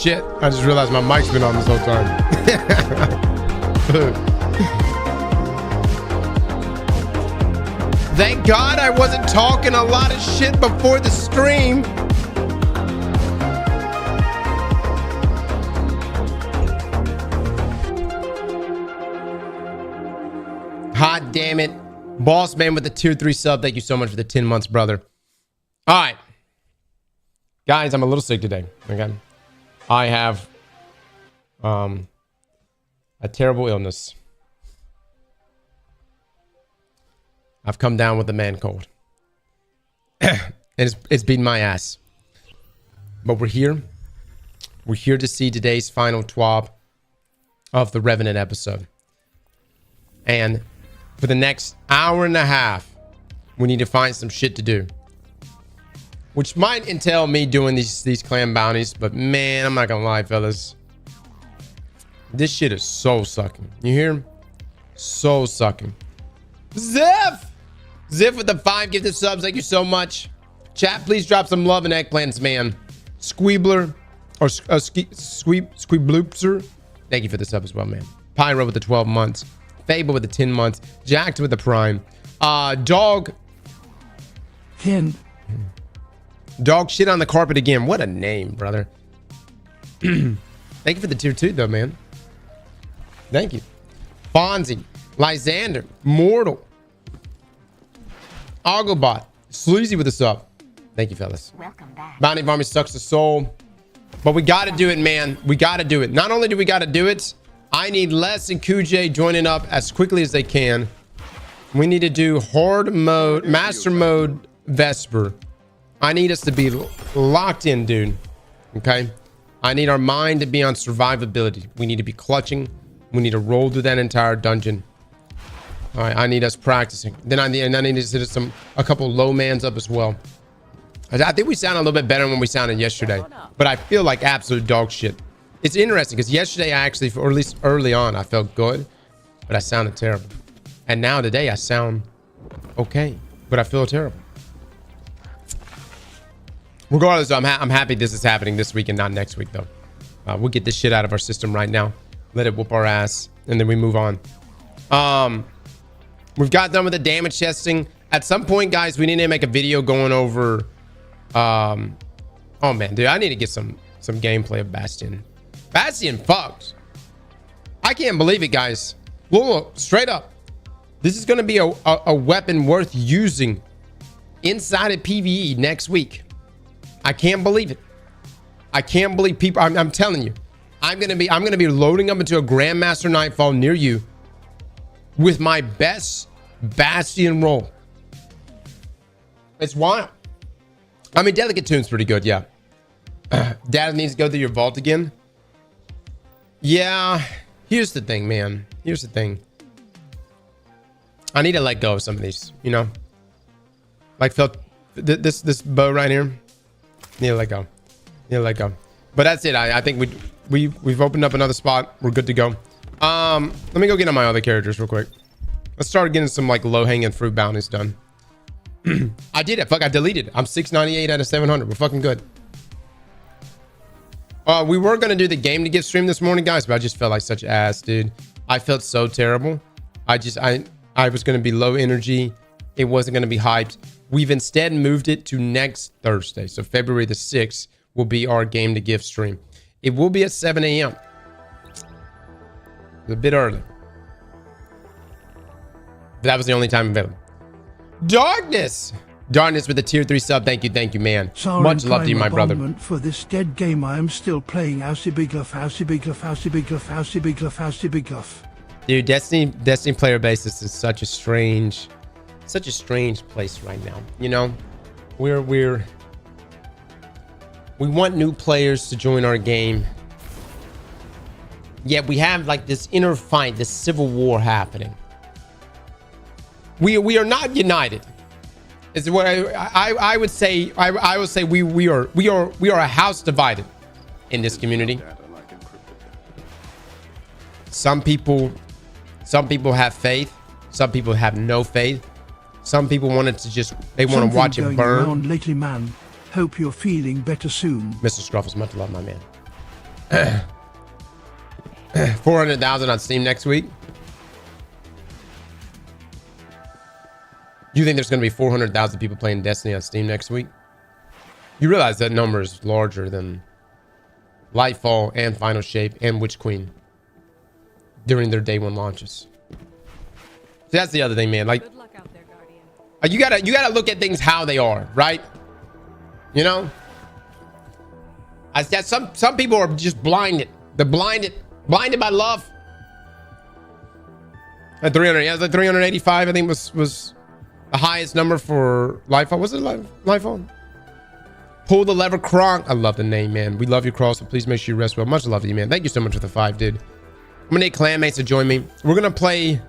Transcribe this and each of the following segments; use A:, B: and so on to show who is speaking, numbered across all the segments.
A: shit. I just realized my mic's been on this whole time. Thank God I wasn't talking a lot of shit before the stream. Hot damn it. Boss man with the tier 3 sub. Thank you so much for the 10 months, brother. All right. Guys, I'm a little sick today. Okay. I have a terrible illness. I've come down with the man cold. And it's beating my ass. But we're here. We're here to see today's final TWAB of the Revenant episode. And for the next hour and a half, we need to find some shit to do. Which might entail me doing these clan bounties, but man, I'm not gonna lie, fellas. This shit is so sucking. You hear? So sucking. Ziff! Ziff with the 5 gifted subs. Thank you so much. Chat, please drop some love and eggplants, man. Squeebler or Squeebloopser. Thank you for the sub as well, man. Pyro with the 12 months. Fable with the 10 months. Jacked with the prime. Dog.
B: Ken.
A: Dog shit on the carpet again. What a name, brother. Thank you for the tier 2, though, man. Thank you. Fonzie. Lysander. Mortal. Ogglebot. Sleazy with the sub. Thank you, fellas.
C: Welcome back.
A: Bounty Varmy sucks the soul. But we got to do it, man. We got to do it. Not only do we got to do it, I need Les and QJ joining up as quickly as they can. We need to do hard mode, master mode, Vesper. I need us to be locked in, dude. Okay? I need our mind to be on survivability. We need to be clutching. We need to roll through that entire dungeon. All right, I need us practicing. Then I need to set a couple low mans up as well. I think we sound a little bit better than we sounded yesterday, but I feel like absolute dog shit. It's interesting because yesterday I actually, or at least early on, I felt good, but I sounded terrible. And now today I sound okay, but I feel terrible. Regardless, I'm happy this is happening this week and not next week, though. We'll get this shit out of our system right now. Let it whoop our ass, and then we move on. We've got done with the damage testing. At some point, guys, we need to make a video going over... oh, man, dude, I need to get some gameplay of Bastion. Bastion fucks. I can't believe it, guys. Look, straight up. This is going to be a weapon worth using inside of PvE next week. I can't believe it. I can't believe people. I'm telling you, I'm gonna be loading up into a Grandmaster Nightfall near you with my best Bastion roll. It's wild. I mean, Delicate Tune's pretty good, yeah. Dad needs to go through your vault again. Yeah. Here's the thing, man. Here's the thing. I need to let go of some of these, you know. Like this bow right here. Need to let go. Need to let go. But that's it. I think we've opened up another spot. We're good to go. Let me go get on my other characters real quick. Let's start getting some like low-hanging fruit bounties done. I did it. Fuck, I deleted it. I'm 698 out of 700. We're fucking good. We were gonna do the game to give stream this morning, guys, but I just felt like such ass, dude. I felt so terrible. I was gonna be low energy. It wasn't gonna be hyped. We've instead moved it to next Thursday. So February the 6th will be our game to give stream. It will be at 7 a.m. It's a bit early. But that was the only time available. Darkness! Darkness with a tier 3 sub. Thank you, man.
B: Sorry,
A: much love to you, my brother.
B: For this dead game, I am still playing Housey Big Luff, Housey Big Luff, Housey Big Luff, Housey Big Luff, Housey Big Luff.
A: Dude, Destiny player base is such a strange place right now. You know, we want new players to join our game. Yet we have like this inner fight, this civil war happening. We are not united. Is what I would say. I would say we are a house divided in this community. Some people have faith. Some people have no faith. Some people want to watch it burn.
B: Lately, man. Hope you're feeling better soon.
A: Mr. Scruffles, much love, my man. 400,000 on Steam next week. You think there's going to be 400,000 people playing Destiny on Steam next week? You realize that number is larger than Lightfall and Final Shape and Witch Queen during their day one launches. See, that's the other thing, man. Like,
C: Good luck out there, Guardian.
A: you gotta look at things how they are, right? You know, some people are just blinded. They're blinded by love. At 300, yeah, the 385, I think was the highest number for Lightfall. Was it Lightfall? Pull the lever, Kronk. I love the name, man. We love you, Cross, so please make sure you rest well. Much love to you, man. Thank you so much for the 5, dude. I'm gonna need clanmates to join me. We're gonna play.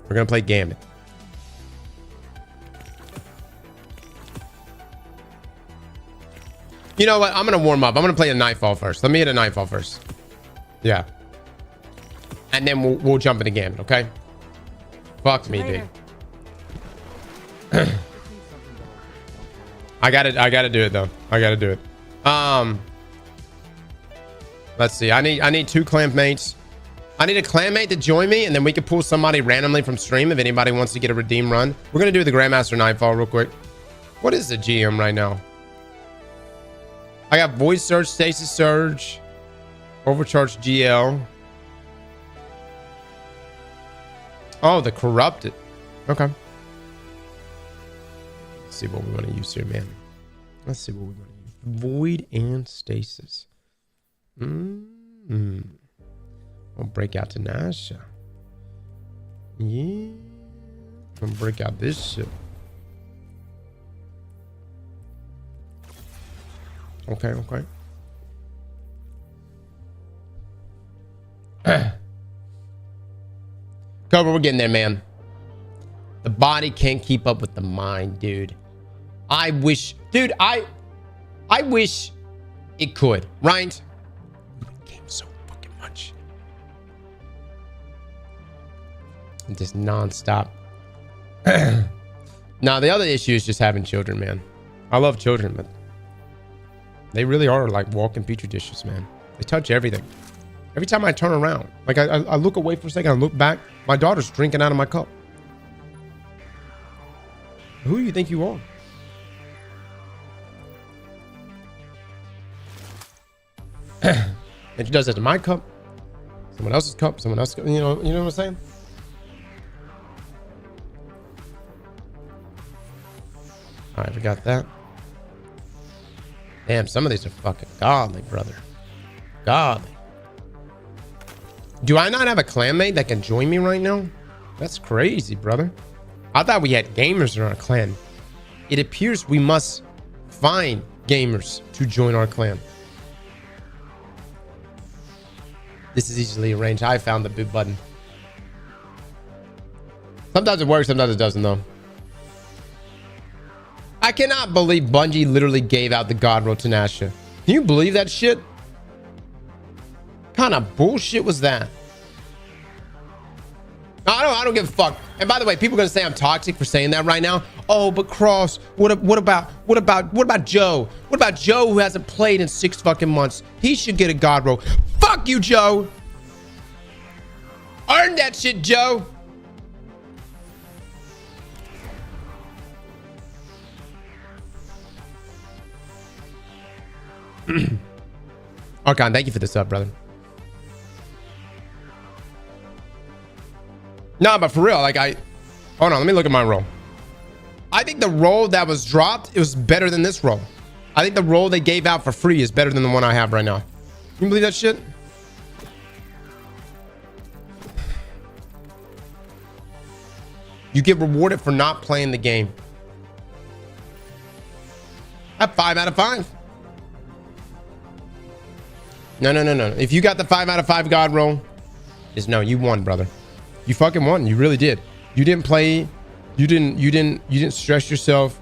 A: We're gonna play Gambit. You know what? I'm gonna warm up. I'm gonna play a Nightfall first. Let me hit a Nightfall first. Yeah. And then we'll jump into Gambit, okay? Fuck me, dude. I gotta do it though. I gotta do it. Let's see. I need 2 clanmates. I need a clanmate to join me, and then we can pull somebody randomly from stream if anybody wants to get a redeem run. We're gonna do the Grandmaster Nightfall real quick. What is the GM right now? I got Void Surge, Stasis Surge, Overcharged GL. Oh, the Corrupted. Okay. Let's see what we want to use here, man. Let's see what we want to use. Void and Stasis. I'll break out to Nasha. Yeah. I'll break out this shit. Okay. Cobra, we're getting there, man. The body can't keep up with the mind, dude. I wish, dude, I wish it could, right? Game so fucking much. Just non-stop. Now, the other issue is just having children, man. I love children, but they really are like walking petri dishes, man. They touch everything. Every time I turn around, like I look away for a second, I look back, my daughter's drinking out of my cup. Who do you think you are? And she does that to my cup, someone else's cup, someone else's cup. You know what I'm saying? All right, we got that. Damn, some of these are fucking godly, brother. Godly. Do I not have a clanmate that can join me right now? That's crazy, brother. I thought we had gamers in our clan. It appears we must find gamers to join our clan. This is easily arranged. I found the big button. Sometimes it works, sometimes it doesn't, though. I cannot believe Bungie literally gave out the God Roll to Nasha. Can you believe that shit? What kind of bullshit was that? I don't give a fuck. And by the way, people are gonna say I'm toxic for saying that right now. Oh, but Cross, what about Joe? What about Joe who hasn't played in 6 fucking months? He should get a God Roll. Fuck you, Joe. Earn that shit, Joe. Archon, thank you for the sub, brother. No, but for real, like hold on, let me look at my roll. I think the roll that was dropped, it was better than this roll. I think the roll they gave out for free is better than the one I have right now. You believe that shit? You get rewarded for not playing the game. I have 5 out of 5. No. If you got the 5 out of 5 God roll, just no, you won, brother. You fucking won. You really did. You didn't play. You didn't stress yourself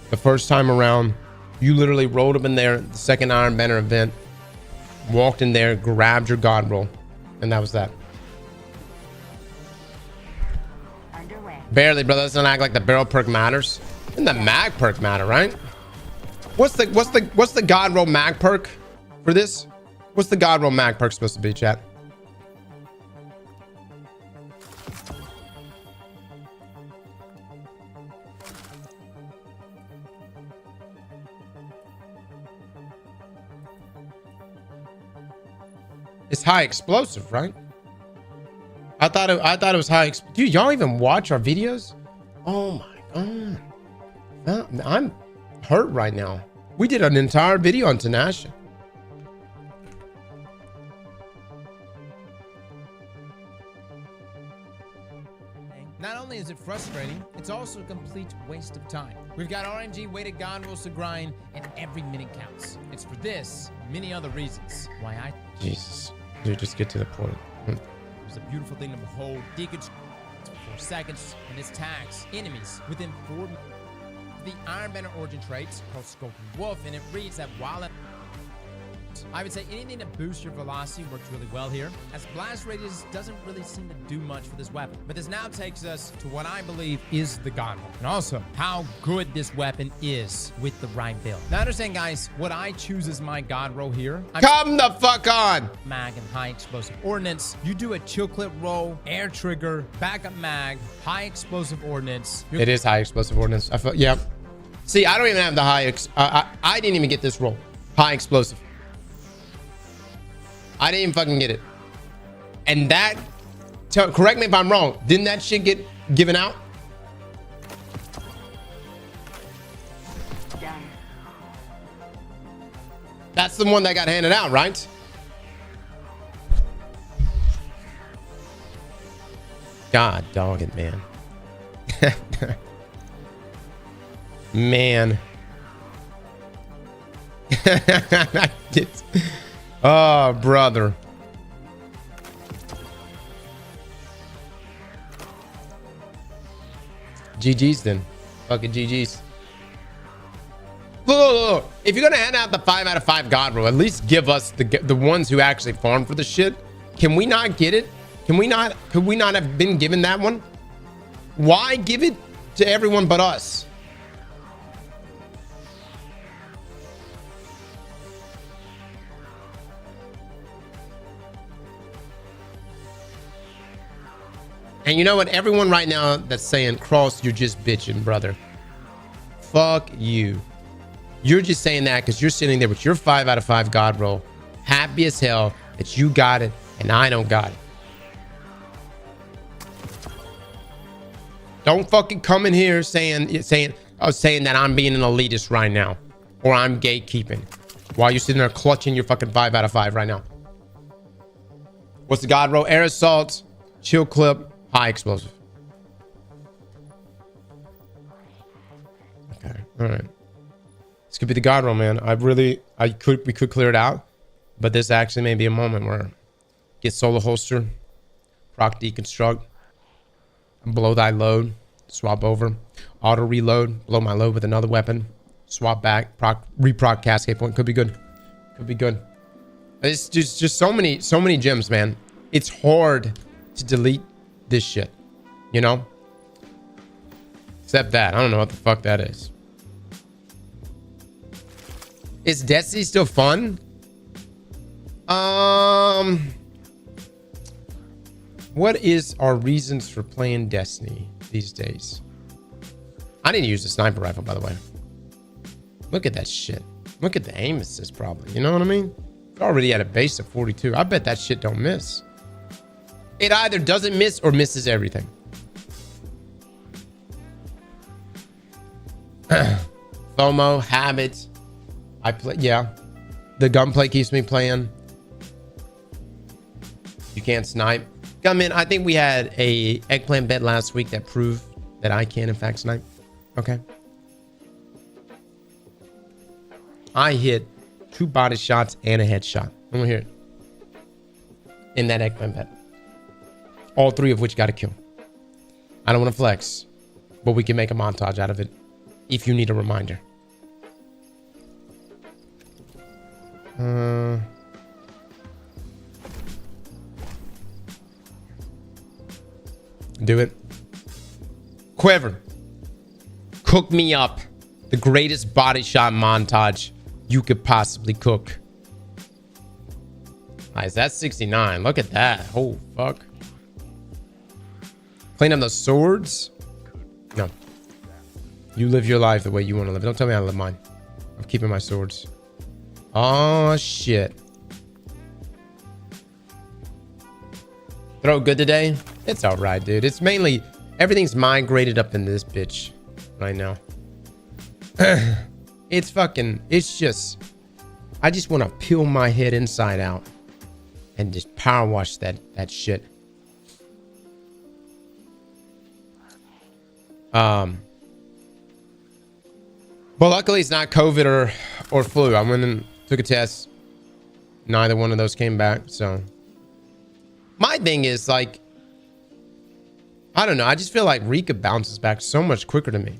A: the first time around. You literally rolled up in there, the second Iron Banner event, walked in there, grabbed your God roll, and that was that. Underway. Barely, brother. Let's not act like the barrel perk matters. And the mag perk matter, right? What's the God roll mag perk for this? What's the God roll mag perk supposed to be, chat? It's high explosive, right? I thought it was high. Dude, y'all even watch our videos? Oh my god, I'm hurt right now. We did an entire video on Tinashe.
C: Not only is it frustrating, it's also a complete waste of time. We've got RNG weighted God rolls to grind, and every minute counts. It's for this, and many other reasons, why I...
A: Jesus. Dude, just get to the point.
C: It was a beautiful thing to behold. Deacons for 4 seconds, and this tags enemies within 4 minutes. The Iron Banner origin traits called Skulking Wolf, and it reads that while I would say anything to boost your velocity works really well here, as blast radius doesn't really seem to do much for this weapon. But this now takes us to what I believe is the God roll, and also how good this weapon is with the right build. Now understand, guys, what I choose as my God roll here.
A: Come the fuck on!
C: Mag and high explosive ordnance. You do a chill clip roll, air trigger, backup mag, high explosive ordnance.
A: It is high explosive ordnance. I feel, yeah. See, I don't even have the high. I didn't even get this roll. High explosive. I didn't even fucking get it. And that, correct me if I'm wrong, didn't that shit get given out?
D: Done.
A: That's the one that got handed out, right? God dog it, man. Man. Oh, brother. GG's then. Fucking GG's. Look. If you're gonna hand out the 5 out of 5 God roll, at least give us the ones who actually farm for the shit. Can we not get it? Could we not have been given that one? Why give it to everyone but us? And you know what? Everyone right now that's saying, Cross, you're just bitching, brother. Fuck you. You're just saying that because you're sitting there with your 5 out of 5 God roll, happy as hell that you got it and I don't got it. Don't fucking come in here saying that I'm being an elitist right now, or I'm gatekeeping while you're sitting there clutching your fucking 5 out of 5 right now. What's the God roll? Air assault, chill clip, high explosive. Okay, all right. This could be the God roll, man. We could clear it out, but this actually may be a moment where get solo holster, proc deconstruct, blow thy load, swap over, auto reload, blow my load with another weapon, swap back, reproc cascade point. Could be good. Could be good. It's just so many gems, man. It's hard to delete this shit, you know? Except that. I don't know what the fuck that is. Is Destiny still fun? What is our reasons for playing Destiny these days? I didn't use the sniper rifle, by the way. Look at that shit. Look at the aim assist, probably. You know what I mean? We're already at a base of 42. I bet that shit don't miss. It either doesn't miss or misses everything. FOMO, habit. I play, yeah. The gunplay keeps me playing. You can't snipe. Gunman, I think we had a eggplant bet last week that proved that I can in fact snipe. Okay. I hit 2 body shots and a headshot. I'm gonna hear it. In that eggplant bet. All 3 of which got a kill. I don't want to flex, but we can make a montage out of it if you need a reminder. Do it. Quiver. Cook me up. The greatest body shot montage you could possibly cook. Nice, that's 69. Look at that. Oh, fuck. Clean up the swords? No. You live your life the way you want to live. Don't tell me how to live mine. I'm keeping my swords. Oh, shit. Throw good today? It's all right, dude. It's mainly... Everything's migrated up in this bitch right now. It's fucking... It's just... I just want to peel my head inside out. And just power wash that shit. Well, luckily it's not COVID or flu. I went and took a test. Neither one of those came back. So my thing is like, I don't know. I just feel like Rika bounces back so much quicker to me.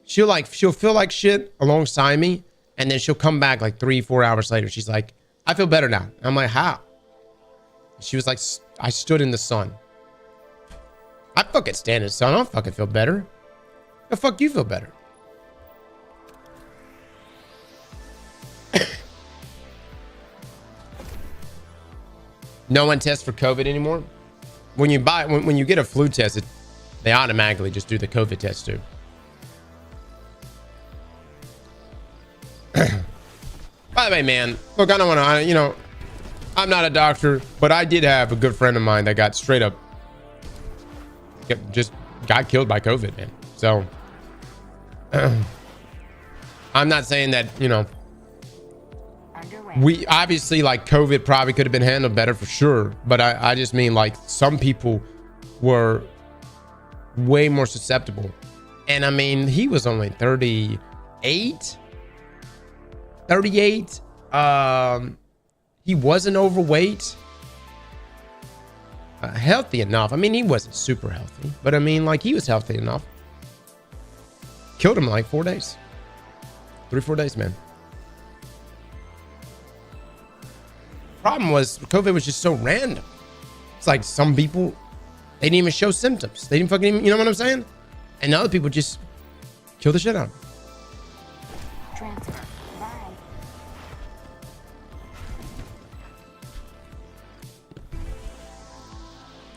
A: She'll feel like shit alongside me, and then she'll come back like 3-4 hours later. She's like, I feel better now. I'm like, how? She was like, I stood in the sun. I fucking stand in the sun. I don't fucking feel better. The fuck you feel better? No one tests for COVID anymore. When you when you get a flu test, they automatically just do the COVID test too. By the way, man, look, I don't want to, you know, I'm not a doctor, but I did have a good friend of mine that got straight up, just got killed by COVID, man. So I'm not saying that, you know, we obviously, like, COVID probably could have been handled better for sure, but I just mean, like, some people were way more susceptible. And I mean, he was only 38. He wasn't overweight, healthy enough. I mean, he wasn't super healthy, but I mean, like, he was healthy enough. Killed him in like 4 days, 3-4 days, man. Problem was, COVID was just so random. It's like some people, they didn't even show symptoms. They didn't fucking even, you know what I'm saying? And other people just kill the shit out of them.
D: Transfer. Bye.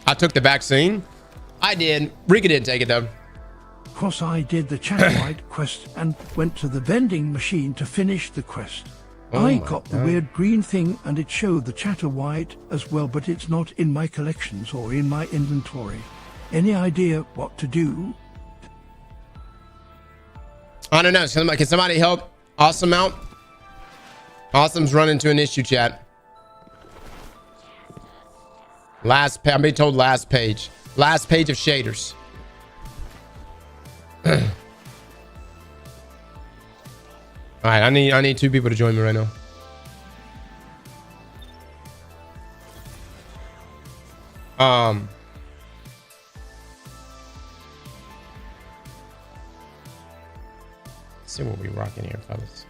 A: I took the vaccine. I did. Rika didn't take it though.
B: Course I did the Chatterwhite quest and went to the vending machine to finish the quest.
A: Oh
B: I
A: my
B: got the
A: God.
B: weird green thing and it showed the Chatterwhite as well, but it's not in my collections or in my inventory. Any idea what to do?
A: I don't know. Can somebody help Awesome out? Awesome's run into an issue, chat. I'm being told last page. Last page of shaders. All right, I need 2 people to join me right now. Let's see what we rocking here, fellas.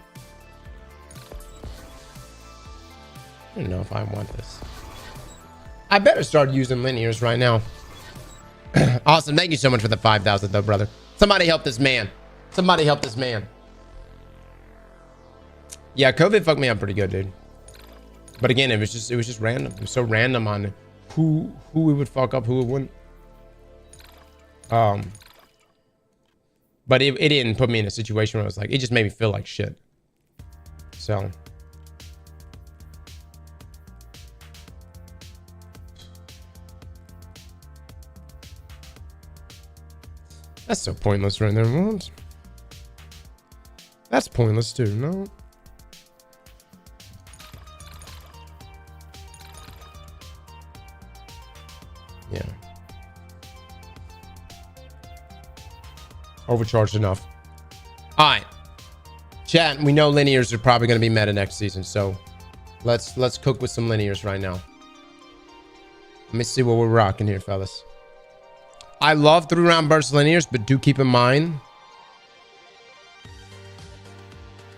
A: I don't know if I want this. I better start using linears right now. Awesome. Thank you so much for the 5,000 though, brother. Somebody help this man. Somebody help this man. Yeah, COVID fucked me up pretty good, dude. But again, it was just random. It was so random on who it would fuck up, who it wouldn't. But it didn't put me in a situation where I was like, it just made me feel like shit. So that's so pointless right there. What? That's pointless too, no? Yeah. Overcharged enough. All right. Chat, we know linears are probably going to be meta next season, so let's cook with some linears right now. Let me see what we're rocking here, fellas. I love 3-round burst linears, but do keep in mind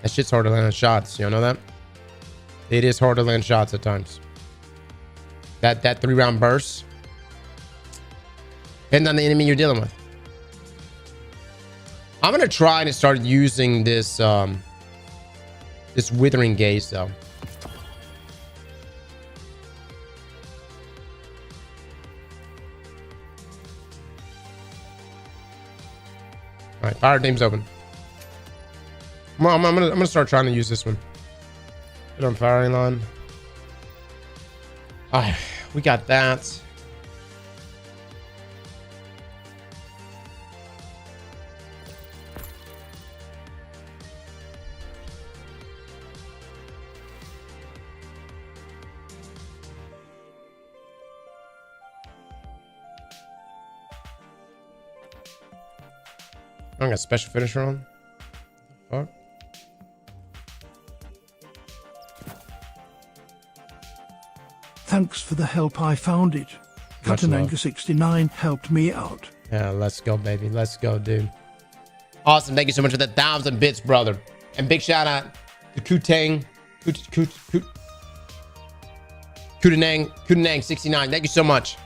A: that shit's hard to land on shots. You know that? It is hard to land shots at times. That 3-round burst. Depends on the enemy you're dealing with. I'm gonna try to start using this this withering gaze though. All right, Fireteam's open. I'm gonna start trying to use this one. Put on firing line. All right, we got that. I got special finisher on. Fuck.
B: Thanks for the help. I found it. Cutananga69 helped me out.
A: Yeah, let's go, baby. Let's go, dude. Awesome. Thank you so much for the 1,000 bits, brother. And big shout out to Kutanang69. Thank you so much.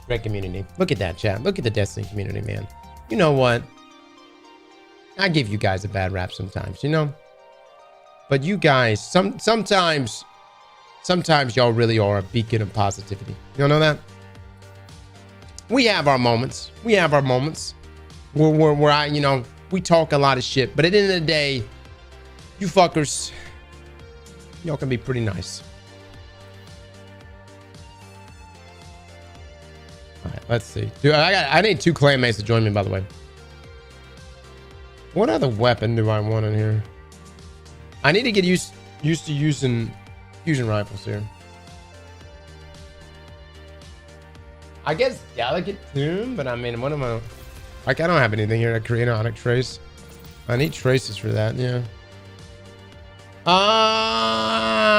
A: Great community. Look at that, chat. Look at the Destiny community, man. You know what? I give you guys a bad rap sometimes, you know? But you guys, sometimes y'all really are a beacon of positivity. You don't know that? We have our moments. We have our moments where I, you know, we talk a lot of shit. But at the end of the day, you fuckers, y'all can be pretty nice. All right, let's see. Dude, I need 2 clanmates to join me, by the way. What other weapon do I want in here? I need to get used to using fusion rifles here. I guess delicate tomb, but I mean, what am I? Like, I don't have anything here to create an onyx trace. I need traces for that, yeah.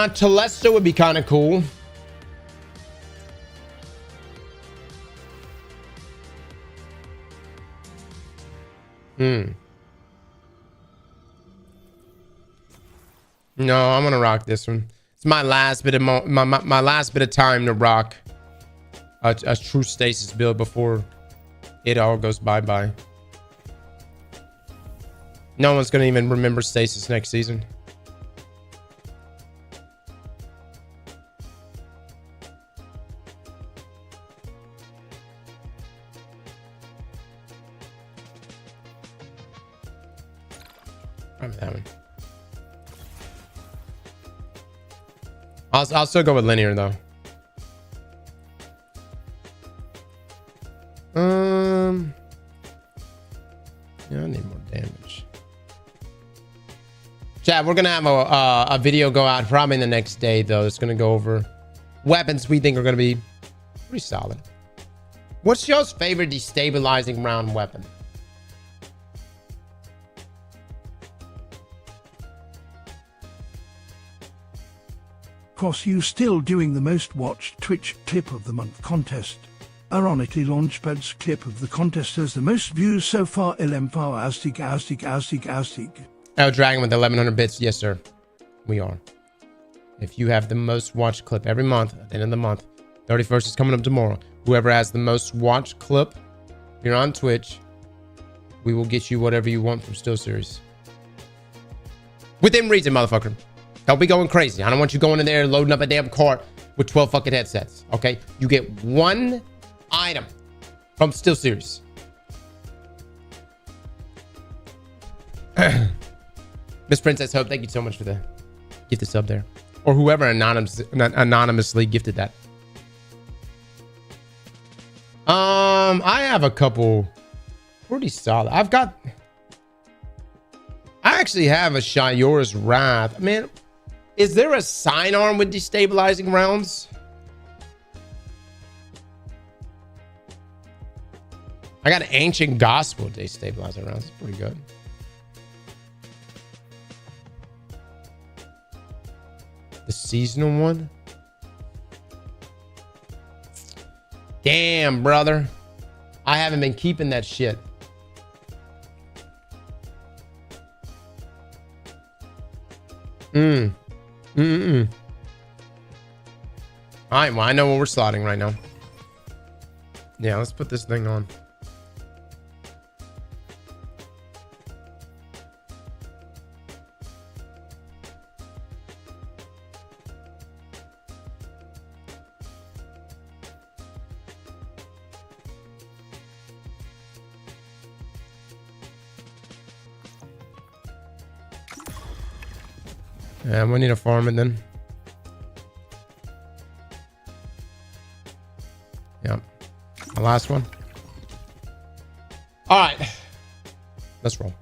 A: Telesto would be kind of cool. No, I'm gonna rock this one. It's my last bit of my last bit of time to rock a true stasis build before it all goes bye-bye. No one's gonna even remember stasis next season. Remember that one. I'll still go with linear though. Yeah, I need more damage. Chat, we're gonna have a video go out probably the next day though. It's gonna go over weapons we think are gonna be pretty solid. What's y'all's favorite destabilizing round weapon?
B: Cross, you still doing the most watched Twitch clip of the month contest. Ironically, Launchpad's clip of the contest has the most views so far. Astig.
A: Oh, Dragon with 1100 bits. Yes, sir. We are. If you have the most watched clip every month, at the end of the month, 31st is coming up tomorrow. Whoever has the most watched clip, if you're on Twitch, we will get you whatever you want from Still Series. Within reason, motherfucker. Don't be going crazy. I don't want you going in there loading up a damn cart with 12 fucking headsets. Okay? You get 1 item from Still Series. Miss Princess Hope, thank you so much for the gifted sub there. Or whoever anonymously gifted that. I have a couple pretty solid. I actually have a Shayora's Wrath. Man, is there a sidearm with destabilizing rounds? I got Ancient Gospel destabilizing rounds. It's pretty good. The seasonal one? Damn, brother. I haven't been keeping that shit. All right, well, I know what we're slotting right now. Yeah, let's put this thing on. Yeah, we need to farm it then. Yep. The last one. All right. Let's roll.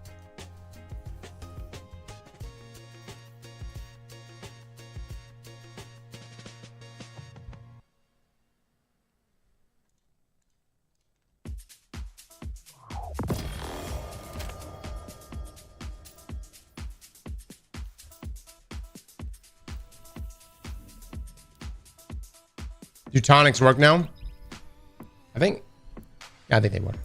A: Do tonics work now? I think they work.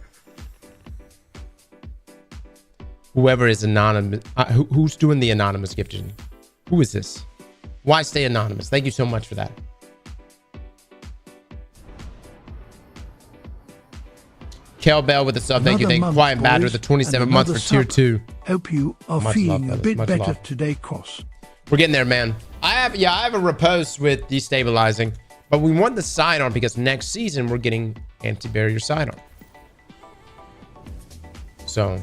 A: Whoever is anonymous, who's doing the anonymous gifting? Who is this? Why stay anonymous? Thank you so much for that. Kel Bell with the sub. Thank you. Thank you. Quiet Badger the 27 months for tier 2.
B: Hope you are
A: Much
B: feeling
A: love,
B: a bit
A: much
B: better
A: love.
B: today, Cross.
A: We're getting there, man. I have a riposte with destabilizing, but we want the sidearm because next season we're getting anti-barrier sidearm. So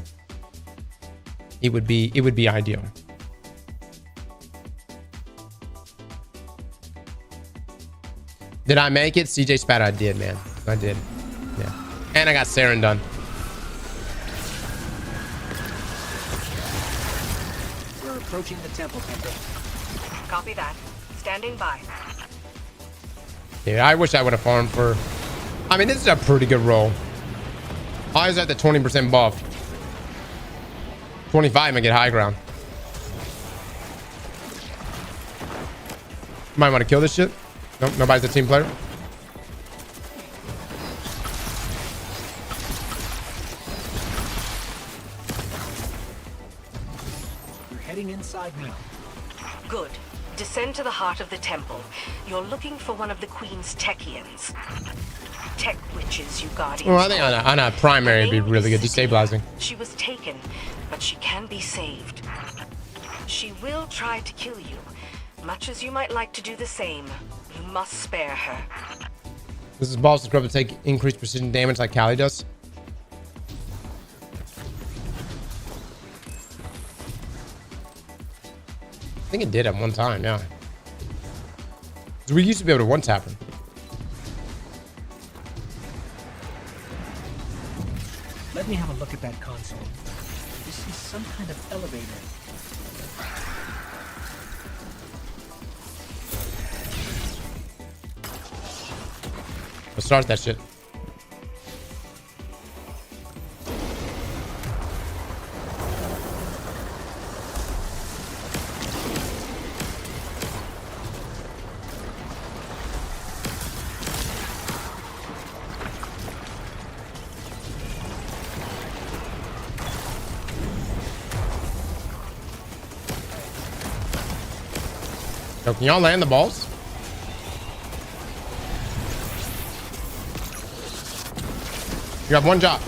A: it would be ideal. Did I make it? CJ Spat, I did, man. I did. Yeah. And I got Saren done.
E: We're approaching the temple.
F: Copy that. Standing by.
A: Yeah, I wish I would have farmed for... I mean, this is a pretty good roll. I was at the 20% buff. 25 and get high ground. Might want to kill this shit. Nope, nobody's a team player.
E: We're heading inside now.
F: Good. Descend to the heart of the temple. You're looking for one of the Queen's Techians. Tech witches, you guardians.
A: Well, I think on a primary it'd be really good. Destabilizing.
F: She was taken, but she can be saved. She will try to kill you. Much as you might like to do the same, you must spare her.
A: This is Balls Scrub to take increased precision damage like Callie does. I think it did at one time, yeah. So we used to be able to one-tap her.
E: Let me have a look at that console. This is some kind of elevator.
A: Let's start that shit. Yo, can y'all land the balls? You have one job.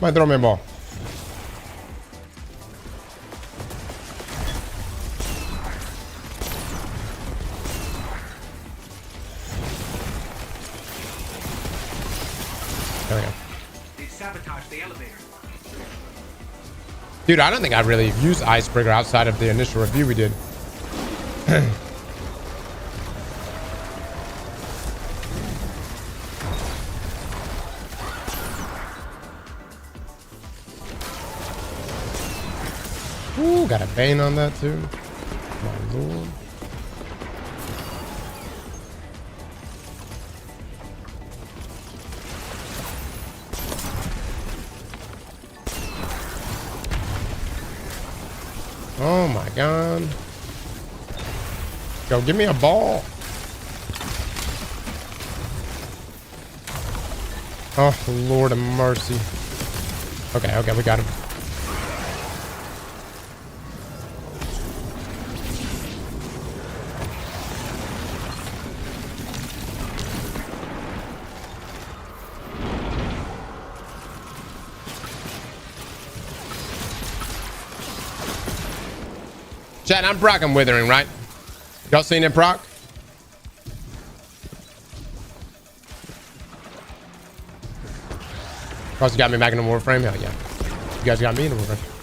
A: Might throw me a ball. There we go.
E: They sabotaged the elevator.
A: Dude, I don't think I really used Icebreaker outside of the initial review we did. Ooh, got a Bane on that too. My lord. Oh my god. Yo, give me a ball. Oh, Lord of mercy. Okay, okay, we got him. Chat, I'm proc, I'm withering, right? Y'all seen it, proc? Cross got me back in the Warframe? Hell yeah. You guys got me in the Warframe.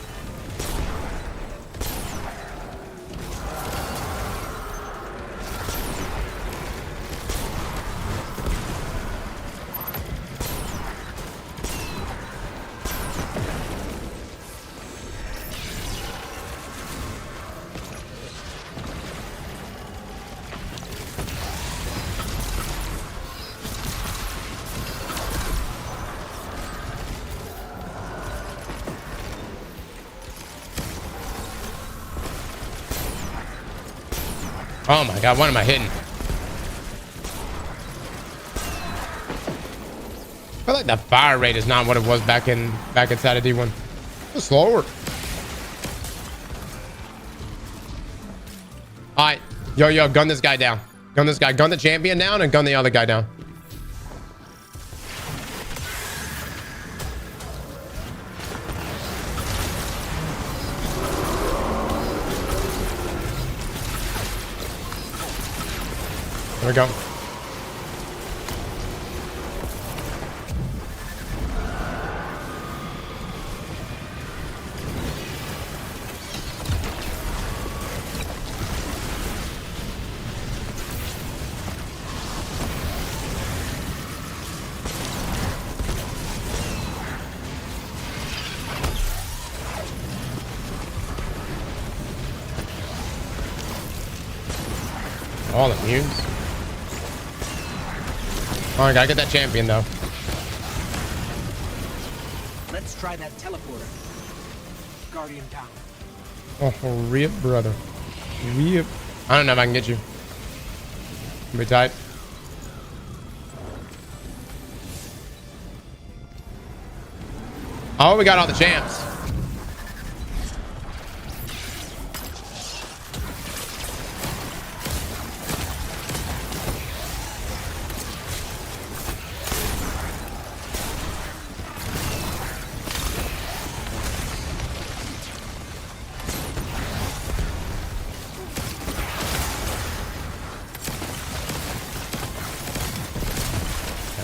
A: Oh my god, what am I hitting? I feel like the fire rate is not what it was back inside of D1. It's slower. Alright. Yo, gun this guy down. Gun this guy. Gun the champion down and gun the other guy down. There we go. All immune. Oh, I gotta get that champion though.
E: Let's try that teleporter. Guardian down.
A: Oh, rip, brother. Rip. I don't know if I can get you. Be tight. Oh, we got all the champs.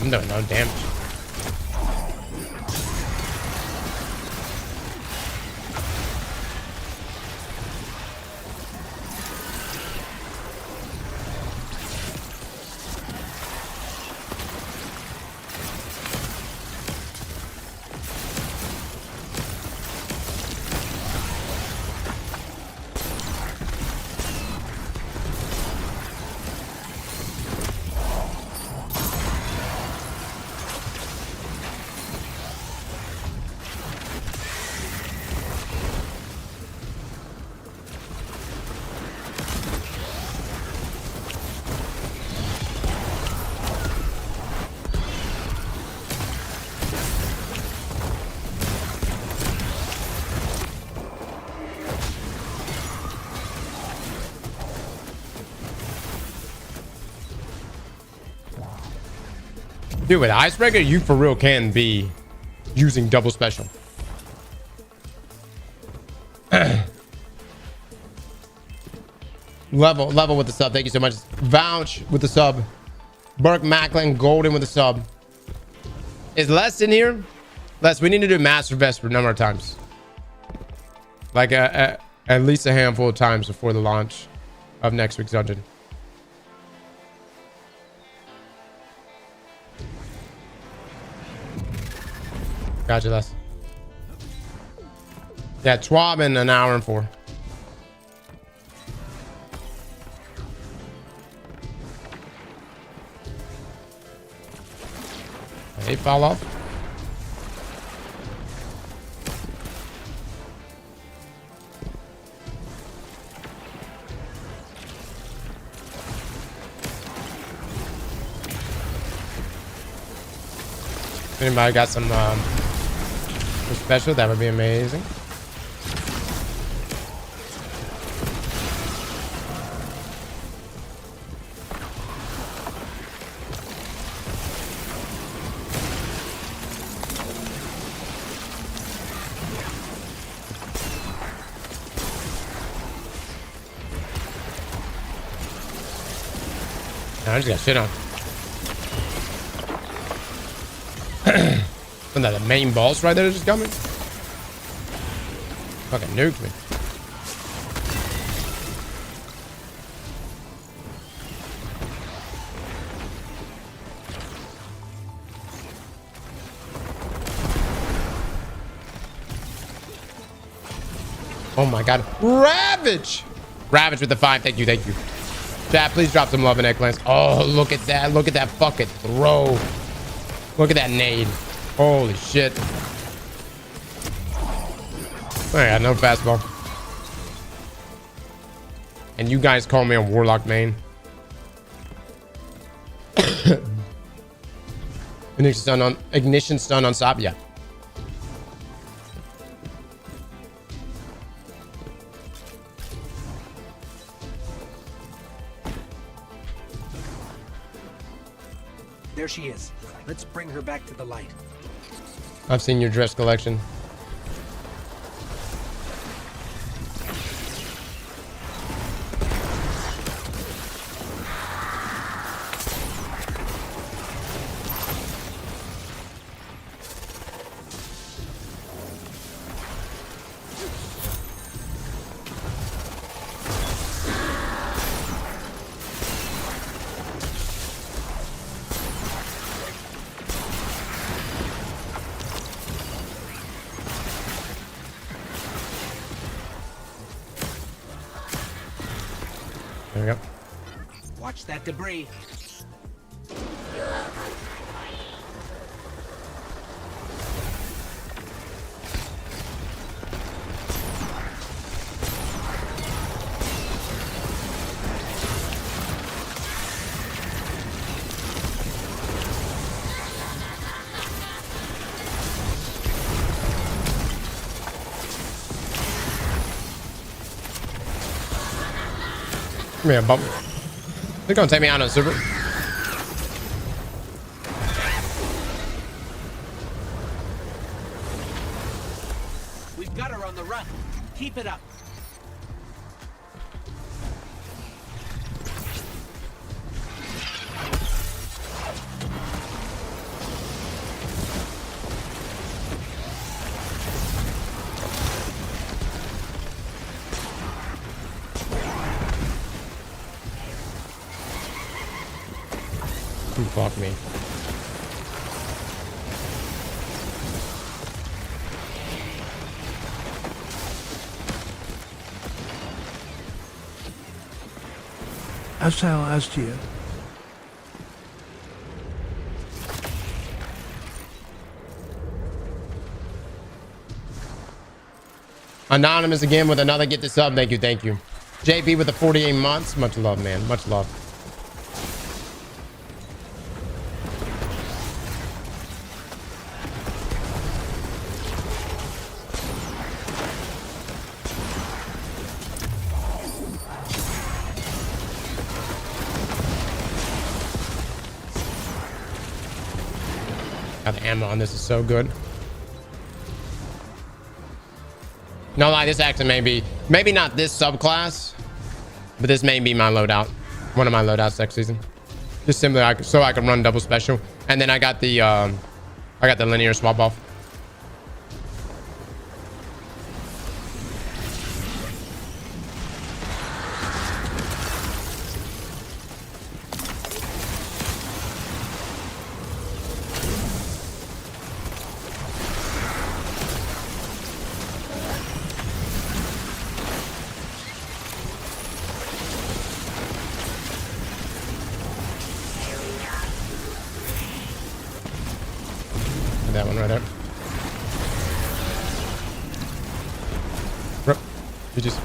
A: I'm doing no damage. Dude, with Icebreaker, you for real can be using double special. level with the sub. Thank you so much. Vouch with the sub. Burke Macklin Golden with the sub. Is Les in here? Les, we need to do Master Vesper a number of times. Like at least a handful of times before the launch of next week's dungeon. Gotcha, Les. Yeah, TWAB in an hour and 4. Hey, fall off. Anybody got some for special, that would be amazing. I just got shit on. Isn't that the main boss right there that just got me? Fucking nuked me. Oh my god. Ravage! Ravage with the 5. Thank you, thank you. Chat, please drop some love in eggplants. Oh, look at that. Look at that fucking throw. Look at that nade. Holy shit. I got no fastball. And you guys call me a warlock main. Ignition stun on Sop. Yeah.
E: There she is. Let's bring her back to the light.
A: I've seen your dress collection. There we go.
E: Watch that debris.
A: Come here, bump. They're gonna take me out on super.
E: We've got her on the run. Keep it up.
A: Fuck me.
B: Asal Astia.
A: Anonymous again with another get this up. Thank you, thank you. JP with the 48 months. Much love, man. Much love. God, the ammo on this is so good. No lie, this actually may be, maybe not this subclass, but this may be my loadout. One of my loadouts next season. Just simply so I can run double special. And then I got the linear swap off. That one right there. Bro, you just...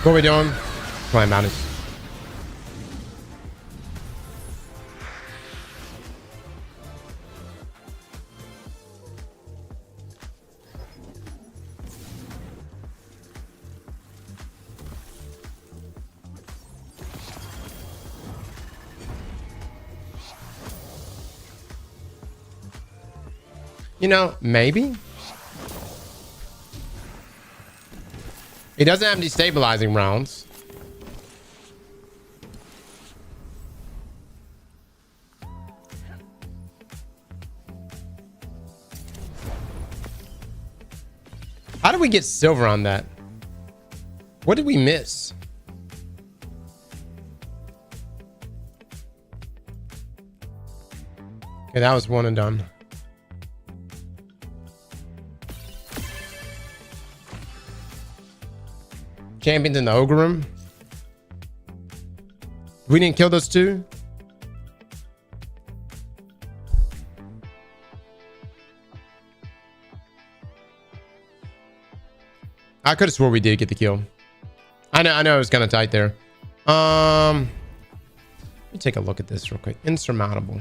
A: What are we doing? Climb mountains. You know, maybe. He doesn't have destabilizing rounds. How did we get silver on that? What did we miss? Okay, that was one and done. Champions in the ogre room. We didn't kill those two. I could have swore we did get the kill. I know it was kind of tight there. Let me take a look at this real quick. Insurmountable.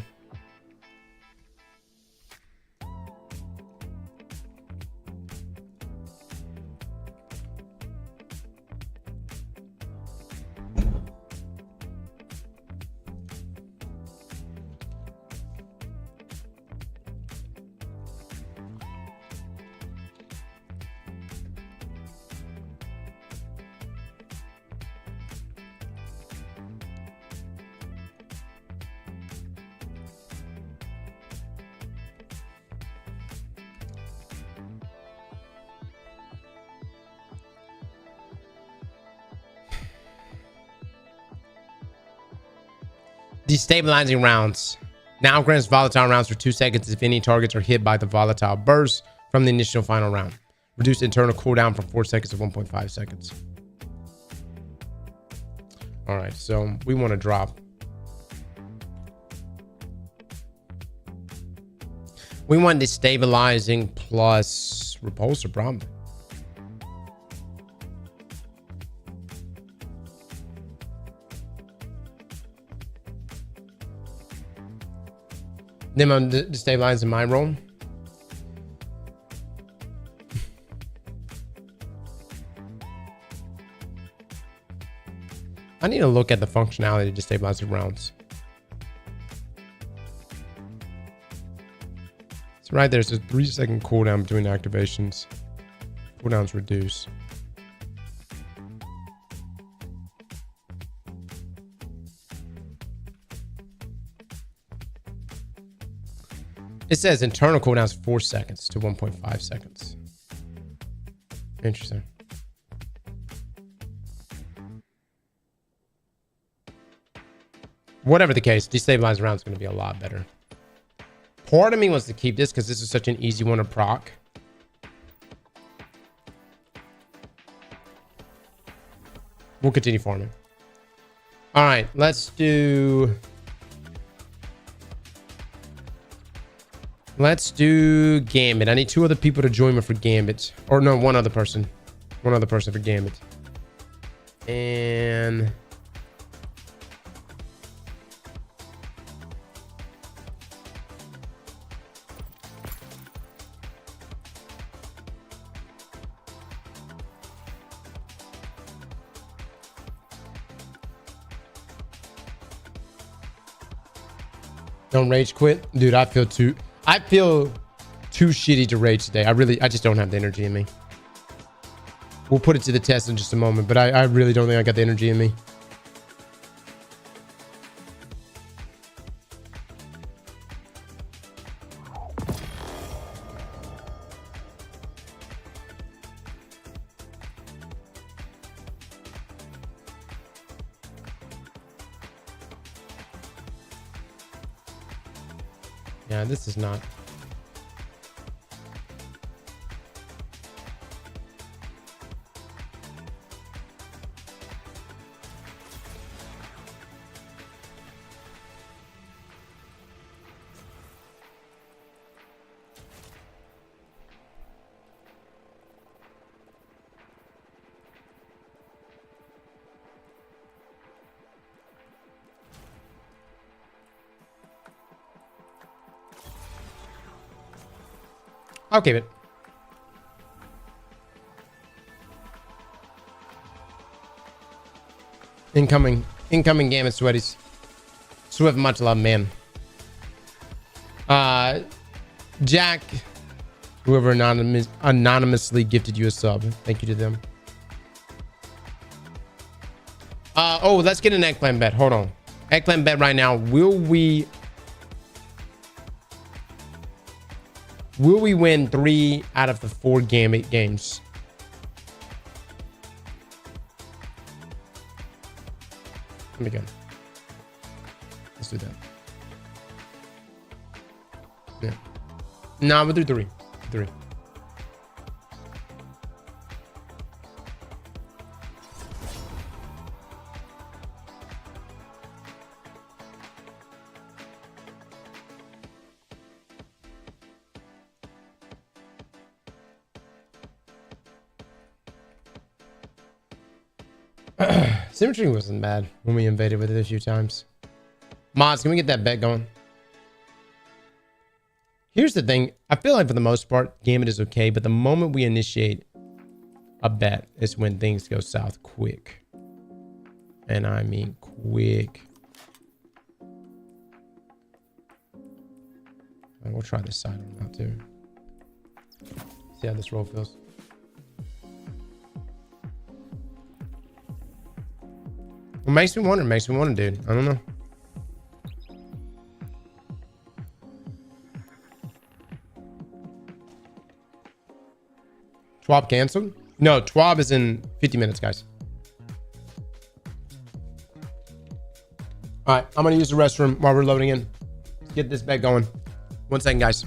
A: Destabilizing rounds. Now grants volatile rounds for 2 seconds if any targets are hit by the volatile burst from the initial final round. Reduce internal cooldown from 4 seconds to 1.5 seconds. All right, so we want to drop. We want destabilizing plus repulsor, probably. Then I'm destabilizing my roll. I need to look at the functionality of destabilizing rounds. So right there's a 3-second cooldown between activations. Cooldowns reduce. It says internal cooldowns 4 seconds to 1.5 seconds. Interesting. Whatever the case, destabilizing round is going to be a lot better. Part of me wants to keep this because this is such an easy one to proc. We'll continue farming. All right, let's do Gambit. I need 2 other people to join me for Gambit. Or no, one other person. One other person for Gambit. And don't rage quit. Dude, I feel too shitty to rage today. I just don't have the energy in me. We'll put it to the test in just a moment, but I really don't think I got the energy in me. Yeah, this is not. I'll keep it. Incoming Gambit sweaties. Swift much love, man. Jack Whoever anonymously gifted you a sub. Thank you to them. Oh, let's get an eggplant bet. Hold on. Eggplant bet right now. Will we win 3 out of the 4 Gambit games? Let me go. Let's do that. Yeah. Nah, we'll do 3. 3. Symmetry wasn't bad when we invaded with it a few times. Mods, can we get that bet going? Here's the thing. I feel like for the most part, Gambit is okay, but the moment we initiate a bet is when things go south quick. And I mean quick. We'll try this side on now too. See how this roll feels. What makes me wonder? Makes me wonder, dude. I don't know. TWAB canceled? No, TWAB is in 50 minutes, guys. All right, I'm going to use the restroom while we're loading in. Let's get this bet going. 1 second, guys.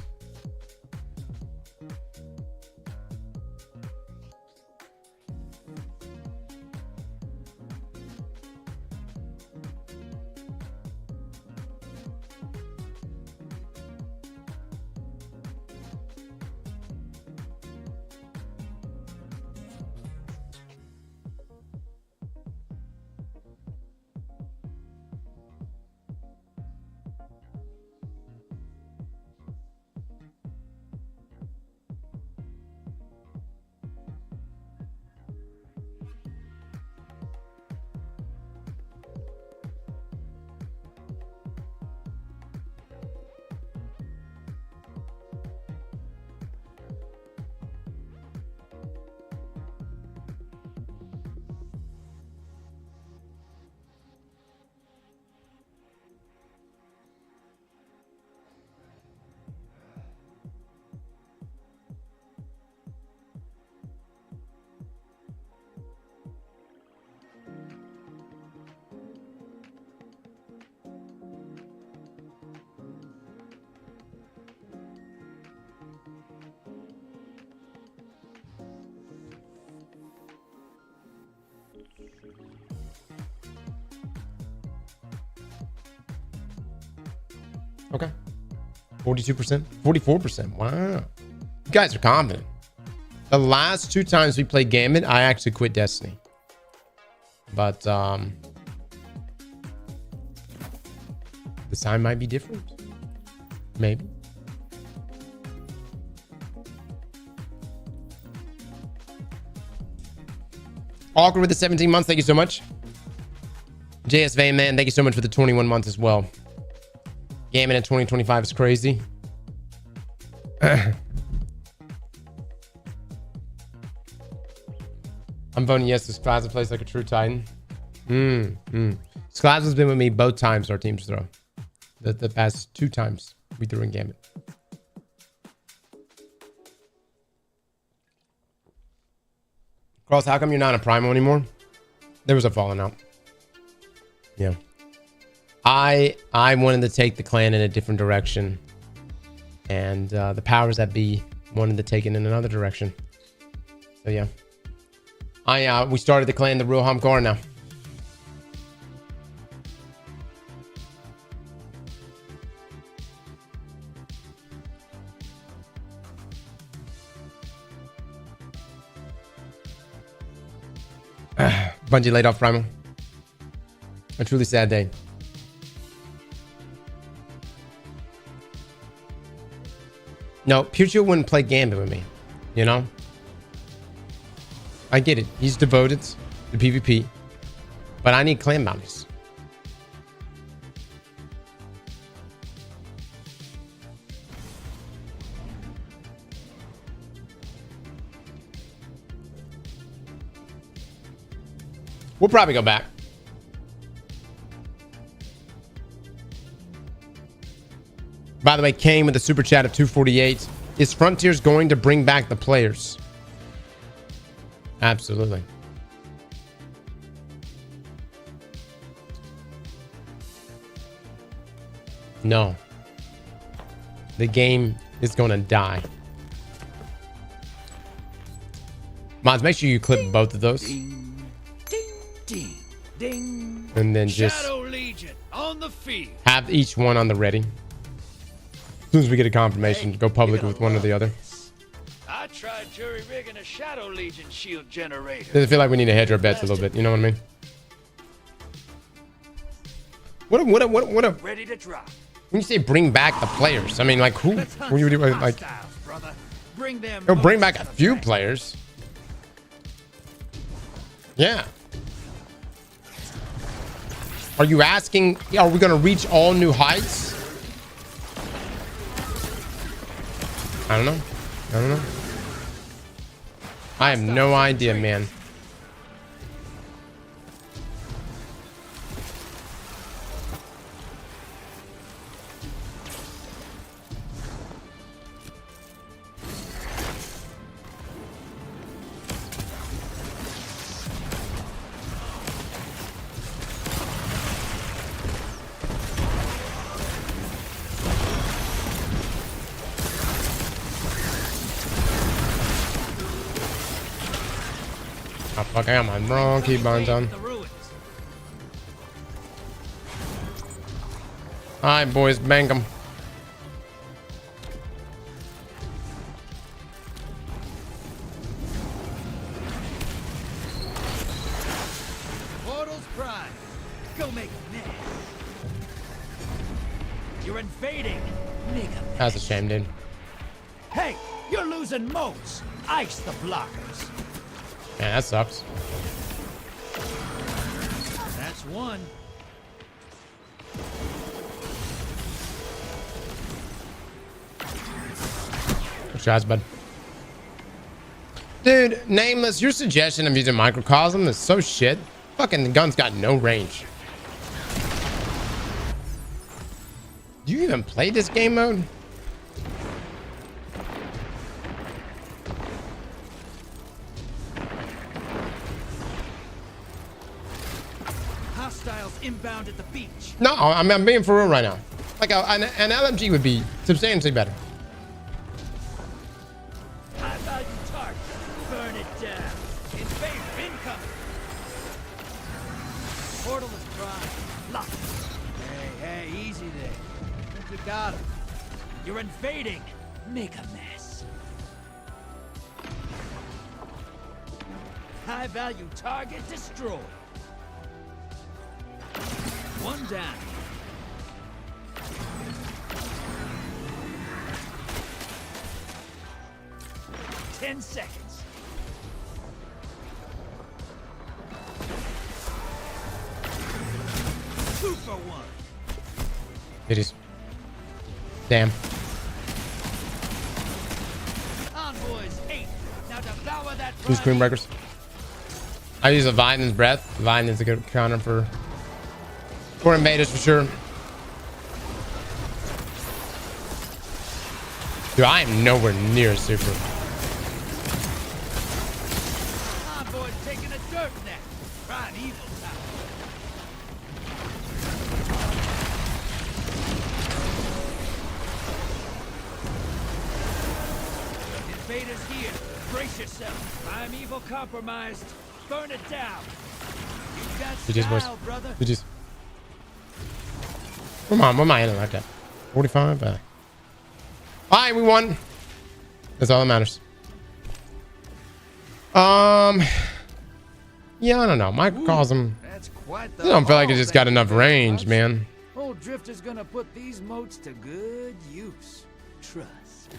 A: Okay. 42%, 44%. Wow. You guys are confident. The last 2 times we played Gambit, I actually quit Destiny. But this time might be different. Maybe. Awkward with the 17 months. Thank you so much. JS Van Man, thank you so much for the 21 months as well. Gambit in 2025 is crazy. I'm voting yes. Skladza plays like a true Titan. Skladza's been with me both times our teams throw. The past 2 times we threw in Gambit. Cross, how come you're not a Primo anymore? There was a falling out. Yeah. I wanted to take the clan in a different direction. And the powers that be wanted to take it in another direction. So yeah. We started the clan the real Hamkar now. Bungie laid off Primal. A truly sad day. No, Puccio wouldn't play Gambit with me. You know? I get it. He's devoted to PvP. But I need clan bounties. We'll probably go back. By the way, Kane with the super chat of 248. Is Frontiers going to bring back the players? Absolutely. No. The game is going to die. Mods, make sure you clip both of those.
G: Ding, ding, ding.
A: And then just
G: Shadow Legion on the field.
A: have each one on the ready. As soon as we get a confirmation, go public with one or the other.
G: I tried jury rigging a Shadow Legion shield generator.
A: Does it feel like we need to hedge our bets a little bit? You know what I mean? What a
G: Ready to drop.
A: when you say bring back the players, I mean like who? What do you do? Like,
G: Hostiles, brother. Bring them.
A: they'll bring back a
G: most
A: few
G: back.
A: players. Yeah. Are you asking? Are we gonna reach all new heights? I don't know. I don't know. I have no idea, man. Oh, fuck, I got my wrong keybinds on.
G: The ruins.
A: Alright, boys, bang them.
G: Portals prime. Go make a mess. You're invading. Make a mess.
A: That's a shame, dude.
G: Hey, you're losing moats. Ice the blockers.
A: Man, that sucks.
G: That's one.
A: Good shots, bud. Dude, Nameless, your suggestion of using microcosm is so shit. Fucking the gun's got no range. Do you even play this game mode?
G: Hostiles inbound at the beach.
A: No, I'm being for real right now. Like an LMG would be substantially better.
G: High value target. Burn it down. Invader incoming. Portal is prime. Lock. Hey, easy there. I think you got him. You're invading. Make a mess. High value target destroyed. One down. Ten seconds. Two for one.
A: It is. Damn.
G: Envoys 8. Now devour that.
A: Two screen breakers. I use a Vine's breath. Vine is a good counter for invaders for sure. Dude, I am nowhere near super.
G: Envoys taking a dirt nap. Prime evil time. Invaders here. Brace yourself. Prime evil compromised. Burn it down. You got
A: GG's, boys.
G: style, brother.
A: GG's. Come on, what am I hitting like that? 45? Alright, we won. That's all that matters. Yeah, I don't know. Microcosm.
G: That's quite
A: I
G: the
A: don't feel like it
G: haul,
A: just got
G: thank
A: enough
G: you very
A: range,
G: much.
A: man.
G: Old Drifter's gonna put these moats to good use. Trust.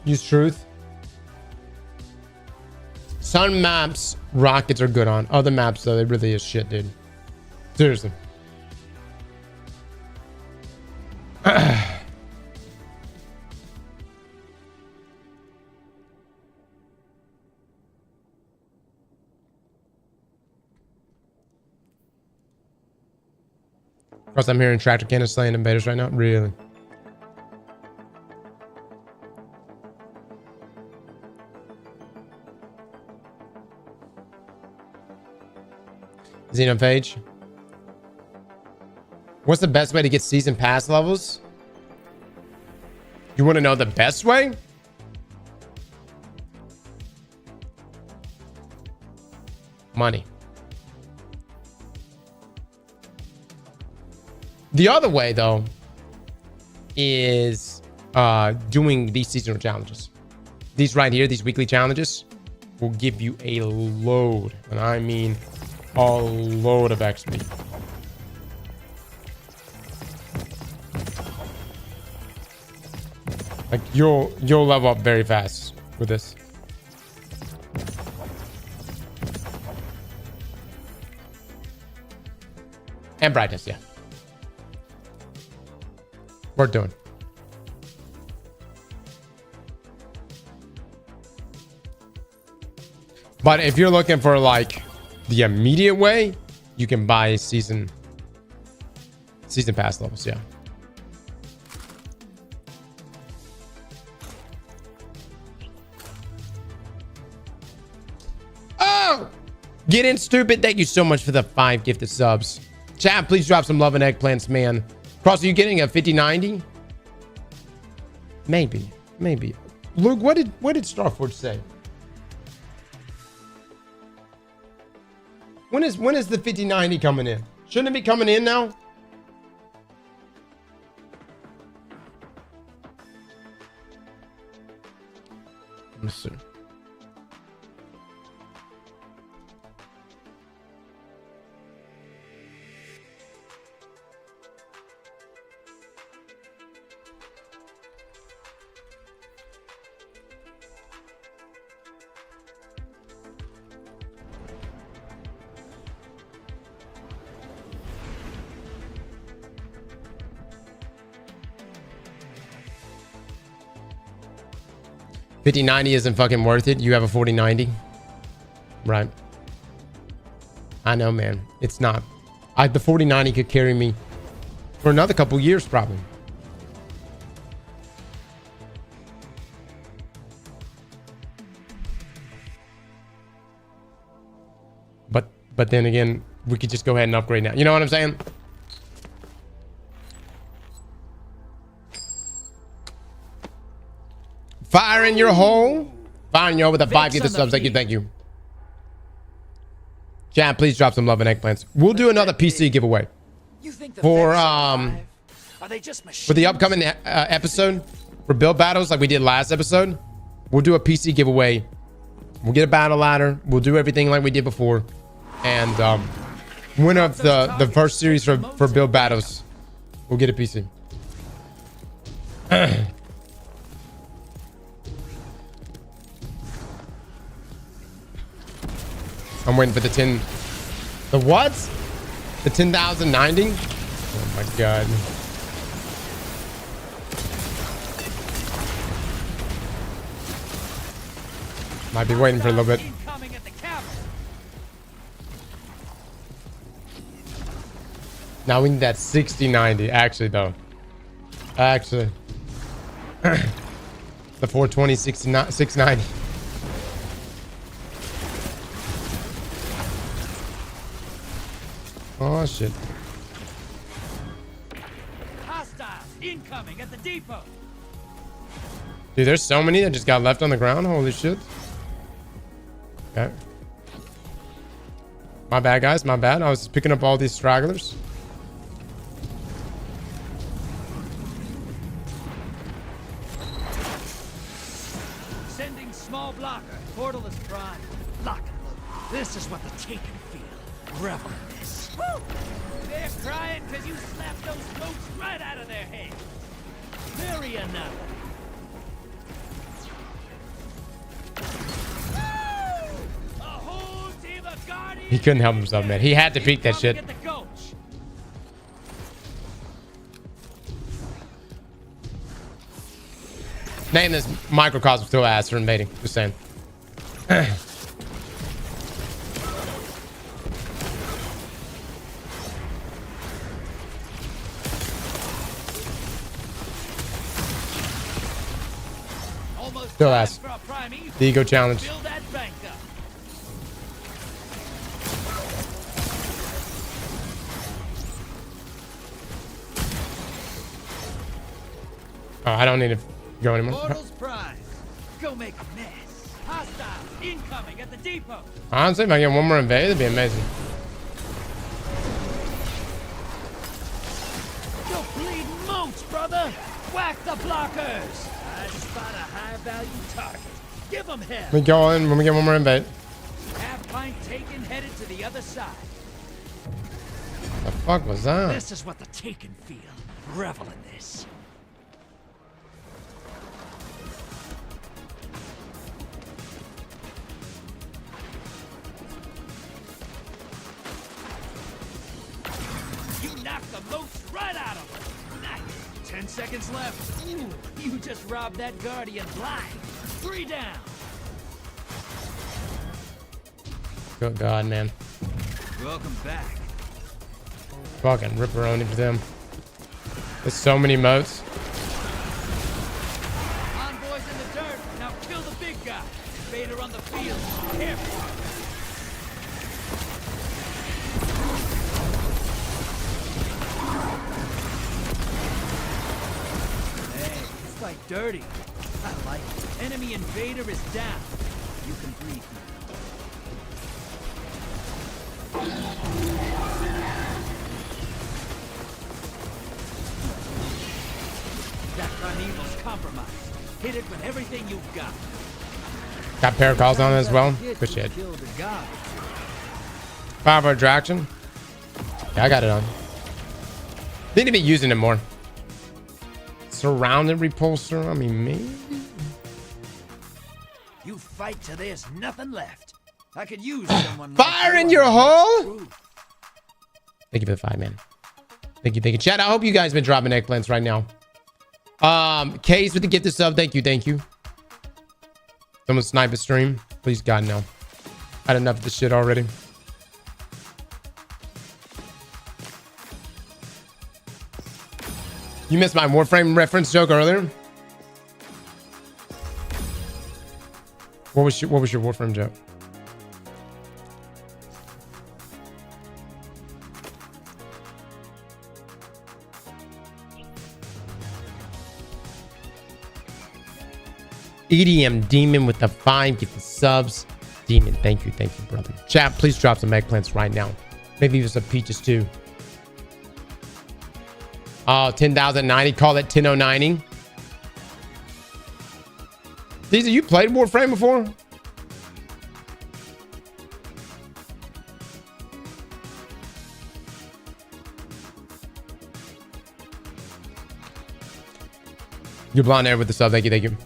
A: Use truth. Some maps, rockets are good on. Other maps, though, it really is shit, dude. Seriously. Of course, I'm hearing tractor cannon slaying invaders right now. Really? Xenophage. What's the best way to get season pass levels? You want to know the best way? Money. The other way, though, is doing these seasonal challenges. These right here, these weekly challenges, will give you a load, and I mean a load of XP. Like you'll level up very fast with this. And brightness, yeah. Worth doing. But if you're looking for like the immediate way, you can buy season pass levels, yeah. Oh! Get in, stupid. Thank you so much for the 5 gifted subs. Chat, please drop some love and eggplants, man. Cross, are you getting a 5090? Maybe. Luke, what did Starforge say? When is the 5090 coming in? Shouldn't it be coming in now? Let's see. $5090 isn't fucking worth it. You have a 4090, right? I know, man. It's not. The 4090 could carry me for another couple years, probably. But then again, we could just go ahead and upgrade now. You know what I'm saying? Fire in your hole. Fire in your hole with a 5 gifted subs. Thank you. Chat, please drop some love and eggplants. We'll do another PC giveaway for the upcoming episode for build battles like we did last episode. We'll do a PC giveaway. We'll get a battle ladder. We'll do everything like we did before, and winner of the first series for build battles, we'll get a PC. I'm waiting for the 10. The what? The 10,090? Oh my god. Might be waiting for a little bit. Now we need that 6090. Actually, though. The 420 690. Oh shit.
G: Hostiles incoming at the depot.
A: Dude, there's so many that just got left on the ground. Holy shit. Okay. My bad, guys. My bad. I was picking up all these stragglers.
G: Sending small blocker. Portal is prime. Lock and load. This is what the taken feel. Revel in this. Woo! They're crying because you slapped those goats right out of their heads. Very enough.
A: He couldn't help himself, man. He had to peek that shit.
G: Get the coach.
A: Name this microcosm still ass for invading. Just saying.
G: Almost
A: Still
G: time
A: ass.
G: for a prime evil.
A: The ego challenge.
G: Build that bank up.
A: Oh, I don't need to go anymore.
G: Portal's prime. Go make a mess. Hostile incoming at the depot.
A: Honestly, if I get one more invade, it'd be amazing.
G: Go bleed moats, brother. Whack the blockers. I spot a high-value target. Give them hell.
A: We go in when we get one more invade.
G: Half pint taken, headed to the other side.
A: The fuck was that?
G: This is what the Taken feel. Revel in this. You knocked the moats right out of them. Nice. 10 seconds left. Ooh, you just robbed that Guardian blind. 3 down.
A: Good God, man.
G: Welcome back.
A: Fucking ripperoni for them. There's so many moats.
G: Envoys in the dirt. Now kill the big guy. Vader on the field. Careful. Hey, it's like dirty. I like it. Enemy invader is down. You can breathe now. That primeval's compromised. Hit it with everything you've got.
A: Got paracalls on it as well. Good shit.
G: Killed a god.
A: 5 attraction. Yeah, I got it on. Need to be using it more. Surrounded repulsor. I mean, maybe.
G: You fight till there's nothing left. I could use someone.
A: Fire in your hole. Thank you for the 5, man. Thank you, thank you. Chat, I hope you guys been dropping eggplants right now. Case with the gifted sub. Thank you, thank you. Someone snipe a stream. Please, God, no. Had enough of this shit already. You missed my Warframe reference joke earlier. What was your Warframe joke? EDM Demon with the 5 gifted subs. Demon, thank you, brother. Chat, please drop some eggplants right now. Maybe even some peaches too. Oh, 10,090. Call it 10,090. These, you played Warframe before? You're blonde hair with the sub. Thank you, thank you.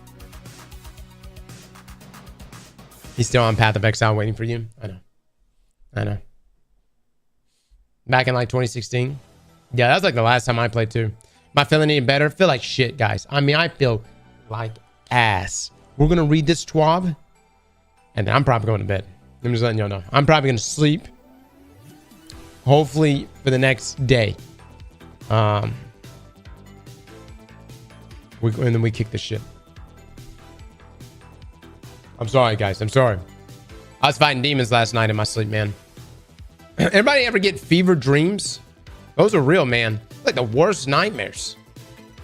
A: He's still on Path of Exile waiting for you. I know. Back in like 2016. Yeah, that was like the last time I played too. Am I feeling any better? Feel like shit, guys. I mean, I feel like ass. We're going to read this TWAB. And then I'm probably going to bed. I'm just letting y'all know. I'm probably going to sleep. Hopefully for the next day. And then we kick this shit. I'm sorry, guys. I'm sorry. I was fighting demons last night in my sleep, man. Everybody ever get fever dreams? Those are real, man. Like the worst nightmares.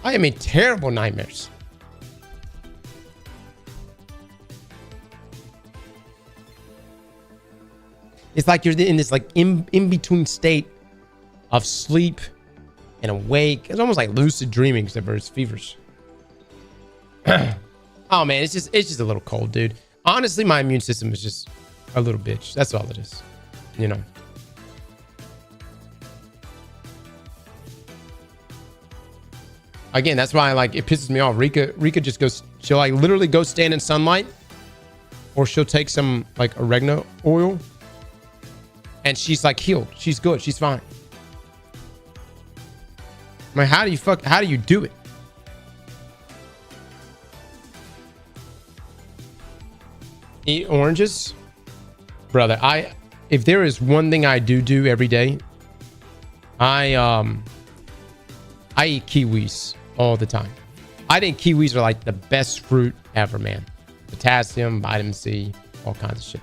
A: I mean, terrible nightmares. It's like you're in this like in-between state of sleep and awake. It's almost like lucid dreaming, except for it's fevers. Oh man, it's just a little cold, dude. Honestly, my immune system is just a little bitch. That's all it is. You know. Again, that's why like it pisses me off. Rika just goes, she'll like literally go stand in sunlight, or she'll take some like oregano oil And she's like healed. She's good. She's fine. I'm like, how do you do it? Eat oranges? Brother, if there is one thing I do every day, I eat kiwis all the time. I think kiwis are like the best fruit ever, man. Potassium, vitamin C, all kinds of shit.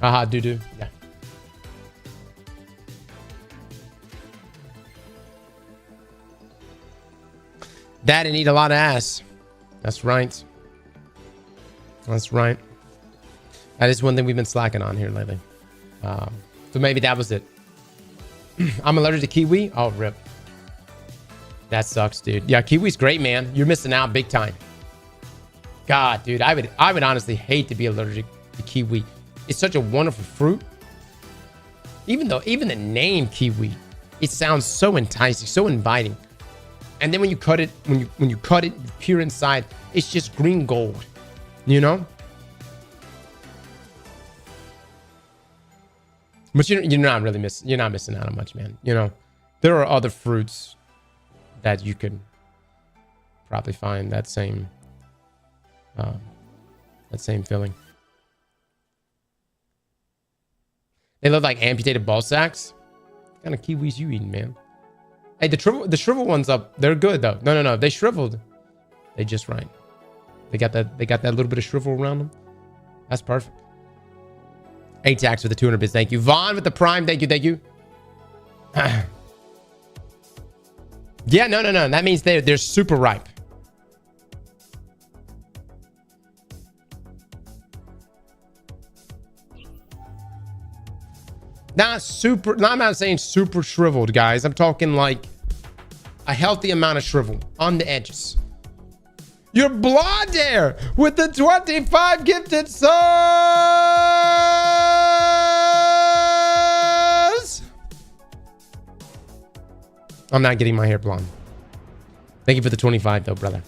A: Aha, doo-doo. Yeah. That and eat a lot of ass. That's right. That's right. That is one thing we've been slacking on here lately. So maybe that was it. I'm allergic to kiwi. Oh, rip. That sucks, dude. Yeah, kiwi's great, man. You're missing out big time. God, dude, I would honestly hate to be allergic to kiwi. It's such a wonderful fruit. Even the name kiwi, it sounds so enticing, so inviting. And then when you cut it, when you cut it pure inside, it's just green gold. You know? But you're not missing out on much, man. You know, there are other fruits that you could probably find that same feeling. They look like amputated ball sacks. What kind of kiwis you eating, man? Hey, the shriveled ones up, they're good though. No, they shriveled. They just right. They got that little bit of shrivel around them. That's perfect. ATAX with the 200 bits. Thank you. Vaughn with the prime. Thank you. Yeah, no. That means they're super ripe. I'm not saying super shriveled, guys. I'm talking like a healthy amount of shrivel on the edges. You're blonde hair with the 25 gifted subs. I'm not getting my hair blonde. Thank you for the 25 though, brother.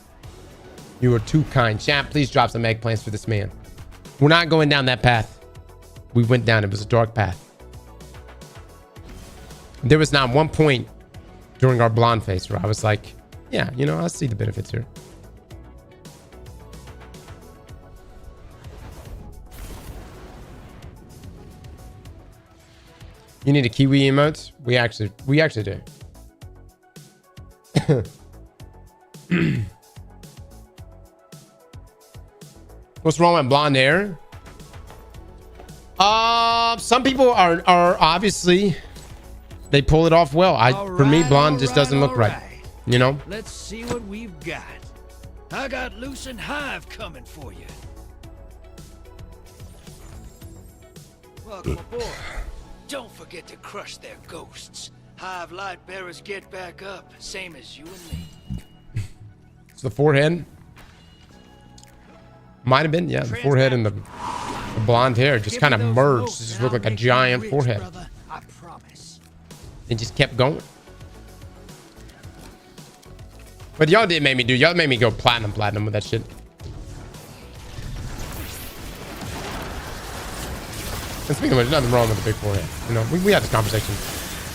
A: You are too kind. Chat, please drop some eggplants for this man. We're not going down that path. We went down. It was a dark path. There was not one point during our blonde phase where I was like, yeah, you know, I see the benefits here. You need a kiwi emote? We actually do. What's wrong with blonde hair? Some people are obviously they pull it off well. For me, blonde just doesn't look right. You know?
G: Let's see what we've got. I got Loose and Hive coming for you. Welcome aboard. Don't forget to crush their ghosts. Hive light bearers get back up, same as you and me.
A: It's the forehead. Might have been, yeah, the forehead and the blonde hair just kind of merged. It just looked like a giant forehead.
G: I promise.
A: It just kept going. But y'all did make me do. Y'all made me go platinum with that shit. And speaking of which, there's nothing wrong with the big forehead. You know, we had this conversation.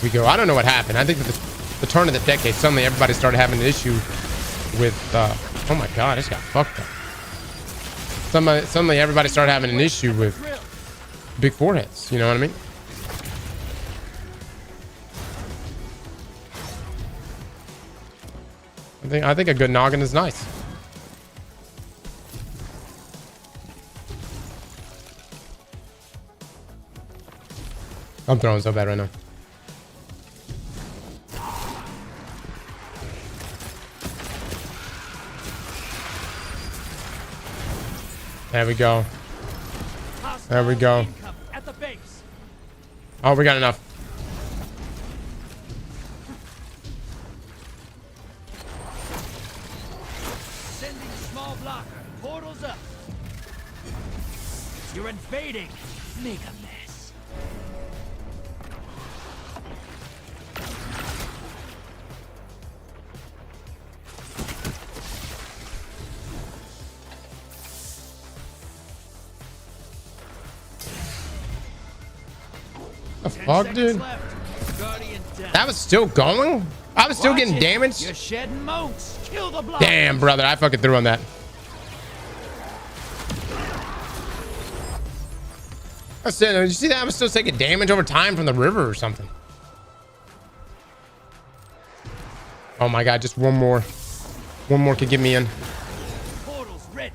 A: We go, I don't know what happened. I think that the turn of the decade, suddenly everybody started having an issue with, oh my God, this got fucked up. Suddenly everybody started having an issue with big foreheads. You know what I mean? I think a good noggin is nice. I'm throwing so bad right now. There we go. There we go.
G: At the base.
A: Oh, we got enough.
G: Sending small blocker. Portals up. You're invading. Make a mess.
A: The fuck, dude? That was still going? I was still getting damaged?
G: You're shedding motes. Kill the block.
A: Damn, brother. I fucking threw on that. I said, did you see that? I was still taking damage over time from the river or something. Oh my god, just one more. One more could get me in.
G: Portal's ready.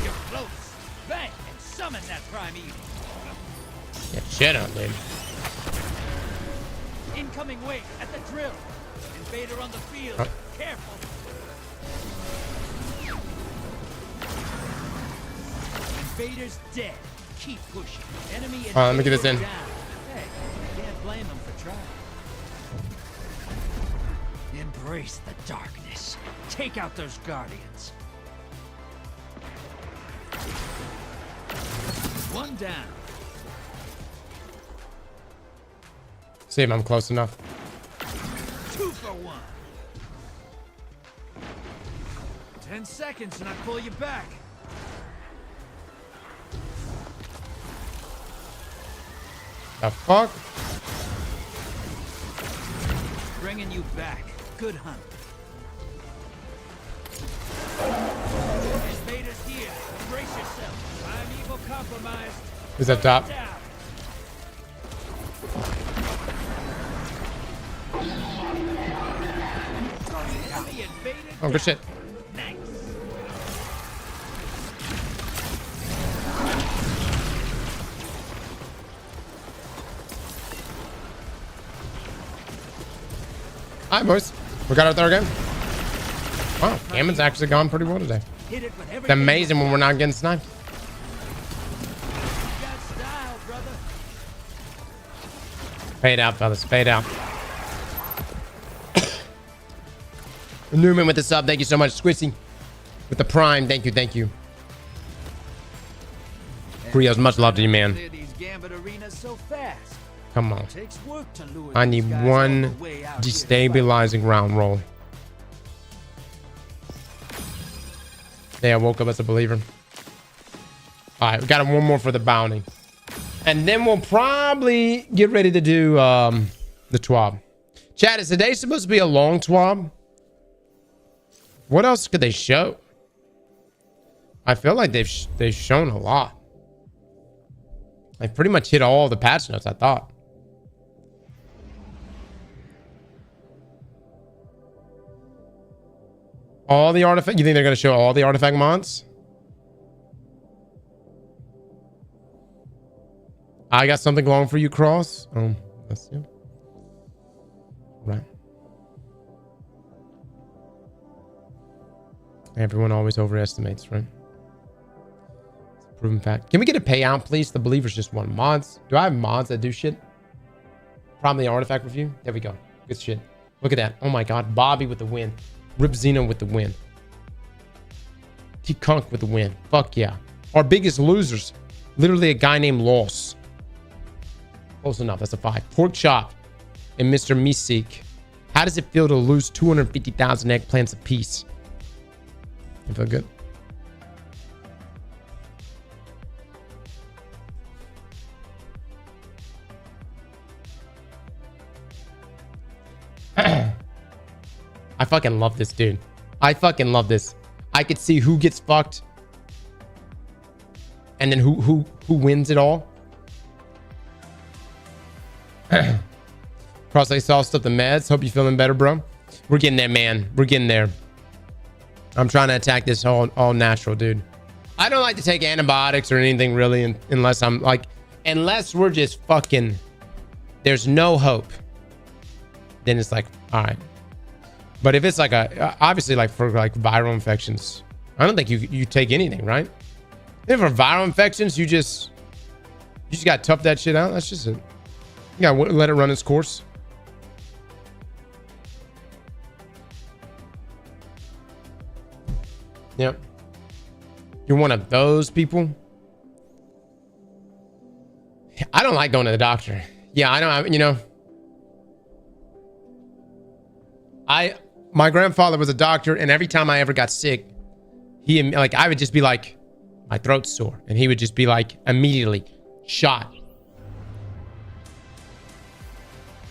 G: You're close. Bang and summon that primeval.
A: Yeah, shit on, dude.
G: Incoming wave at the drill. Invader on the field.
A: Oh.
G: Careful. Invader's dead. Keep pushing. Enemy invader
A: Let me get this in.
G: down. Hey, can't blame him for trying. Embrace the darkness. Take out those guardians. One down.
A: See if I'm close enough.
G: 2 for 1. 10 seconds and I pull you back.
A: The fuck?
G: Bringing you back. Good hunt. Invaders here. Brace yourself. I'm evil compromised.
A: Who's up top?
G: Down. Enemy invaded
A: Oh, good shit.
G: Nice.
A: Hi, boys. We got our third game. Wow, Gambit's actually gone pretty well today.
G: Hit it with
A: It's amazing when we're not getting sniped.
G: got style, brother.
A: Fade out, fellas. Fade out. Newman with the sub. Thank you so much. Squishy with the prime. Thank you. Thank you. Krios, much love to you, man.
G: Clear these Gambit arenas so fast.
A: Come on.
G: Takes work to lure
A: I
G: these
A: need
G: guys all
A: one
G: the way out here to
A: destabilizing round roll. Yeah, I woke up as a believer. All right, we got one more for the bounty. And then we'll probably get ready to do the TWAB. Chat, is today supposed to be a long TWAB? What else could they show? I feel like they've shown a lot. They pretty much hit all the patch notes, I thought. All the artifact. You think they're going to show all the artifact mods? I got something going for you, Cross. That's you. Right. Everyone always overestimates, right? It's a proven fact. Can we get a payout, please? The believers just won mods. Do I have mods that do shit? Probably artifact review. There we go. Good shit. Look at that. Oh my god. Bobby with the win. Rip Zeno with the win. T-Kunk with the win. Fuck yeah. Our biggest losers. Literally a guy named Loss. Close enough. That's a 5. Pork Chop and Mr. Meeseek. How does it feel to lose 250,000 eggplants apiece? You feel good? I fucking love this, dude. I fucking love this. I could see who gets fucked. And then who wins it all. Cross, I saw stuff the meds. Hope you're feeling better, bro. We're getting there, man. We're getting there. I'm trying to attack this all natural, dude. I don't like to take antibiotics or anything really unless I'm like, unless we're just fucking, there's no hope. Then it's like, all right. But if it's like obviously like for like viral infections, I don't think you take anything, right? If for viral infections, you just got to tough that shit out. That's just it. You got to let it run its course. Yep. You're one of those people. I don't like going to the doctor. Yeah, I know. You know, my grandfather was a doctor, and every time I ever got sick, he like I would just be like, my throat's sore, and he would just be like immediately shot.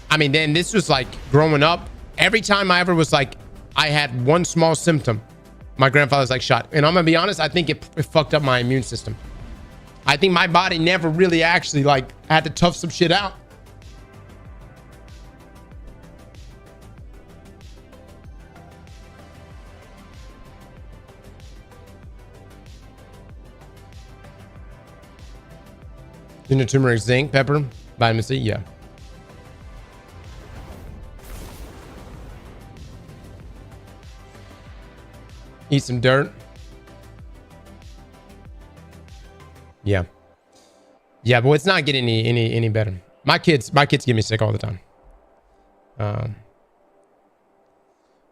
A: I mean, then this was like growing up. Every time I ever was like, I had one small symptom, my grandfather's like shot. And I'm gonna be honest, I think it fucked up my immune system. I think my body never really actually like had to tough some shit out. Ginger, turmeric, zinc, pepper, vitamin C, yeah. Eat some dirt. Yeah. Yeah, but it's not getting any better. My kids get me sick all the time.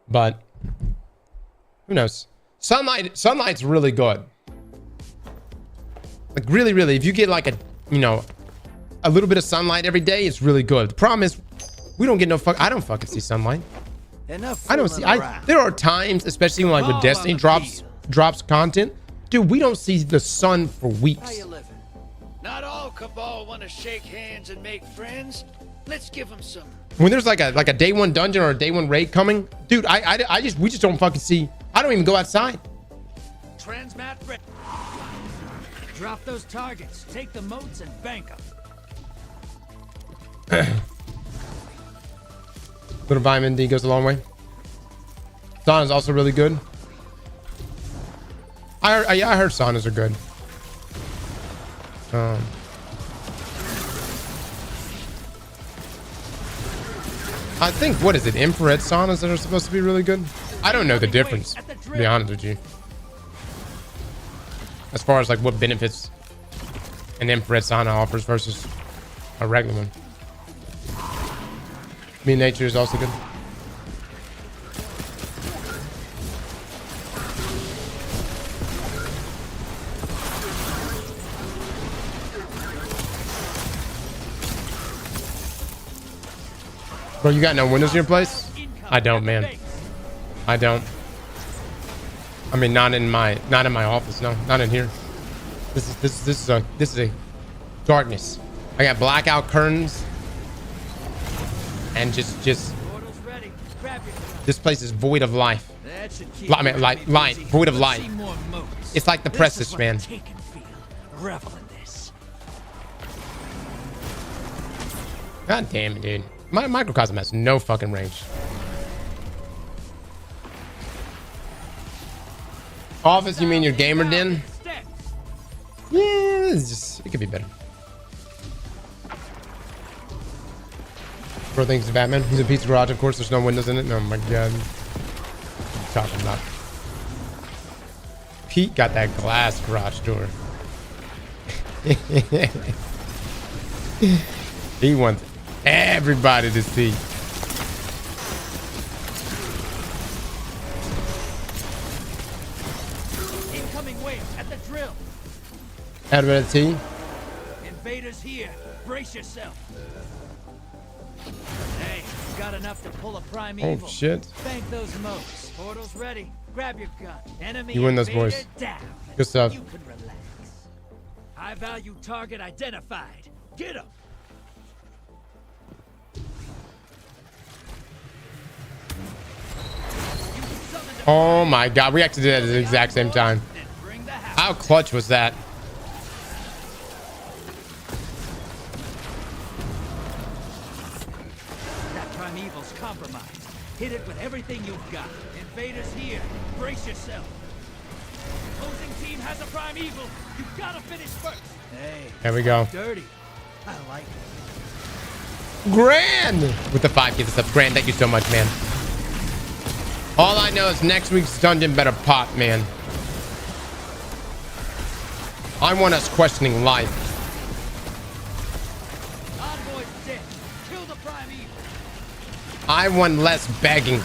A: But who knows? Sunlight's really good. Like really, if you get like a little bit of sunlight every day, it's really good. The problem is we don't get no fuck. I don't fucking see sunlight. I don't see. There are times, especially when like when Destiny drops content, dude. We don't see the sun for weeks.
G: Not all Cabal want to shake hands and make friends. Let's give them some.
A: When there's like a day one dungeon or a day one raid coming, dude, we just don't fucking see. I don't even go outside.
G: Transmat ready. Drop those targets. Take the moats and bank them.
A: Little vitamin D goes a long way. Saunas also really good. I heard saunas are good. I think, what is it, infrared saunas that are supposed to be really good? I don't know the difference, to be honest with you. As far as like what benefits an infrared sauna offers versus a regular one. Mean nature is also good. Bro, you got no windows in your place? I don't, man. I don't. I mean, not in my office. No, not in here. This is a darkness. I got blackout curtains, and just this place is void of life. I mean, light, void of light. It's like the Prestige, man. God damn it, dude. My microcosm has no fucking range. Office, you mean your gamer den? Yeah, it could be better. Bro thinks it's Batman. He's a pizza garage, of course. There's no windows in it. Oh my god. What are you talking about? Pete got that glass garage door. He wants everybody to see. Had a bit of tea.
G: Invaders here. Brace yourself. Hey, got enough to pull a primeval.
A: Oh shit.
G: Bank those moats. Portal's ready. Grab your gun. Enemy
A: you win those boys.
G: Down.
A: Good stuff.
G: You can relax. High value target identified. Get him.
A: Oh my god, we actually did that at the exact same time. How clutch was that?
G: Compromised. Hit it with everything you've got. Invaders here. Brace yourself. Opposing team has a primeval. You've got to finish first. Hey.
A: There we go.
G: Dirty. I like it.
A: Grand with the 5 gift stuff. Grand, thank you so much, man. All I know is next week's dungeon better pop, man. I want us questioning life.
G: Envoy's dead. Kill the primeval.
A: I want less begging.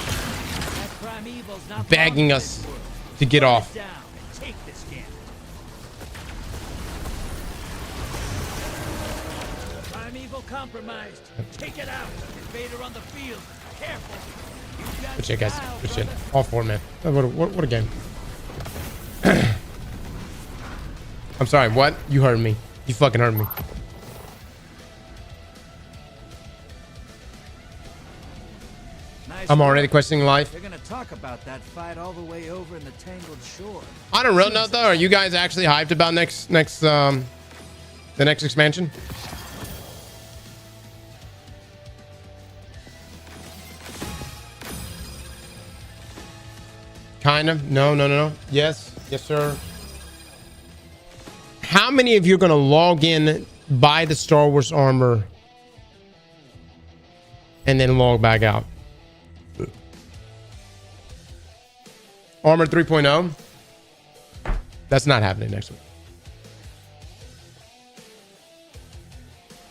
A: Begging us to get off.
G: Take this Gambit. Primeval compromised. Take it out. Invader on the field. Careful.
A: Good shit, guys. Good shit. All 4, man. What a game. I'm sorry, what? You heard me. You fucking heard me.
G: Nice
A: I'm
G: work.
A: already questioning life.
G: They're gonna talk about that fight all the way over in the Tangled Shore.
A: I don't really know though. Are you guys actually hyped about the next expansion? Kind of. No. Yes, sir. How many of you are gonna log in, buy the Star Wars armor, and then log back out? Armor 3.0? That's not happening next week.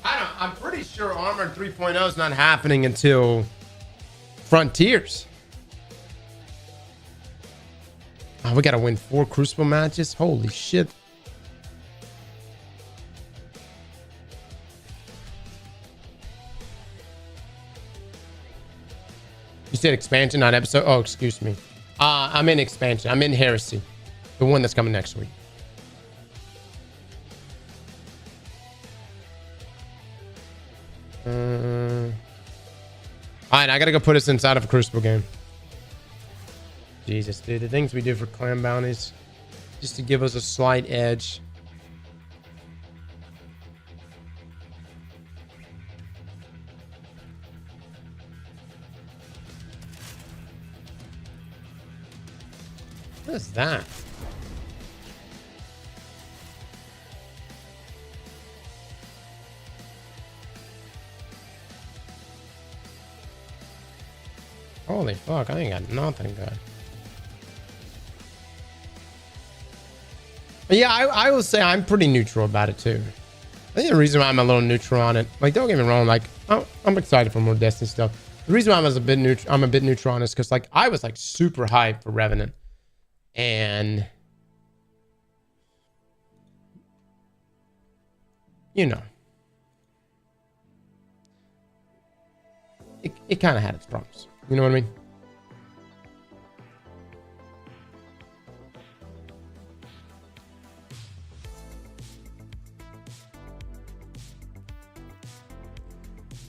A: I'm pretty sure Armor 3.0 is not happening until Frontiers. Oh, we gotta win 4 Crucible matches. Holy shit. You said expansion, not episode. Oh, excuse me. I'm in expansion. I'm in Heresy, the one that's coming next week. All right, I gotta go put us inside of a Crucible game. Jesus, dude, the things we do for clan bounties, just to give us a slight edge. What is that? Holy fuck, I ain't got nothing good. But yeah, I will say I'm pretty neutral about it too. I think the reason why I'm a little neutral on it, like, don't get me wrong, like, I'm excited for more Destiny stuff. The reason why I'm a bit neutral on it is because, like, I was like super hyped for Revenant. And you know, it kind of had its problems. You know what I mean?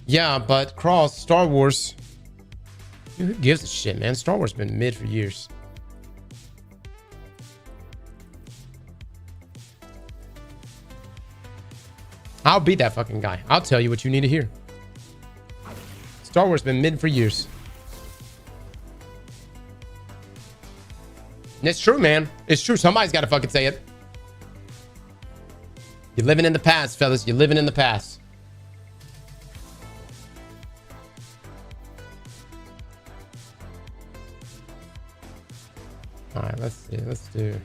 A: Yeah, but Cross, Star Wars, who gives a shit, man? Star Wars been mid for years. I'll be that fucking guy. I'll tell you what you need to hear. Star Wars been mid for years. And it's true, man. It's true. Somebody's got to fucking say it. You're living in the past, fellas. You're living in the past. All right, let's see. Let's do...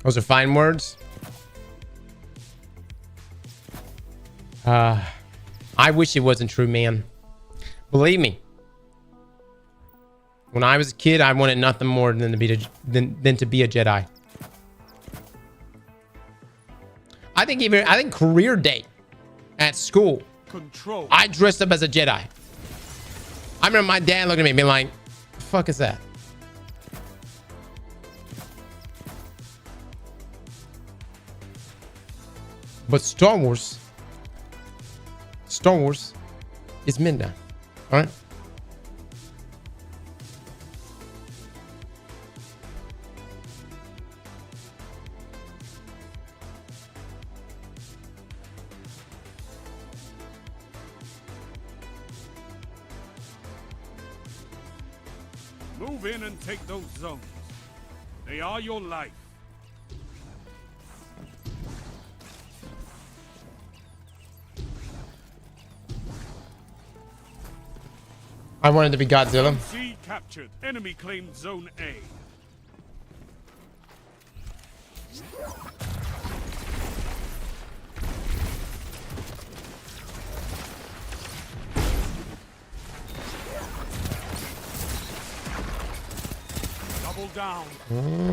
A: Those are fine words. I wish it wasn't true, man. Believe me. When I was a kid, I wanted nothing more than to be a Jedi. I think career day at school, I dressed up as a Jedi. I remember my dad looking at me and being like, "The fuck is that?" But Star Wars is midnight. All right.
H: Move in and take those zones. They are your life.
A: I wanted to be Godzilla.
H: C captured. Enemy claimed Zone A. down.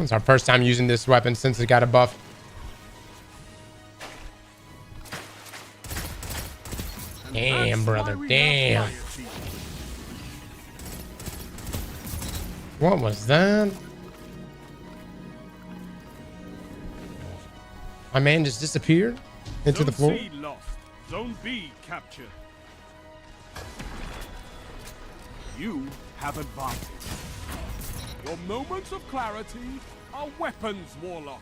A: It's our first time using this weapon since it got a buff. Damn, brother. Damn. What was that? My man just disappeared into the floor.
H: Zone C lost. Zone B captured. You have advantage. Your moments of clarity are weapons, Warlock.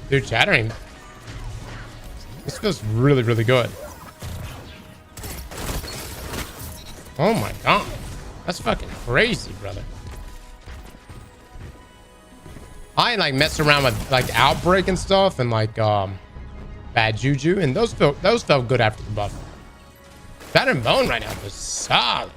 A: Dude, chattering. This feels really, really good. Oh my god. That's fucking crazy, brother. I like messed around with like Outbreak and stuff and like Bad Juju, and those felt good after the buff. That and Bone right now was solid.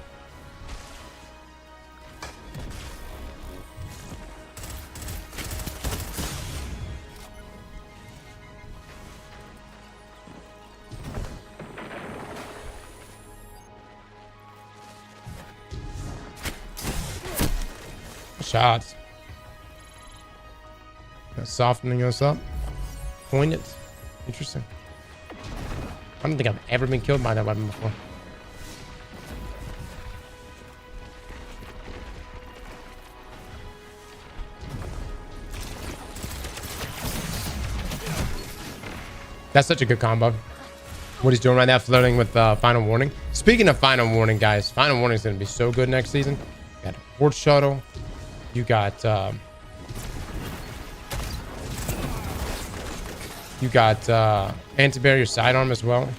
A: Shots. Softening us up. Poignant. Interesting. I don't think I've ever been killed by that weapon before. That's such a good combo. What he's doing right now, flirting with Final Warning. Speaking of Final Warning, guys, Final Warning is going to be so good next season. You got a Port Shuttle. You got anti-barrier sidearm as well.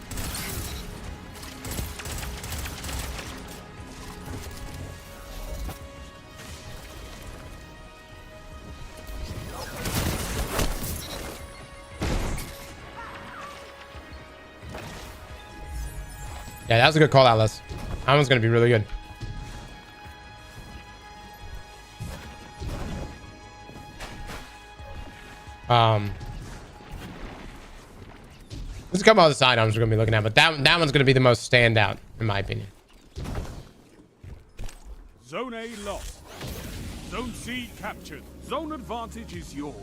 A: Yeah, that was a good call, Atlas. That one's gonna be really good. There's a couple other side arms we're gonna be looking at, but that one's gonna be the most standout, in my opinion.
H: Zone A lost. Zone C captured. Zone advantage is yours.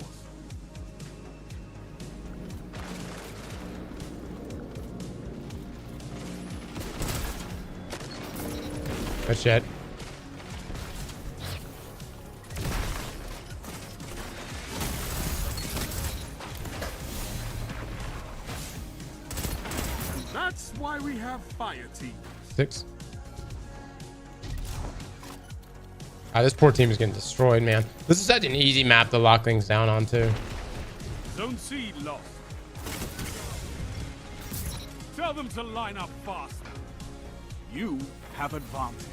A: Good shit.
H: That's why we have Fireteam.
A: 6. This poor team is getting destroyed, man. This is such an easy map to lock things down onto.
H: Zone C lost. Tell them to line up faster. You have advantage.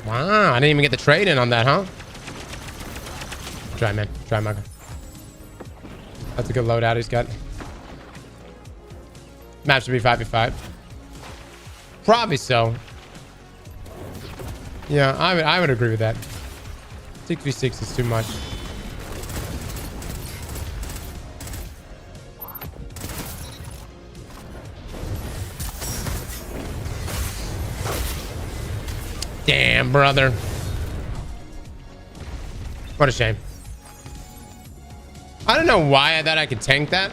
A: Wow, I didn't even get the trade in on that, huh? Try, man. Try, Mugger. That's a good loadout he's got. Map should be 5v5. Probably so. Yeah, I would agree with that. 6v6 is too much. Damn, brother. What a shame. I don't know why I thought I could tank that.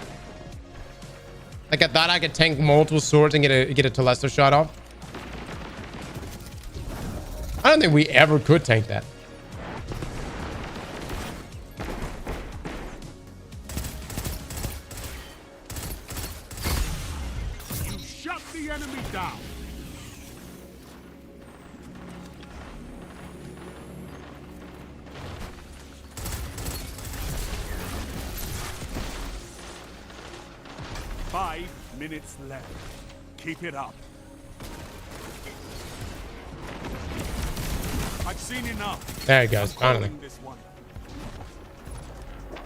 A: Like, I thought I could tank multiple swords and get a Telesto shot off. I don't think we ever could tank that.
H: You shut the enemy down. Five minutes left. Keep it up. I've seen enough.
A: There it goes. Finally.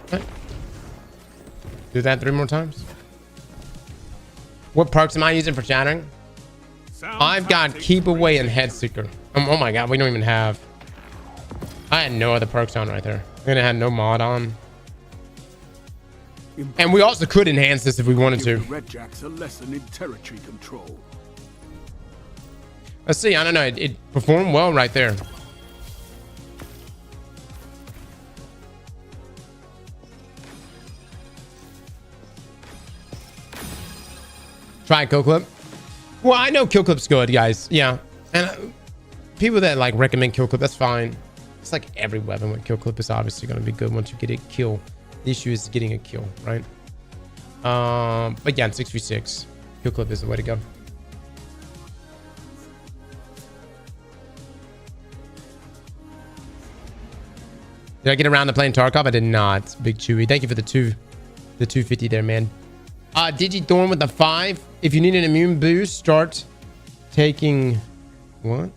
A: Okay. Do that 3 more times. What perks am I using for chattering? I've got Keep Away and Head Seeker. Oh my god, we don't even have. I had no other perks on right there. I'm gonna have no mod on. And we also could enhance this if we wanted to.
H: Give the Redjacks a lesson in territory control.
A: Let's see. I don't know. It performed well right there. Try Kill Clip. Well, I know Kill Clip's good, guys. Yeah. And people that like recommend Kill Clip, that's fine. It's like every weapon with Kill Clip is obviously going to be good once you get a kill. The issue is getting a kill, right? But yeah, 6v6. Kill Clip is the way to go. Did I get around to playing Tarkov? I did not. Big Chewy. Thank you for the 250 there, man. Digithorn with the 5. If you need an immune boost, start taking what?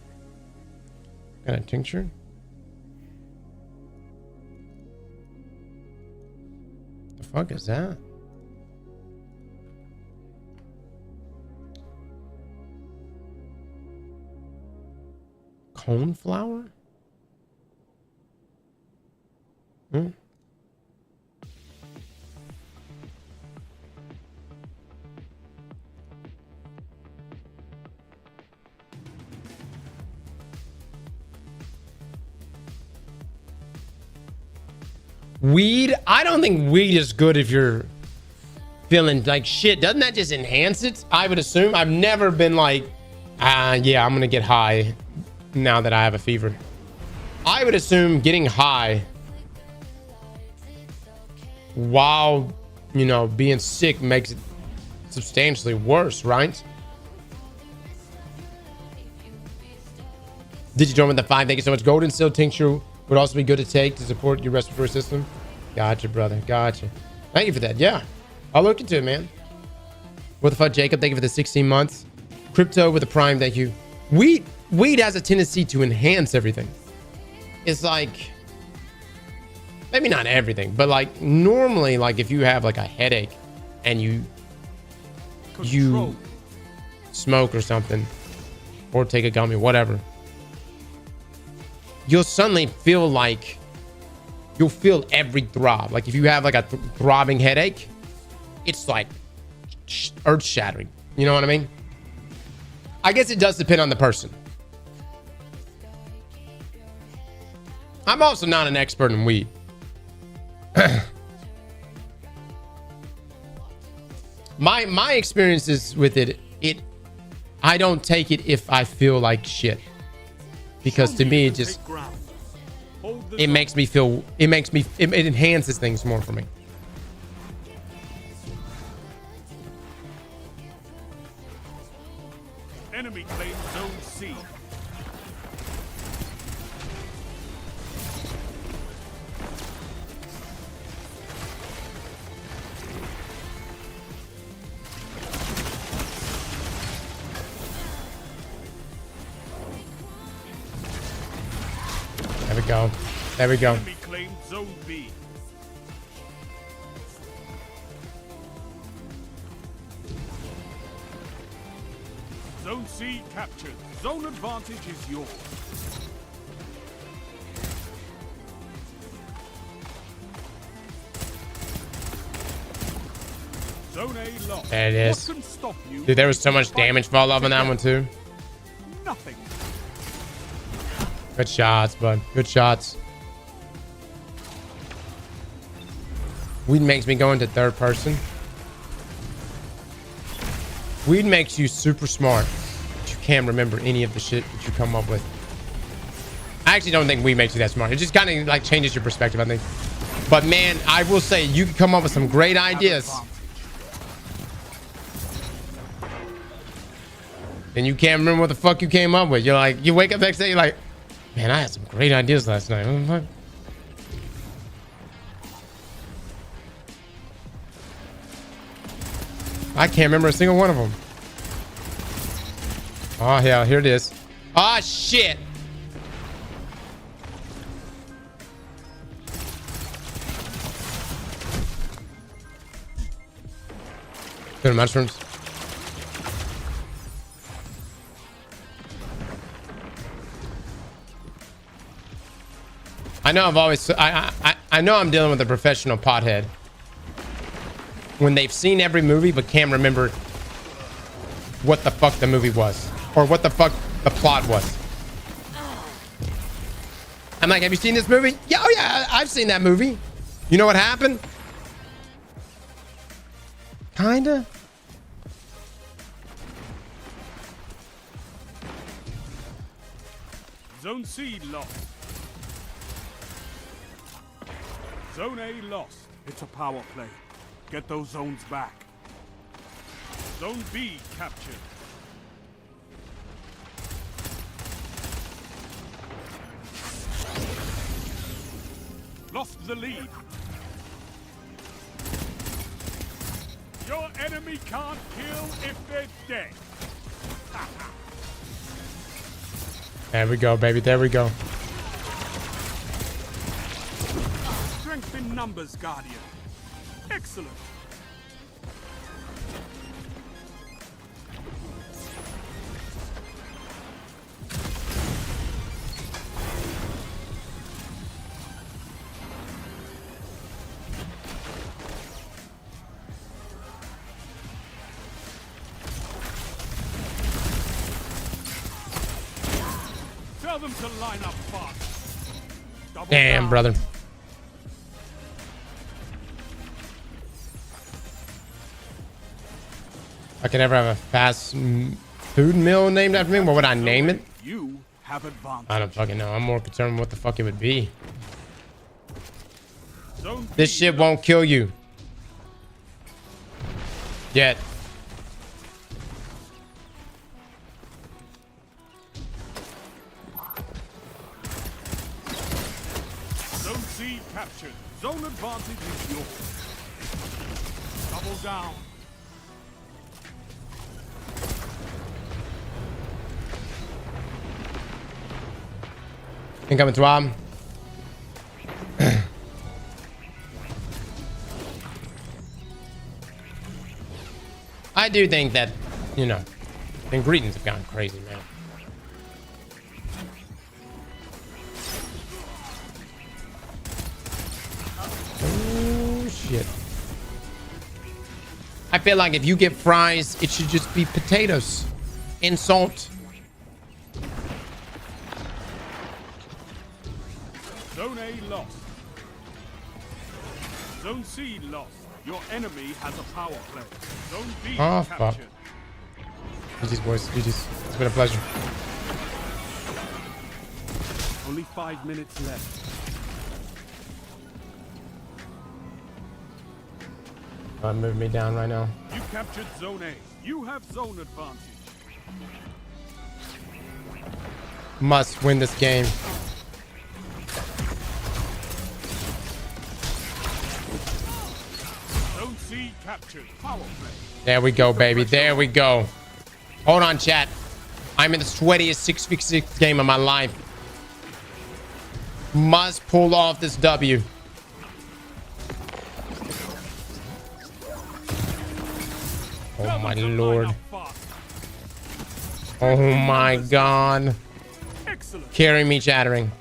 A: Got a tincture? The fuck is that? Coneflower? Hmm? Weed? I don't think weed is good if you're feeling like shit. Doesn't that just enhance it? I would assume. I've never been like, yeah, I'm gonna get high now that I have a fever. I would assume getting high while, you know, being sick makes it substantially worse, right? Did you join with the 5? Thank you so much. Golden Seal Tincture would also be good to take to support your respiratory system. Gotcha, brother. Gotcha. Thank you for that. Yeah, I'll look into it, man. What the fuck, Jacob? Thank you for the 16 months. Crypto with a Prime. Thank you. Weed has a tendency to enhance everything. It's like, maybe not everything, but like normally, like if you have like a headache and you smoke or something, or take a gummy, whatever, you'll suddenly feel like you'll feel every throb. Like if you have like a throbbing headache, it's like earth shattering. You know what I mean? I guess it does depend on the person. I'm also not an expert in weed. My experiences with it, I don't take it if I feel like shit. Because to me, it makes me feel, it enhances things more for me.
H: Enemy claim zone C.
A: There we go. There we go.
H: Enemy claim zone B. Zone C captured. Zone advantage is yours. Zone A lost.
A: There it is.
H: What can stop you?
A: Dude, there was so much damage fall off on that one too.
H: Nothing.
A: Good shots, bud. Good shots. Weed makes me go into third person. Weed makes you super smart, but you can't remember any of the shit that you come up with. I actually don't think weed makes you that smart. It just kind of like changes your perspective, I think. But man, I will say you can come up with some great ideas. And you can't remember what the fuck you came up with. You're like, you wake up next day, you're like, man, I had some great ideas last night. What the fuck? I can't remember a single one of them. Oh, yeah, here it is. Ah, shit. Good mushrooms. I know I've always, I know I'm dealing with a professional pothead. when they've seen every movie but can't remember what the fuck the movie was or what the fuck the plot was. I'm like, have you seen this movie? Yeah, oh yeah, I've seen that movie. You know what happened? Kinda.
H: Zone C lost. Zone A lost. It's a power play. Get those zones back. Zone B captured. Lost the lead. Your enemy can't kill if they're dead.
A: There we go, baby. There we go.
H: Strength in numbers, Guardian. Excellent. Tell them to line up fast. Double
A: Damn,
H: down.
A: brother. I could ever have a fast food meal named after me. What would I name it?
H: You have advantage.
A: I don't fucking know. I'm more concerned with what the fuck it would be.
H: Zone
A: This
H: B
A: shit won't kill you. Yet.
H: Zone C captured. Zone advantage is yours. Double down.
A: Incoming TWAB. I do think that, you know, ingredients have gone crazy, man. Oh, shit. I feel like if you get fries, it should just be potatoes and salt.
H: Zone A lost. Zone C lost. Your enemy has a power play. Zone B
A: Oh, fuck.
H: captured.
A: GG's, boys. GG's. It's been a pleasure.
H: Only 5 minutes left.
A: Move me down right now.
H: You captured Zone A. You have zone advantage.
A: Must win this game.
H: Zone C captured. Power play.
A: There we go, baby. There we go. Hold on, chat. I'm in the sweatiest 6v6 game of my life. Must pull off this W. Oh my lord. Oh my god.
H: Excellent.
A: Carry me, chattering.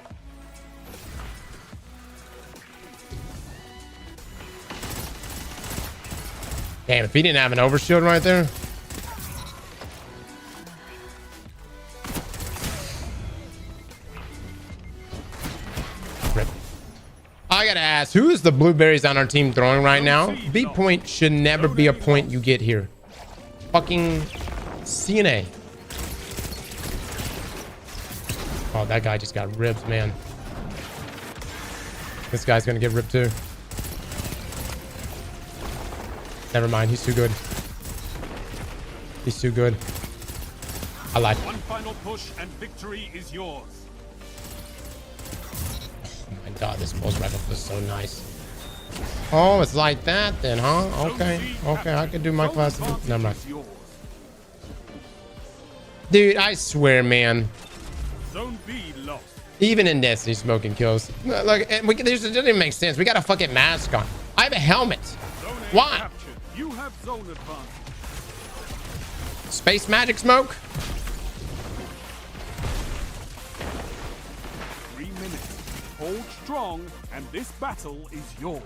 A: Damn, if he didn't have an overshield right there. Rip. I gotta ask, who is the blueberries on our team throwing right now? B point should never be a point you get here. Fucking CNA. Oh, that guy just got ripped, man. This guy's gonna get ripped too. Never mind, he's too good. He's too good. I lied.
H: One final push and victory is yours.
A: Oh my god, this pulse rifle is so nice. Oh, it's like that then, huh? Okay. Okay, I can do my class. Never mind. Dude, I swear, man.
H: Zone B lost.
A: Even in Destiny, smoking kills. Look, it doesn't even make sense. We got a fucking mask on. I have a helmet.
H: Zone A
A: Why?
H: captured. You have zone advantage.
A: Space magic smoke?
H: 3 minutes. Hold strong, and this battle is yours.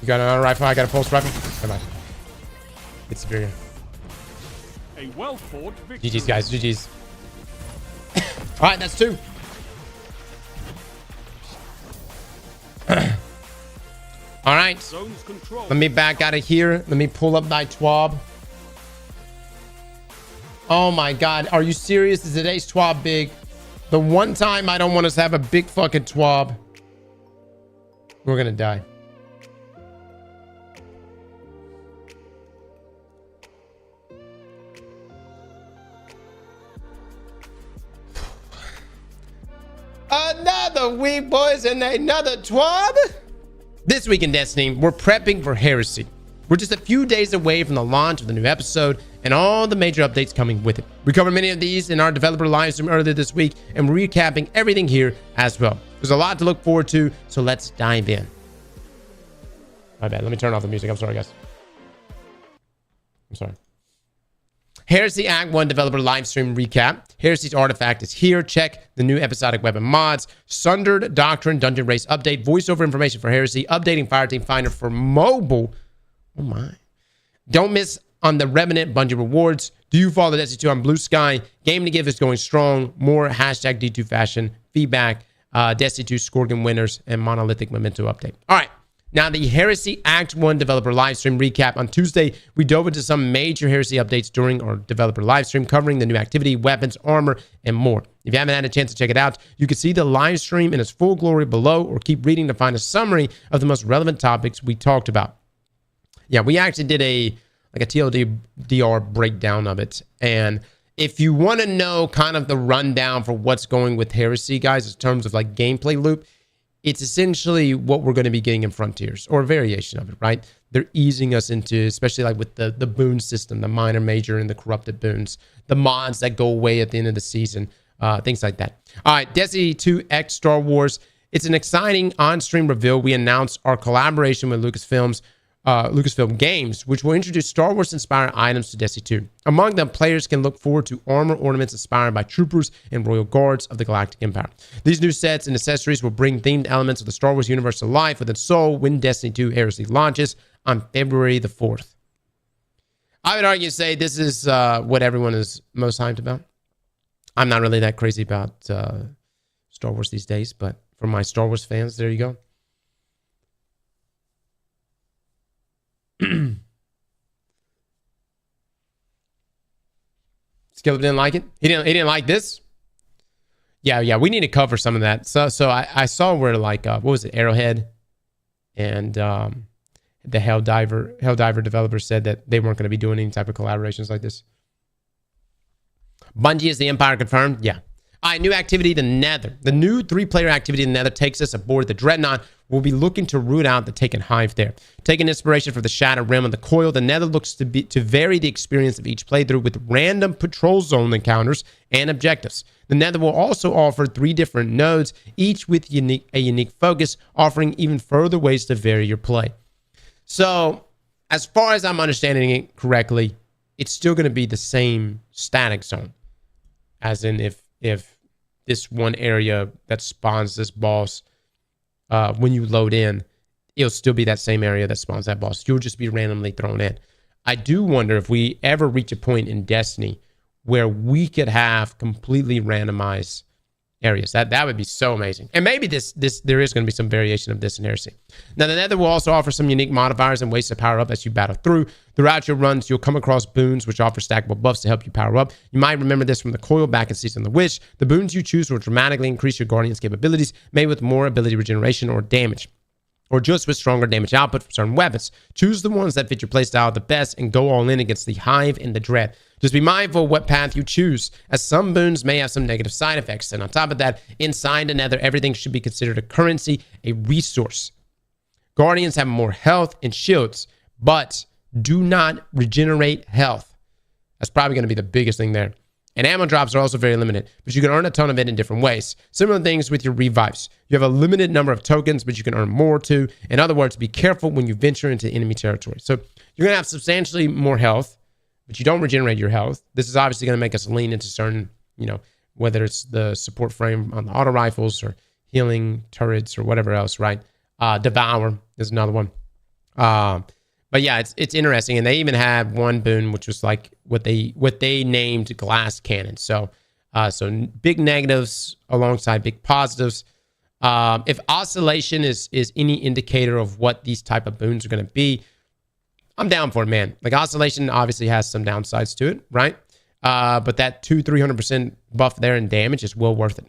A: You got another rifle? I got a pulse rifle. Bye-bye. It's superior.
H: A well-fought victory.
A: GG's, guys. GG's. All right, that's 2. All right.
H: Zones control.
A: Let me back out of here. Let me pull up my TWAB. Oh my God. Are you serious? Is today's TWAB big? The one time I don't want us to have a big fucking TWAB. We're going to die. Another week, boys, and another TWAB. This week in Destiny, we're prepping for Heresy. We're just a few days away from the launch of the new episode and all the major updates coming with it. We covered many of these in our developer live stream earlier this week, and we're recapping everything here as well. There's a lot to look forward to, so let's dive in. My bad. Let me turn off the music. I'm sorry, guys. I'm sorry. Heresy Act 1 developer livestream recap. Heresy's artifact is here. Check the new episodic weapon mods. Sundered Doctrine Dungeon Race update. Voiceover information for Heresy. Updating Fireteam Finder for mobile. Oh my. Don't miss on the Revenant Bungie rewards. Do you follow Destiny 2 on Blue Sky? Game to Give is going strong. More hashtag D2 fashion. Feedback. Destiny 2 Scorpion winners and Monolithic Memento update. All right. Now, the Heresy Act 1 developer livestream recap. On Tuesday, we dove into some major Heresy updates during our developer livestream, covering the new activity, weapons, armor, and more. If you haven't had a chance to check it out, you can see the livestream in its full glory below, or keep reading to find a summary of the most relevant topics we talked about. Yeah, we actually did a TLDR breakdown of it. And if you want to know kind of the rundown for what's going with Heresy, guys, in terms of like gameplay loop, it's essentially what we're going to be getting in Frontiers, or a variation of it, right? They're easing us into, especially like with the boon system, the minor, major, and the corrupted boons, the mods that go away at the end of the season, things like that. All right, Destiny 2 X Star Wars. It's an exciting on-stream reveal. We announced our collaboration with Lucasfilm Games, which will introduce Star Wars-inspired items to Destiny 2. Among them, players can look forward to armor ornaments inspired by troopers and royal guards of the Galactic Empire. These new sets and accessories will bring themed elements of the Star Wars universe to life within Seoul when Destiny 2 Heresy launches on February the 4th. I would argue say this is what everyone is most hyped about. I'm not really that crazy about Star Wars these days, but for my Star Wars fans, there you go. Skillet didn't like it. He didn't like this. Yeah. We need to cover some of that. So I saw where like what was it, Arrowhead, and the Helldiver developer said that they weren't going to be doing any type of collaborations like this. Bungie is the Empire confirmed. Yeah. All right, new activity, the Nether. The new 3-player activity in the Nether takes us aboard the Dreadnought. We'll be looking to root out the Taken Hive there. Taking inspiration from the Shattered Rim and the Coil, the Nether looks to vary the experience of each playthrough with random patrol zone encounters and objectives. The Nether will also offer 3 different nodes, each with a unique focus, offering even further ways to vary your play. So, as far as I'm understanding it correctly, it's still going to be the same static zone. As in, if this one area that spawns this boss, when you load in, it'll still be that same area that spawns that boss. You'll just be randomly thrown in. I do wonder if we ever reach a point in Destiny where we could have completely randomized areas. That would be so amazing. And maybe there is going to be some variation of this in Heresy. Now, the Nether will also offer some unique modifiers and ways to power up as you battle through. Throughout your runs, you'll come across boons which offer stackable buffs to help you power up. You might remember this from the Coil back in Season of the Witch. The boons you choose will dramatically increase your Guardian's capabilities, made with more ability regeneration or damage, or just with stronger damage output for certain weapons. Choose the ones that fit your playstyle the best and go all in against the Hive and the Dread. Just be mindful of what path you choose, as some boons may have some negative side effects. And on top of that, inside the Nether, everything should be considered a currency, a resource. Guardians have more health and shields, but do not regenerate health. That's probably going to be the biggest thing there. And ammo drops are also very limited, but you can earn a ton of it in different ways. Similar things with your revives. You have a limited number of tokens, but you can earn more too. In other words, be careful when you venture into enemy territory. So you're going to have substantially more health, but you don't regenerate your health. This is obviously going to make us lean into certain, whether it's the support frame on the auto rifles or healing turrets or whatever else, right? Devour is another one. But But yeah, it's interesting, and they even had one boon which was like what they named glass cannon. So big negatives alongside big positives. If oscillation is any indicator of what these type of boons are going to be, I'm down for it, man. Like oscillation obviously has some downsides to it, right? But that 300% buff there in damage is well worth it.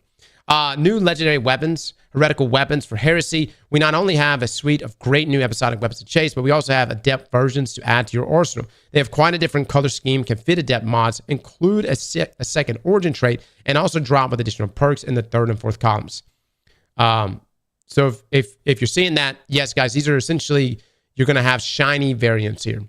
A: New legendary weapons, heretical weapons for Heresy. We not only have a suite of great new episodic weapons to chase, but we also have adept versions to add to your arsenal. They have quite a different color scheme, can fit adept mods, include a second origin trait, and also drop with additional perks in the third and fourth columns. So if you're seeing that, yes, guys, these are essentially, you're going to have shiny variants here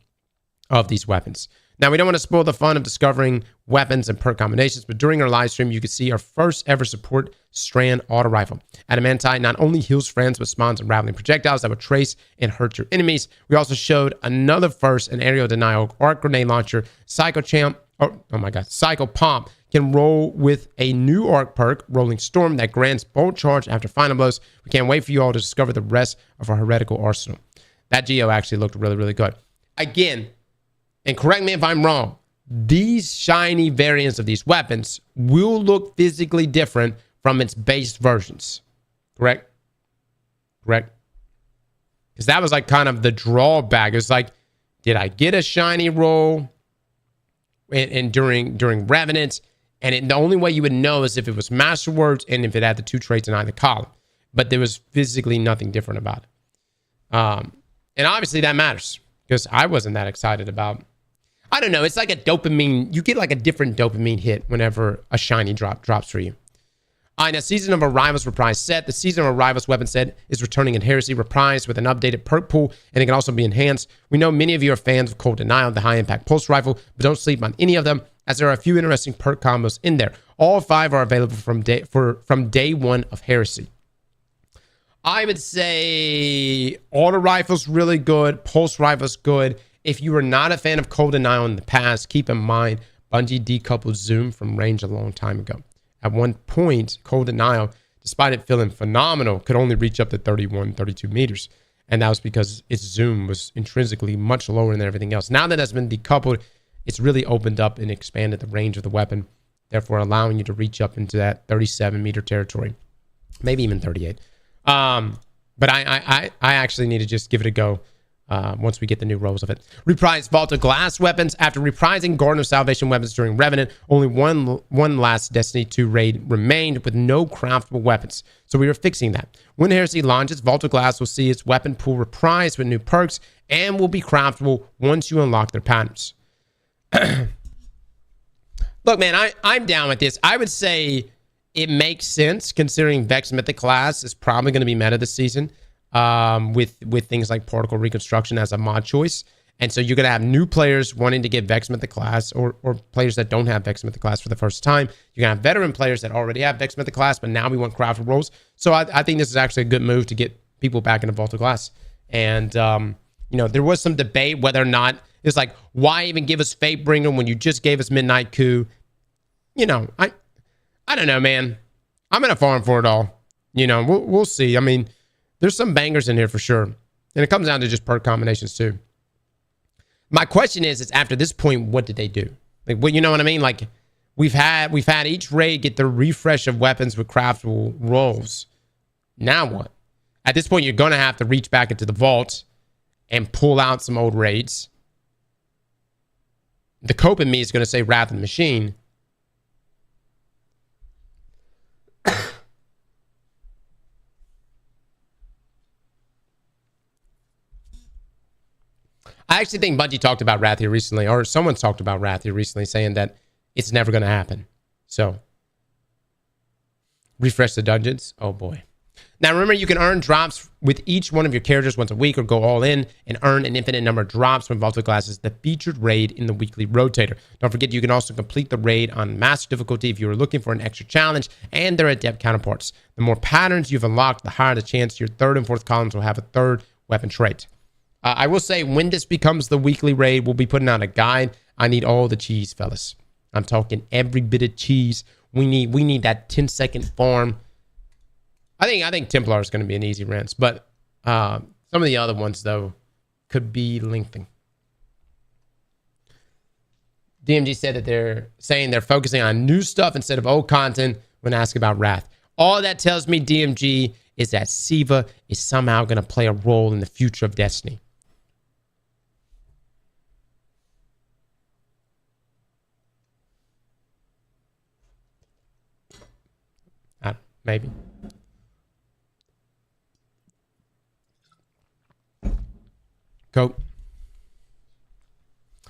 A: of these weapons. Now, we don't want to spoil the fun of discovering weapons and perk combinations, but during our live stream, you could see our first ever support strand auto rifle. Adamantite not only heals friends, but spawns unraveling projectiles that would trace and hurt your enemies. We also showed another first, an aerial denial arc grenade launcher. Psycho Pomp can roll with a new arc perk, Rolling Storm, that grants bolt charge after final blows. We can't wait for you all to discover the rest of our heretical arsenal. That Geo actually looked really, really good. Again, and correct me if I'm wrong, these shiny variants of these weapons will look physically different from its base versions. Correct? Correct? Because that was like kind of the drawback. It's like, did I get a shiny roll and during Revenant? And the only way you would know is if it was Masterwords and if it had the two traits in either column. But there was physically nothing different about it. And obviously that matters because I wasn't that excited about. I don't know. It's like a dopamine. You get like a different dopamine hit whenever a shiny drops for you. All right, now Season of Arrivals Reprise set. The Season of Arrivals weapon set is returning in Heresy Reprise with an updated perk pool, and it can also be enhanced. We know many of you are fans of Cold Denial, the high-impact pulse rifle, but don't sleep on any of them, as there are a few interesting perk combos in there. All 5 are available from day 1 of Heresy. I would say auto rifle's really good, pulse rifle's good. If you were not a fan of Cold Denial in the past, keep in mind Bungie decoupled zoom from range a long time ago. At one point, Cold Denial, despite it feeling phenomenal, could only reach up to 31, 32 meters. And that was because its zoom was intrinsically much lower than everything else. Now that that's been decoupled, it's really opened up and expanded the range of the weapon, therefore allowing you to reach up into that 37 meter territory, maybe even 38. But I actually need to just give it a go once we get the new rolls of it. Reprise Vault of Glass weapons. After reprising Garden of Salvation weapons during Revenant, only one last Destiny 2 raid remained with no craftable weapons. So we are fixing that. When Heresy launches, Vault of Glass will see its weapon pool reprised with new perks and will be craftable once you unlock their patterns. Look, man, I'm down with this. I would say it makes sense considering Vex Mythic class is probably going to be meta this season. With things like particle reconstruction as a mod choice. And so you're going to have new players wanting to get Vex Mythic class or players that don't have Vex Mythic class for the first time. You're going to have veteran players that already have Vex Mythic class, but now we want craftable rolls. So I think this is actually a good move to get people back into Vault of Glass. And, you know, there was some debate whether or not it's like, why even give us Fatebringer when you just gave us Midnight Coup? You know, I don't know, man. I'm going to farm for it all. You know, we'll see. I mean, there's some bangers in here for sure. And it comes down to just perk combinations too. My question is after this point, what did they do? Like, well, you know what I mean? Like, we've had each raid get the refresh of weapons with craftable rolls. Now what? At this point, you're going to have to reach back into the vault and pull out some old raids. The cope in me is going to say Wrath of the Machine. I actually think Bungie talked about Wrath here recently, or someone talked about Wrath here recently, saying that it's never going to happen. So, refresh the dungeons. Oh boy. Now remember, you can earn drops with each one of your characters once a week, or go all in and earn an infinite number of drops from Vault of Glass as the featured raid in the weekly rotator. Don't forget, you can also complete the raid on master difficulty if you are looking for an extra challenge, and their adept counterparts. The more patterns you've unlocked, the higher the chance your third and fourth columns will have a third weapon trait. I will say, when this becomes the weekly raid, we'll be putting out a guide. I need all the cheese, fellas. I'm talking every bit of cheese. We need that 10-second farm. I think Templar is going to be an easy rinse, but some of the other ones, though, could be lengthening. DMG said that they're saying they're focusing on new stuff instead of old content when asked about Wrath. All that tells me, DMG, is that Siva is somehow going to play a role in the future of Destiny. Maybe. Cool.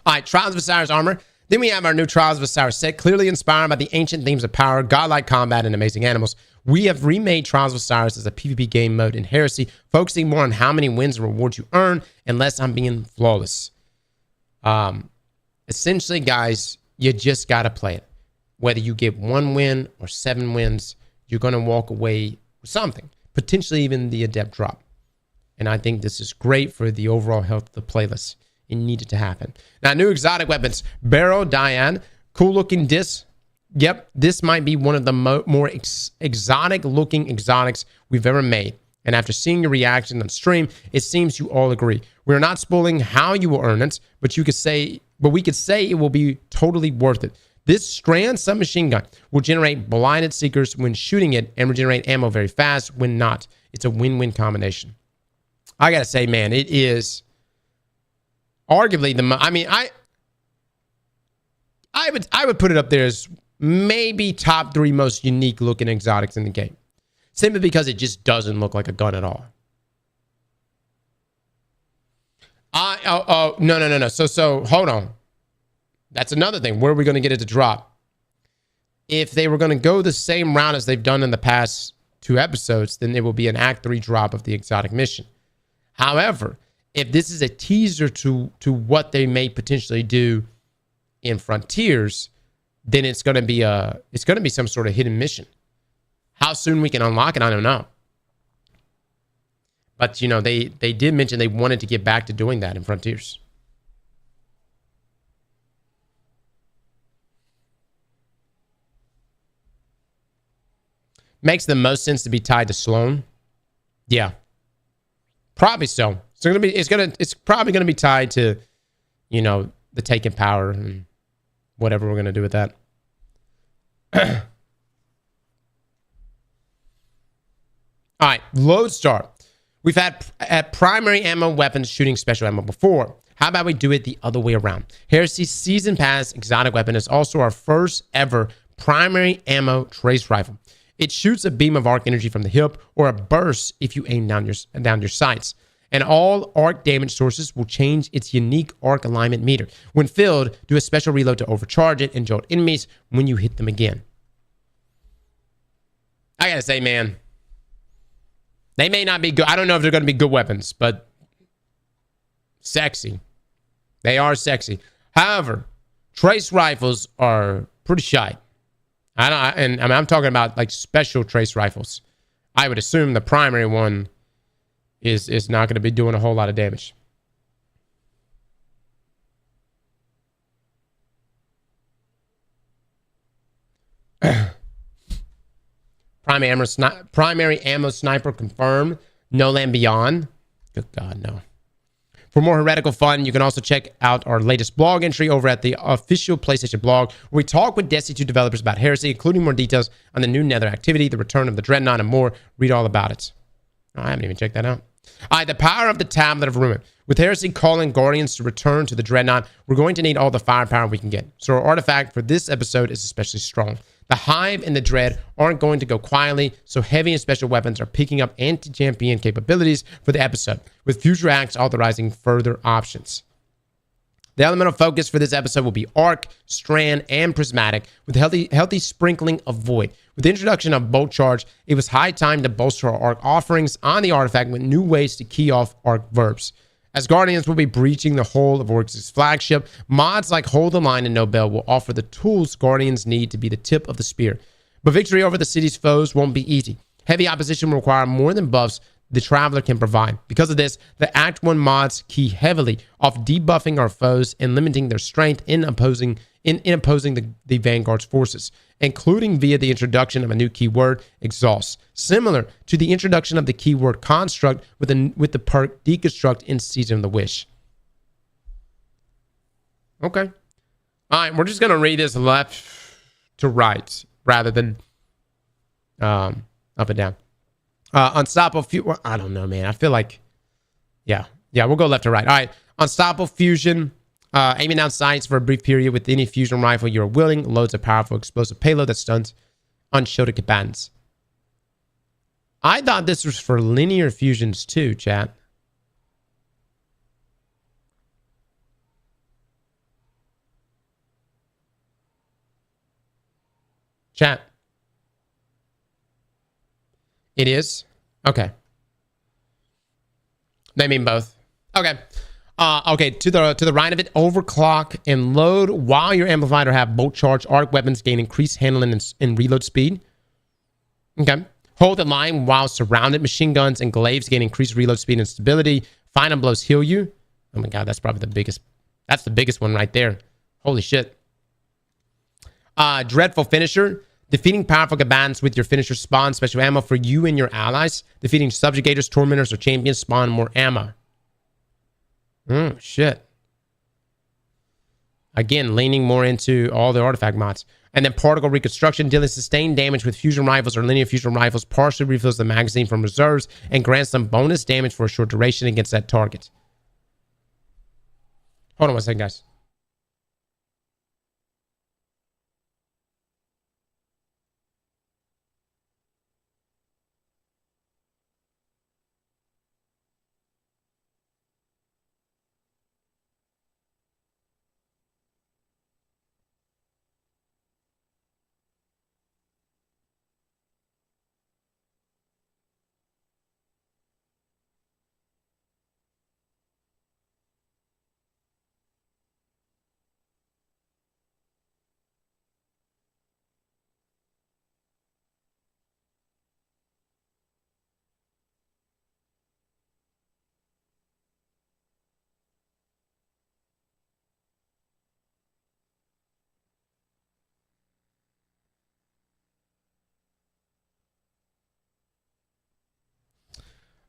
A: All right, Trials of Osiris armor. Then we have our new Trials of Osiris set, clearly inspired by the ancient themes of power, godlike combat, and amazing animals. We have remade Trials of Osiris as a PvP game mode in Heresy, focusing more on how many wins and rewards you earn, and less on being flawless. Essentially, guys, you just got to play it. Whether you get 1 win or 7 wins, you're going to walk away with something, potentially even the adept drop. And I think this is great for the overall health of the playlist. It needed to happen. Now, new exotic weapons. Barrow Diane. Cool looking disc. Yep, this might be one of the more exotic looking exotics we've ever made. And after seeing your reaction on stream, it seems you all agree. We're not spoiling how you will earn it, but we could say it will be totally worth it. This Strand submachine gun will generate blinded seekers when shooting it and regenerate ammo very fast when not. It's a win-win combination. I gotta say, man, it is arguably I would put it up there as maybe top 3 most unique looking exotics in the game, simply because it just doesn't look like a gun at all. No. So hold on. That's another thing. Where are we going to get it to drop? If they were going to go the same route as they've done in the past 2 episodes, then it will be an Act 3 drop of the exotic mission. However, if this is a teaser to what they may potentially do in Frontiers, then it's going to be some sort of hidden mission. How soon we can unlock it, I don't know. But you know, they did mention they wanted to get back to doing that in Frontiers. Makes the most sense to be tied to Sloan. Yeah. Probably so. So it's probably gonna be tied to, you know, the taken power and whatever we're gonna do with that. All right, Lodestar. We've had primary ammo weapons shooting special ammo before. How about we do it the other way around? Heresy's Season Pass exotic weapon is also our first ever primary ammo trace rifle. It shoots a beam of arc energy from the hip or a burst if you aim down your sights. And all arc damage sources will change its unique arc alignment meter. When filled, do a special reload to overcharge it and jolt enemies when you hit them again. I gotta say, man, they may not be good. I don't know if they're gonna be good weapons, but sexy. They are sexy. However, trace rifles are pretty shy. I'm talking about like special trace rifles. I would assume the primary one is not going to be doing a whole lot of damage. Primary ammo sniper confirmed. No Land Beyond. Good God, no. For more heretical fun, you can also check out our latest blog entry over at the official PlayStation blog, where we talk with Destiny 2 developers about Heresy, including more details on the new Nether activity, the return of the Dreadnought, and more. Read all about it. Oh, I haven't even checked that out. All right, the power of the Tablet of Ruin. With Heresy calling Guardians to return to the Dreadnought, we're going to need all the firepower we can get. So our artifact for this episode is especially strong. The Hive and the Dread aren't going to go quietly, so heavy and special weapons are picking up anti-champion capabilities for the episode, with future acts authorizing further options. The elemental focus for this episode will be Arc, Strand, and Prismatic, with healthy sprinkling of Void. With the introduction of Bolt Charge, it was high time to bolster our Arc offerings on the artifact with new ways to key off Arc verbs. As Guardians will be breaching the whole of Oryx's flagship, mods like Hold the Line and Nobel will offer the tools Guardians need to be the tip of the spear. But victory over the city's foes won't be easy. Heavy opposition will require more than buffs the Traveler can provide. Because of this, the Act 1 mods key heavily off debuffing our foes and limiting their strength in opposing the Vanguard's forces, including via the introduction of a new keyword, Exhaust, similar to the introduction of the keyword Construct with the perk Deconstruct in Season of the Wish. Okay. All right, we're just going to read this left to right rather than up and down. Unstoppable I don't know, man. I feel like, yeah, we'll go left to right. All right. Unstoppable Fusion. Aiming down sights for a brief period with any fusion rifle you're willing. Loads a powerful explosive payload that stuns unshielded combatants. I thought this was for linear fusions too, chat. Chat. It is? Okay. They mean both. Okay. Okay, to the right of it, overclock and load while you're amplified or have bolt charge. Arc weapons gain increased handling and reload speed. Okay. Hold the line while surrounded. Machine guns and glaives gain increased reload speed and stability. Final blows heal you. Oh my god, that's probably the biggest. That's the biggest one right there. Holy shit. Dreadful Finisher. Defeating powerful combatants with your finisher spawn special ammo for you and your allies. Defeating subjugators, tormentors, or champions spawn more ammo. Shit. Again, leaning more into all the artifact mods. And then Particle Reconstruction, dealing sustained damage with fusion rifles or linear fusion rifles, partially refills the magazine from reserves and grants some bonus damage for a short duration against that target. Hold on one second, guys.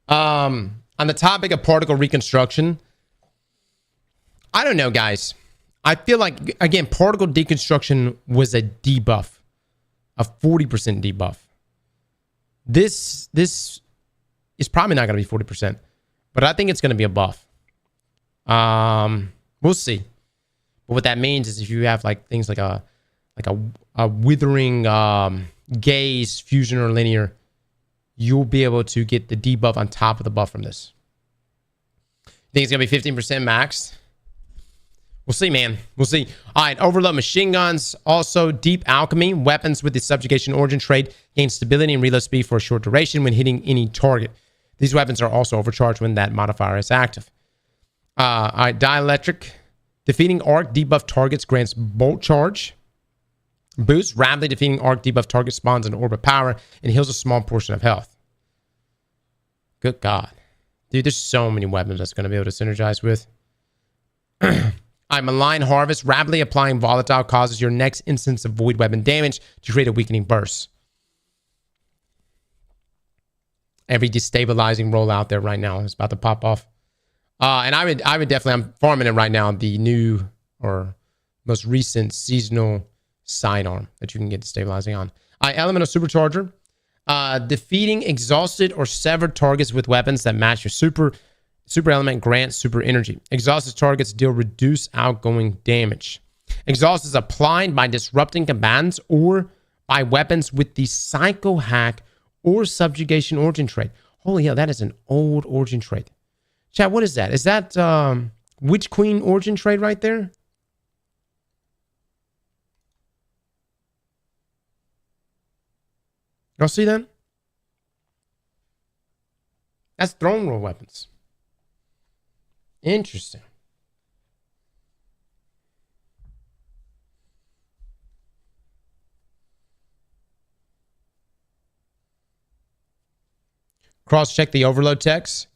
A: On the topic of particle reconstruction, I don't know, guys. I feel like, again, particle deconstruction was a debuff, a 40% debuff. This is probably not going to be 40%, but I think it's going to be a buff. We'll see. But what that means is if you have like things like a withering gaze, fusion, or linear, you'll be able to get the debuff on top of the buff from this. Think it's going to be 15% max? We'll see, man. We'll see. All right, overload machine guns. Also, Deep Alchemy. Weapons with the Subjugation Origin trait gain stability and reload speed for a short duration when hitting any target. These weapons are also overcharged when that modifier is active. All right, Dielectric. Defeating arc debuff targets grants bolt charge. Boost. Rapidly defeating arc debuff target spawns an orb of power and heals a small portion of health. Good God. Dude, there's so many weapons that's going to be able to synergize with. Malign Harvest. Rapidly applying volatile causes your next instance of void weapon damage to create a weakening burst. Every destabilizing roll out there right now is about to pop off. And I would definitely, I'm farming it right now, the new or most recent seasonal sidearm that you can get stabilizing on. Elemental Supercharger. Defeating exhausted or severed targets with weapons that match your super element grants super energy. Exhausted targets deal reduced outgoing damage. Exhaust is applied by disrupting combatants or by weapons with the Psycho Hack or Subjugation Origin trait. Holy hell, that is an old origin trait. Chat, what is that? Is that Witch Queen origin trait right there? Y'all see that? That's throne roll weapons. Interesting. Cross-check the overload text.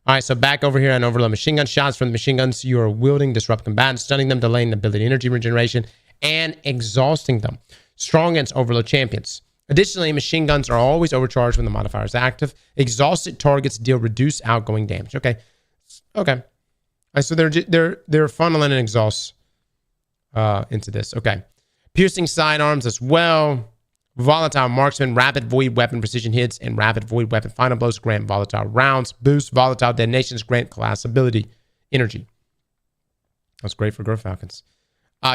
A: All right, so back over here on overload machine gun shots from the machine guns you are wielding, disrupt combatants, stunning them, delaying the ability energy regeneration, and exhausting them. Strong against overload champions. Additionally, machine guns are always overcharged when the modifier is active. Exhausted targets deal reduced outgoing damage. Okay. Okay. All right, so they're funneling an exhaust into this. Okay. Piercing sidearms as well. Volatile marksman, rapid void weapon precision hits, and rapid void weapon final blows grant volatile rounds. Boost volatile detonations grant class ability energy. That's great for Growth Falcons.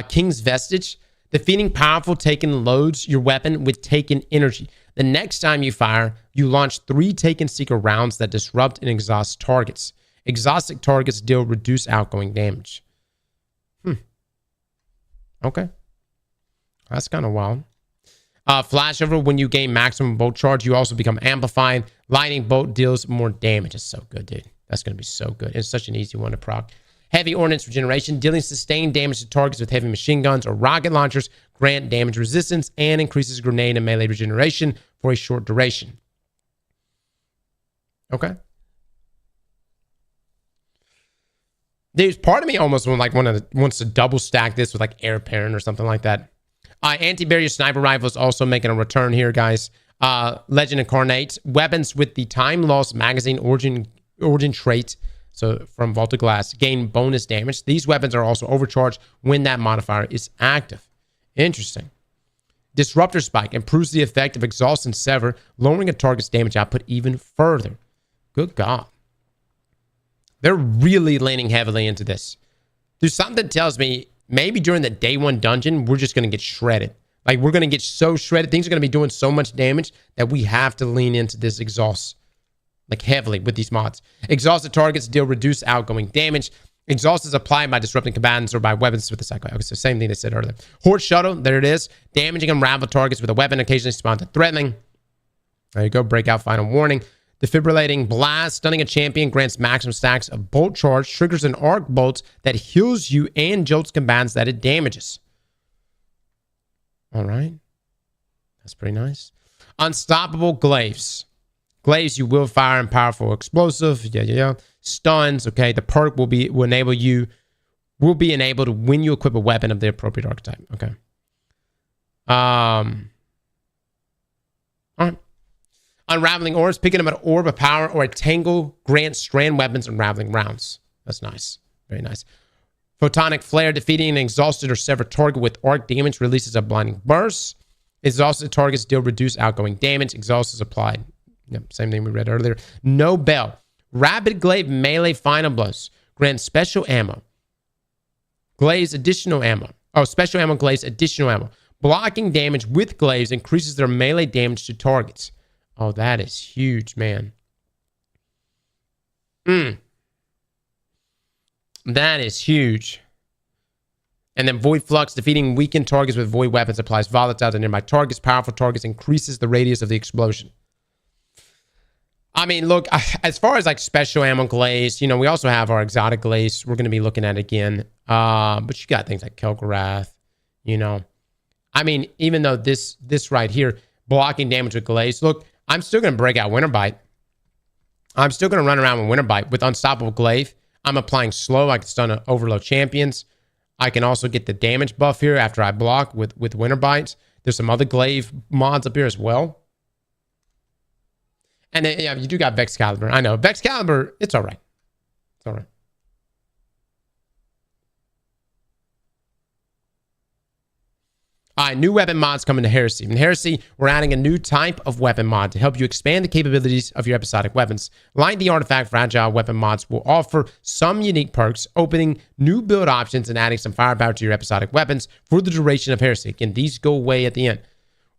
A: King's Vestige. Defeating powerful Taken loads your weapon with Taken energy. The next time you fire, you launch 3 Taken Seeker rounds that disrupt and exhaust targets. Exhausted targets deal reduced outgoing damage. Okay. That's kind of wild. Flashover, when you gain maximum bolt charge, you also become amplified. Lightning bolt deals more damage. It's so good, dude. That's going to be so good. It's such an easy one to proc. Heavy ordnance regeneration, dealing sustained damage to targets with heavy machine guns or rocket launchers, grant damage resistance, and increases grenade and melee regeneration for a short duration. Okay. There's part of me almost wants to double stack this with like Air Parent or something like that. Anti-barrier sniper rifles also making a return here, guys. Legend Incarnate, weapons with the time loss magazine origin trait. So from Vaulted Glass, gain bonus damage. These weapons are also overcharged when that modifier is active. Interesting. Disruptor Spike improves the effect of Exhaust and Sever, lowering a target's damage output even further. Good God. They're really leaning heavily into this. There's something that tells me maybe during the day 1 dungeon, we're just going to get shredded. Like, we're going to get so shredded. Things are going to be doing so much damage that we have to lean into this exhaust, like, heavily with these mods. Exhausted targets deal reduced outgoing damage. Exhaust is applied by disrupting combatants or by weapons with the cycle. Okay, so same thing they said earlier. Horde Shuttle, there it is. Damaging unraveled targets with a weapon occasionally responds to threatening. There you go. Breakout final warning. Defibrillating blast, stunning a champion, grants maximum stacks of bolt charge, triggers an arc bolt that heals you and jolts combatants that it damages. All right. That's pretty nice. Unstoppable glaives. Glaives, you will fire and powerful explosive. Yeah. Stuns. Okay. The perk will be enabled when you equip a weapon of the appropriate archetype. Okay. All right. Unraveling orbs, picking up an orb of power or a tangle grants strand weapons unraveling rounds. That's nice. Very nice. Photonic flare, defeating an exhausted or severed target with arc damage releases a blinding burst. Exhausted targets deal reduced outgoing damage. Exhaust is applied. Yep, same thing we read earlier. No bell. Rapid glaive melee final blows. Grant special ammo. Glaives additional ammo. Oh, special ammo glaives additional ammo. Blocking damage with glaives increases their melee damage to targets. Oh, that is huge, man. That is huge. And then Void Flux, defeating weakened targets with void weapons applies volatile to nearby targets. Powerful targets increases the radius of the explosion. I mean, look, as far as like special ammo glaze, we also have our exotic glaze we're going to be looking at again. But you got things like Kel'Garath, I mean, even though this right here, blocking damage with glaze, look, I'm still going to break out Winterbite. I'm still going to run around with Winterbite. With Unstoppable Glaive, I'm applying slow. I can stun overload champions. I can also get the damage buff here after I block with Winterbites. There's some other glaive mods up here as well. And then, yeah, you do got Vexcalibur. I know. Vexcalibur, it's all right. It's all right. All right, new weapon mods coming to Heresy. In Heresy, we're adding a new type of weapon mod to help you expand the capabilities of your episodic weapons. Like the Artifact Fragile weapon mods will offer some unique perks, opening new build options and adding some firepower to your episodic weapons for the duration of Heresy. And these go away at the end.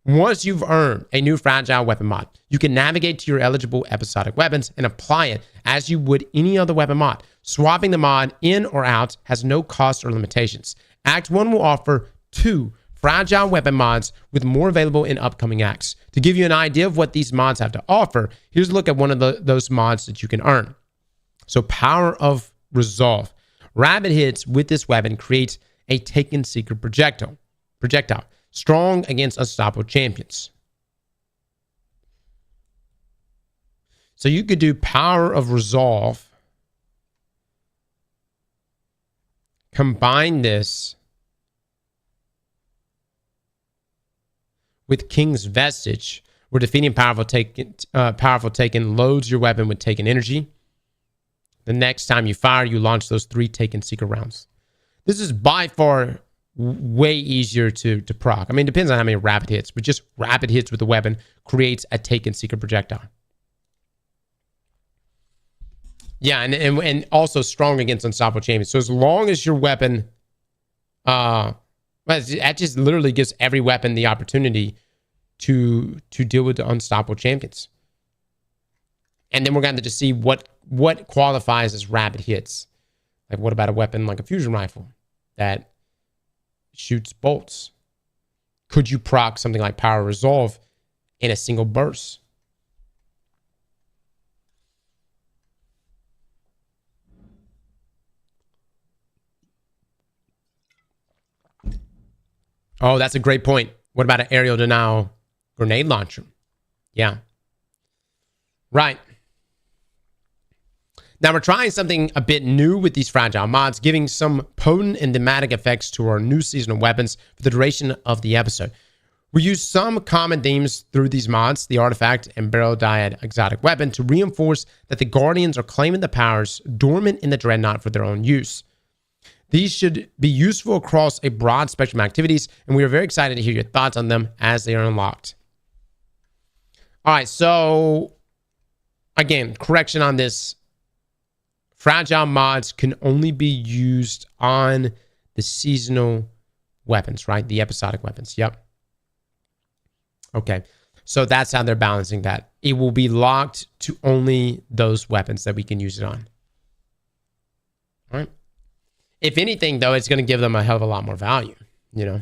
A: Once you've earned a new Fragile weapon mod, you can navigate to your eligible episodic weapons and apply it as you would any other weapon mod. Swapping the mod in or out has no cost or limitations. Act 1 will offer 2 Fragile weapon mods with more available in upcoming acts. To give you an idea of what these mods have to offer, here's a look at one of those mods that you can earn. So Power of Resolve. Rapid hits with this weapon creates a Taken Seeker projectile. Strong against unstoppable champions. So you could do Power of Resolve. Combine this with King's Vestige, where defeating powerful taken loads your weapon with taken energy. The next time you fire, you launch those 3 taken secret rounds. This is by far way easier to proc. I mean, it depends on how many rapid hits, but just rapid hits with the weapon creates a taken secret projectile. Yeah, and also strong against unstoppable champions. So as long as your weapon, that just literally gives every weapon the opportunity to deal with the unstoppable champions. And then we're going to just see what qualifies as rapid hits. Like, what about a weapon like a fusion rifle that shoots bolts? Could you proc something like Power Resolve in a single burst? Oh, that's a great point. What about an aerial denial grenade launcher? Yeah. Right. Now we're trying something a bit new with these fragile mods, giving some potent and thematic effects to our new seasonal weapons for the duration of the episode. We use some common themes through these mods, the artifact and barrel dyad exotic weapon, to reinforce that the Guardians are claiming the powers dormant in the Dreadnought for their own use. These should be useful across a broad spectrum of activities, and we are very excited to hear your thoughts on them as they are unlocked. All right, so again, correction on this. Fragile mods can only be used on the seasonal weapons, right? The episodic weapons. Yep. Okay, so that's how they're balancing that. It will be locked to only those weapons that we can use it on. All right. If anything, though, it's going to give them a hell of a lot more value, you know?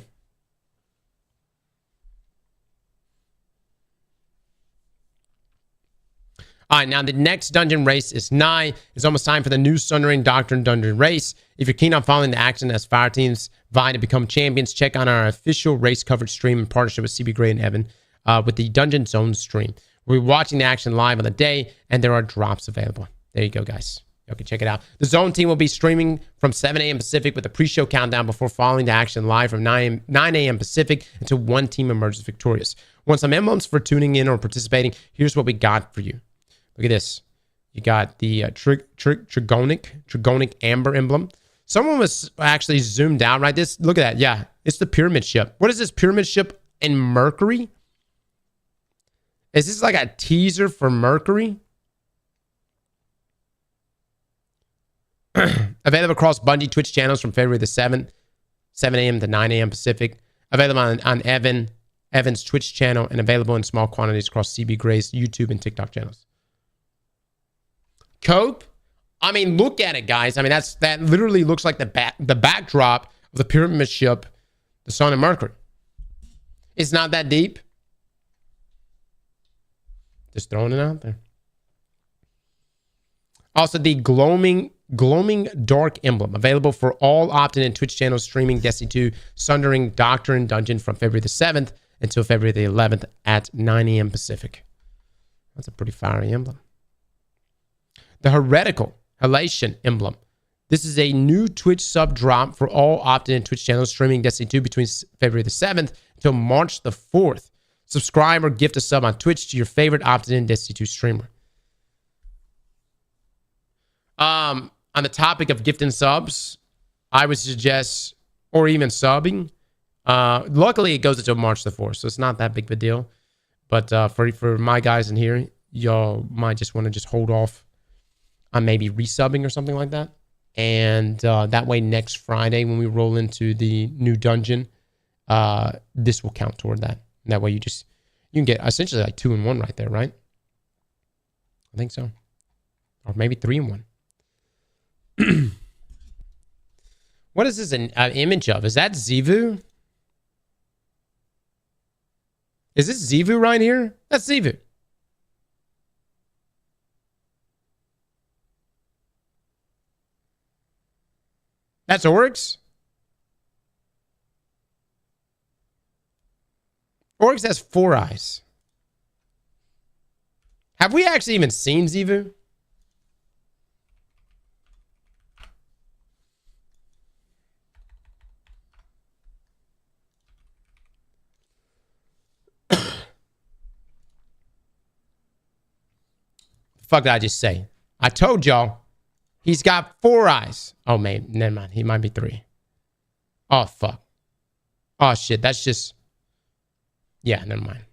A: All right, now the next dungeon race is nigh. It's almost time for the new Sundering Doctrine dungeon race. If you're keen on following the action as Fireteam's vying to become champions, check on our official race coverage stream in partnership with CB Gray and Evan with the Dungeon Zone stream. We're watching the action live on the day, and there are drops available. There you go, guys. Okay, check it out. The Zone team will be streaming from 7 a.m. Pacific with a pre-show countdown before following the action live from 9 a.m. Pacific until one team emerges victorious. Want some emblems for tuning in or participating? Here's what we got for you. Look at this. You got the Trigonic Amber emblem. Someone was actually zoomed out, right? Look at that. Yeah, it's the pyramid ship. What is this pyramid ship in Mercury? Is this like a teaser for Mercury? Available across Bungie Twitch channels from February the 7th, 7 a.m. to 9 a.m. Pacific. Available on Evan's Twitch channel and available in small quantities across CB Gray's YouTube and TikTok channels. Cope? I mean, look at it, guys. I mean, that literally looks like the backdrop of the pyramid ship, the Sun and Mercury. It's not that deep. Just throwing it out there. Also, the glowing dark emblem available for all opt-in Twitch channels streaming Destiny 2 Sundering Doctrine Dungeon from February the 7th until February the 11th at 9 a.m. Pacific. That's a pretty fiery emblem. The Heretical Halation emblem. This is a new Twitch sub drop for all opt-in Twitch channels streaming Destiny 2 between February the 7th until March the 4th. Subscribe or gift a sub on Twitch to your favorite opted-in Destiny 2 streamer. On the topic of gifting subs, I would suggest, or even subbing. Luckily, it goes until March the 4th, so it's not that big of a deal. But for my guys in here, y'all might just want to just hold off on maybe resubbing or something like that. And that way, next Friday when we roll into the new dungeon, this will count toward that. And that way, you can get essentially like 2-in-1 right there, right? I think so, or maybe 3-in-1. What is this an image of? Is that Zivu? Is this Zivu right here? That's Zivu. That's Oryx? Oryx has 4 eyes. Have we actually even seen Zivu? Fuck did I just say? I told y'all he's got 4 eyes. Oh man, never mind. He might be 3. Oh fuck. Oh shit. That's just. Yeah, never mind.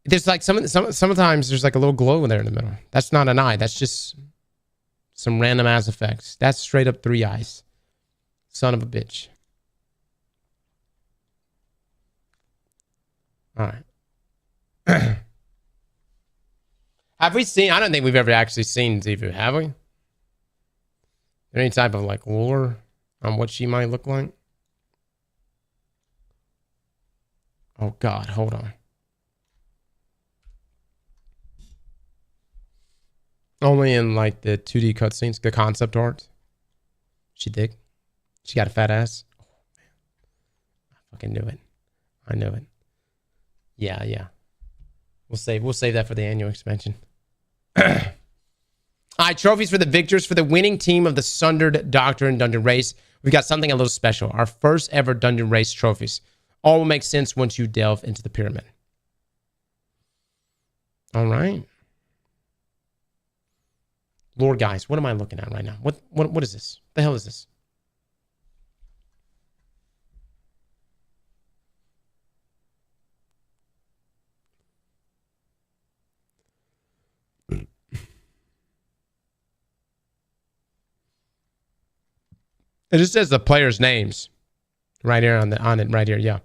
A: There's like sometimes there's like a little glow in there in the middle. That's not an eye. That's just some random ass effects. That's straight up 3 eyes. Son of a bitch. All right. Have we seen? I don't think we've ever actually seen Zivu, have we? Any type of like lore on what she might look like? Oh God, hold on. Only in like the 2D cutscenes, the concept art. She thick. She got a fat ass. Oh man, I fucking knew it. I knew it. Yeah. We'll save that for the annual expansion. All right, trophies for the victors for the winning team of the Sundered Doctrine Dungeon Race. We've got something a little special. Our first ever Dungeon Race trophies. All will make sense once you delve into the pyramid. All right. Lord, guys, what am I looking at right now? What is this? The hell is this? It just says the players' names right here on it right here. Yeah.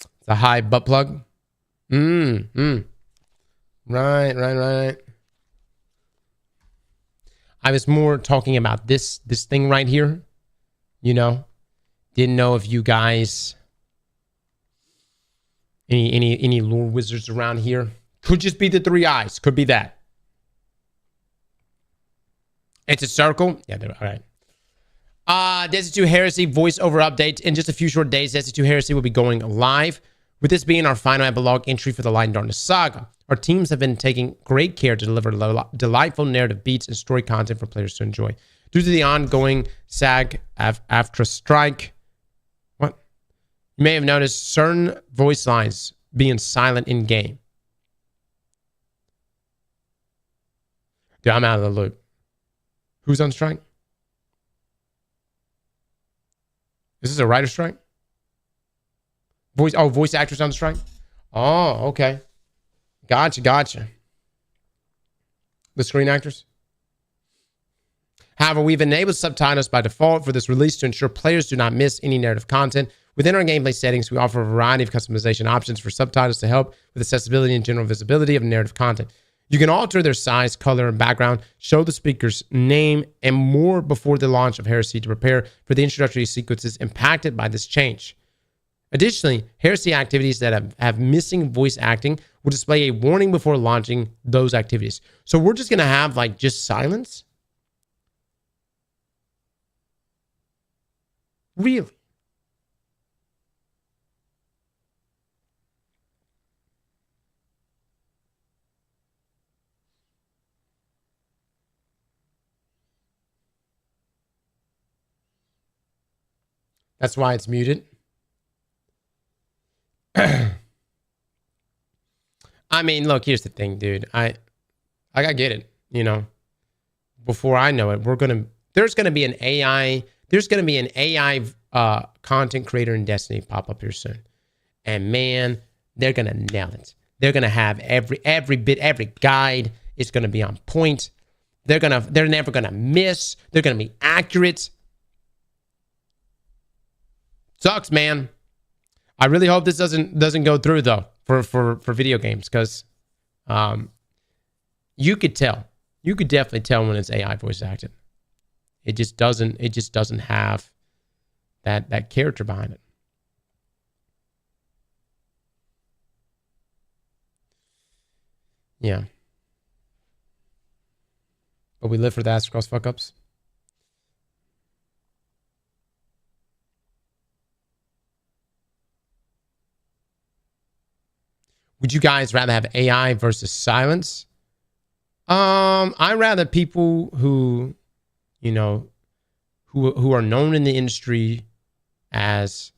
A: It's a high butt plug. Right. I was more talking about this thing right here. You know, didn't know if you guys any lore wizards around here. Could just be the 3 eyes. Could be that. It's a circle. Yeah, all right. Destiny 2 Heresy voiceover update. In just a few short days, Destiny 2 Heresy will be going live. With this being our final epilogue entry for the Light and Darkness saga, our teams have been taking great care to deliver delightful narrative beats and story content for players to enjoy. Due to the ongoing SAG after strike, what? You may have noticed certain voice lines being silent in game. Dude, I'm out of the loop. Who's on strike? Is this a writer strike? Voice actors on strike? Oh, okay. Gotcha. The screen actors? However, we've enabled subtitles by default for this release to ensure players do not miss any narrative content. Within our gameplay settings, we offer a variety of customization options for subtitles to help with accessibility and general visibility of narrative content. You can alter their size, color, and background, show the speaker's name, and more before the launch of Heresy to prepare for the introductory sequences impacted by this change. Additionally, Heresy activities that have missing voice acting will display a warning before launching those activities. So we're just going to have like just silence? Really? That's why it's muted. I mean, look, here's the thing, dude. I get it, you know. Before I know it, there's gonna be an AI content creator in Destiny pop up here soon. And man, they're gonna nail it. They're gonna have every bit, every guide is gonna be on point. They're never gonna miss. They're gonna be accurate. Sucks, man. I really hope this doesn't go through though for video games, because you could definitely tell when it's AI voice acted. It just doesn't have that character behind it. Yeah. But we live for the Aztecross fuck ups. Would you guys rather have AI versus silence? I'd rather people who, you know, who are known in the industry as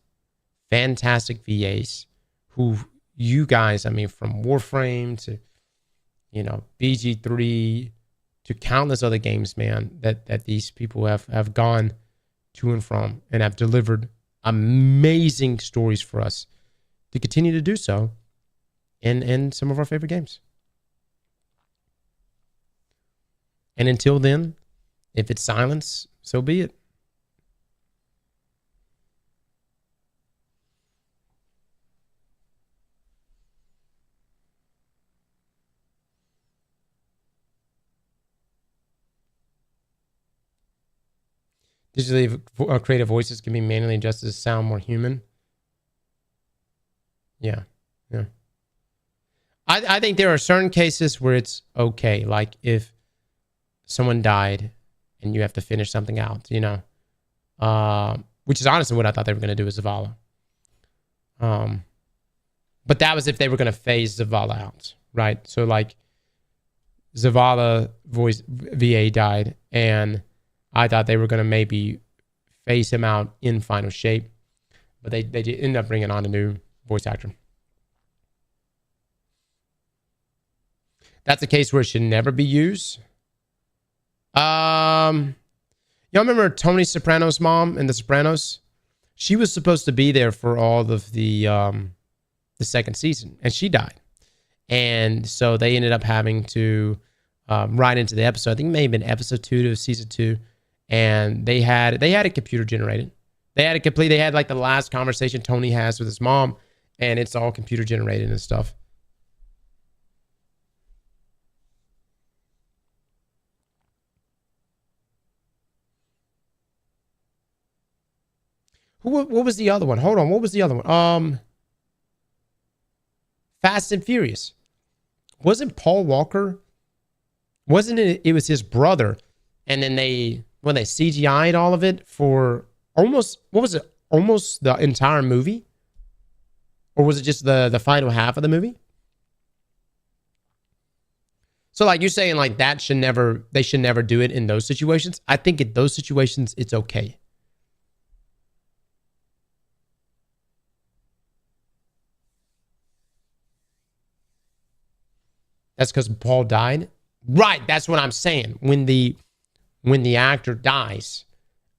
A: fantastic VAs, who you guys, I mean, from Warframe to, you know, BG3 to countless other games, man, that these people have gone to and from and have delivered amazing stories for us to continue to do so in some of our favorite games. And until then, if it's silence, so be it. Digitally creative voices can be manually adjusted to sound more human. Yeah. I think there are certain cases where it's okay. Like if someone died and you have to finish something out, you know. Which is honestly what I thought they were going to do with Zavala. But that was if they were going to phase Zavala out, right? So like Zavala voice VA died and I thought they were going to maybe phase him out in final shape, but they did end up bringing on a new voice actor. That's a case where it should never be used. Y'all remember Tony Soprano's mom in The Sopranos? She was supposed to be there for all of the second season, and she died. And so they ended up having to write into the episode. I think it may have been episode 2 to season 2. And they had it computer generated. They had like the last conversation Tony has with his mom, and it's all computer generated and stuff. What was the other one? Hold on, what was the other one? Fast and Furious. Wasn't Paul Walker? Wasn't it? It was his brother, and then they CGI'd all of it for almost, what was it? Almost the entire movie? Or was it just the final half of the movie? So like you're saying like they should never do it in those situations. I think in those situations, it's okay. That's because Paul died? Right, that's what I'm saying. When the actor dies,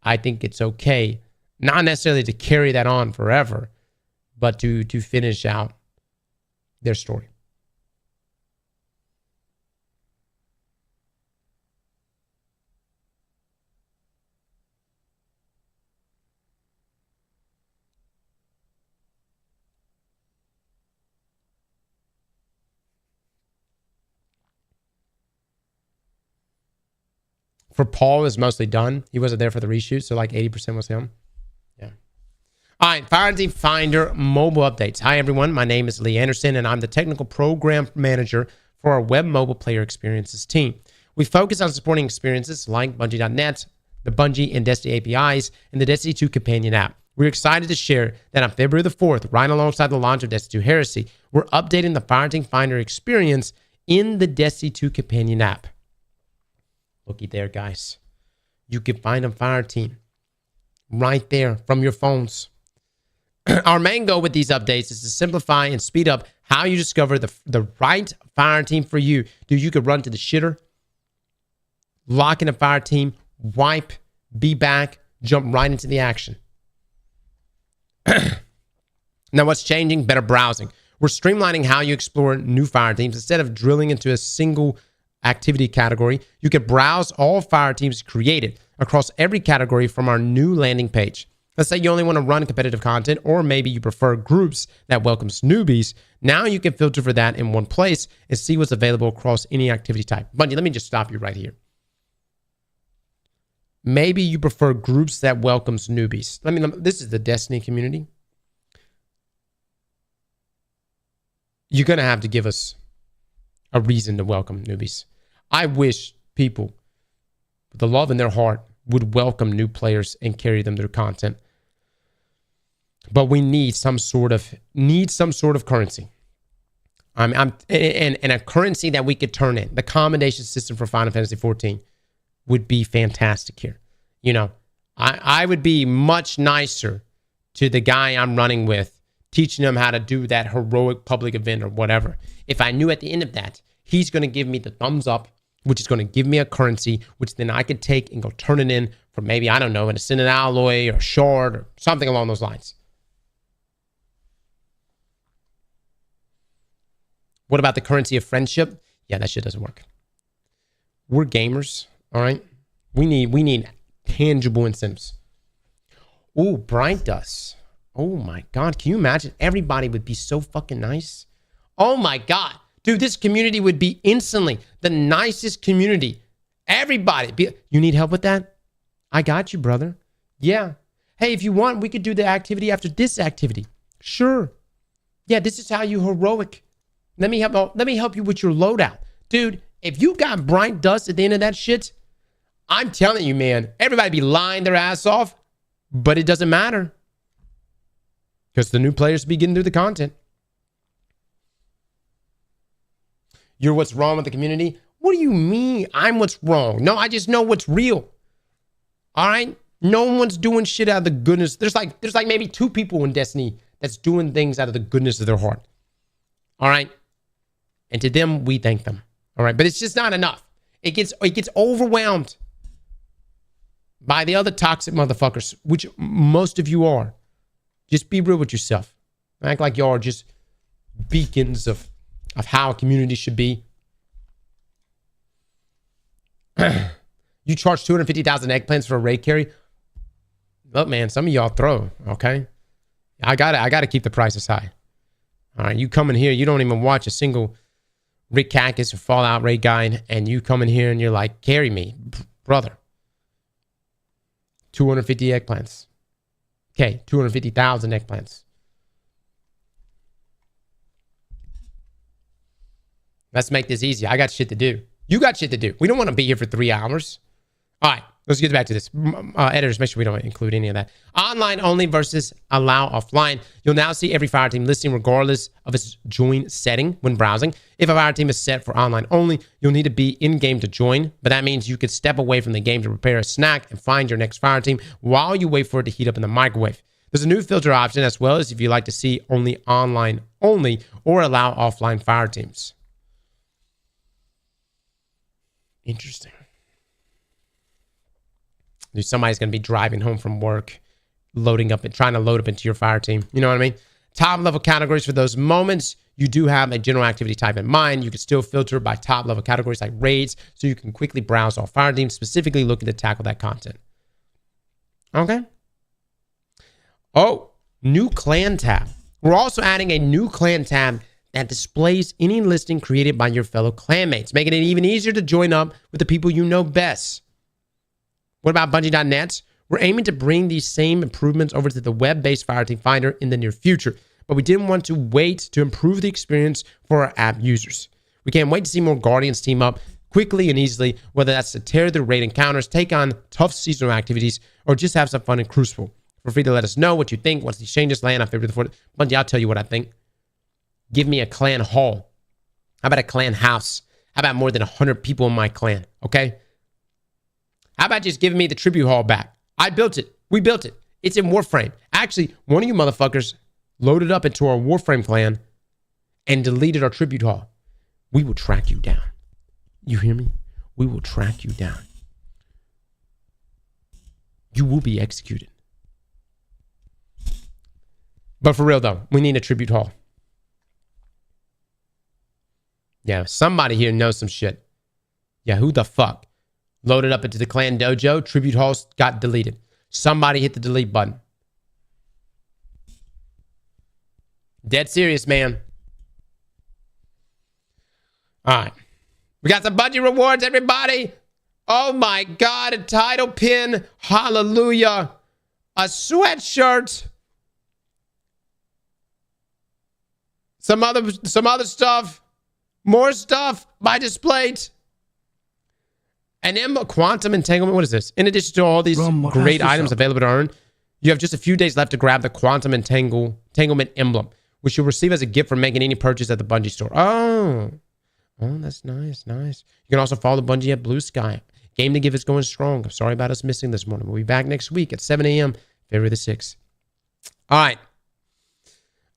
A: I think it's okay, not necessarily to carry that on forever, but to finish out their story. For Paul, is mostly done. He wasn't there for the reshoot, so like 80% was him. Yeah. All right, Fireteam Finder mobile updates. Hi, everyone. My name is Lee Anderson, and I'm the technical program manager for our web mobile player experiences team. We focus on supporting experiences like Bungie.net, the Bungie and Destiny APIs, and the Destiny 2 companion app. We're excited to share that on February the 4th, right alongside the launch of Destiny 2 Heresy, we're updating the Fireteam Finder experience in the Destiny 2 companion app. Looky there, guys. You can find a Fireteam right there from your phones. Our main goal with these updates is to simplify and speed up how you discover the right Fireteam for you. Dude, you could run to the shitter, lock in a Fireteam, wipe, be back, jump right into the action. Now, what's changing? Better browsing. We're streamlining how you explore new Fireteams. Instead of drilling into a single activity category, you can browse all Fireteams created across every category from our new landing page. Let's say you only want to run competitive content, or maybe you prefer groups that welcomes newbies. Now you can filter for that in one place and see what's available across any activity type. Bungie, let me just stop you right here. Maybe you prefer groups that welcomes newbies. This is the Destiny community. You're going to have to give us a reason to welcome newbies. I wish people with the love in their heart would welcome new players and carry them through content. But we need some sort of currency. and a currency that we could turn in. The commendation system for Final Fantasy 14 would be fantastic here. You know, I would be much nicer to the guy I'm running with, teaching him how to do that heroic public event or whatever, if I knew at the end of that, he's going to give me the thumbs up, which is going to give me a currency, which then I could take and go turn it in for maybe, I don't know, an ascended alloy or a shard or something along those lines. What about the currency of friendship? Yeah, that shit doesn't work. We're gamers, all right? We need tangible incentives. Ooh, Bright Dust. Oh my God, can you imagine? Everybody would be so fucking nice. Oh my God. Dude, this community would be instantly the nicest community. Everybody. You need help with that? I got you, brother. Yeah. Hey, if you want, we could do the activity after this activity. Sure. Yeah, this is how you heroic. Let me help you with your loadout. Dude, if you got Bright Dust at the end of that shit, I'm telling you, man, everybody be lying their ass off, but it doesn't matter. Because the new players be getting through the content. You're what's wrong with the community? What do you mean I'm what's wrong? No, I just know what's real. All right? No one's doing shit out of the goodness. There's like maybe 2 people in Destiny that's doing things out of the goodness of their heart. All right? And to them, we thank them. All right? But it's just not enough. It gets overwhelmed by the other toxic motherfuckers, which most of you are. Just be real with yourself. Act like y'all are just beacons of how a community should be. You charge 250,000 eggplants for a raid carry? Look, man, some of y'all throw, okay? I gotta keep the prices high. All right, you come in here, you don't even watch a single Rick Cactus or Fallout raid guide, and you come in here and you're like, carry me, brother. 250 eggplants. Okay, 250,000 eggplants. Let's make this easy. I got shit to do. You got shit to do. We don't want to be here for 3 hours. All right, let's get back to this. Editors, make sure we don't include any of that. Online only versus allow offline. You'll now see every Fireteam listing regardless of its join setting when browsing. If a Fireteam is set for online only, you'll need to be in-game to join, but that means you could step away from the game to prepare a snack and find your next Fireteam while you wait for it to heat up in the microwave. There's a new filter option as well as if you like to see only online only or allow offline Fireteams. Interesting. Dude, somebody's going to be driving home from work, loading up and trying to load up into your Fireteam. You know what I mean? Top level categories for those moments. You do have a general activity type in mind. You can still filter by top level categories like raids, so you can quickly browse all Fireteams specifically looking to tackle that content. Okay. Oh, new clan tab. We're also adding a new clan tab that displays any listing created by your fellow clanmates, making it even easier to join up with the people you know best. What about Bungie.net? We're aiming to bring these same improvements over to the web-based Fireteam Finder in the near future, but we didn't want to wait to improve the experience for our app users. We can't wait to see more Guardians team up quickly and easily, whether that's to tear through raid encounters, take on tough seasonal activities, or just have some fun in Crucible. Feel free to let us know what you think once these changes land. I favored the Fort. Bungie, I'll tell you what I think. Give me a clan hall. How about a clan house? How about more than 100 people in my clan? Okay? How about just giving me the tribute hall back? I built it. We built it. It's in Warframe. Actually, one of you motherfuckers loaded up into our Warframe clan and deleted our tribute hall. We will track you down. You hear me? We will track you down. You will be executed. But for real though, we need a tribute hall. Yeah, somebody here knows some shit. Yeah, who the fuck? Loaded up into the clan dojo, tribute halls got deleted. Somebody hit the delete button. Dead serious, man. All right. We got some Bungie rewards, everybody. Oh my God, a title pin. Hallelujah. A sweatshirt. Some other stuff. More stuff by Displate. And then quantum entanglement. What is this? In addition to all these great items available to earn, you have just a few days left to grab the quantum entanglement emblem. which you'll receive as a gift for making any purchase at the Bungie store. Oh, that's nice. Nice. You can also follow the Bungie at Blue Sky. Game to Give is going strong. I'm sorry about us missing this morning. We'll be back next week at 7 a.m. February the 6th. All right.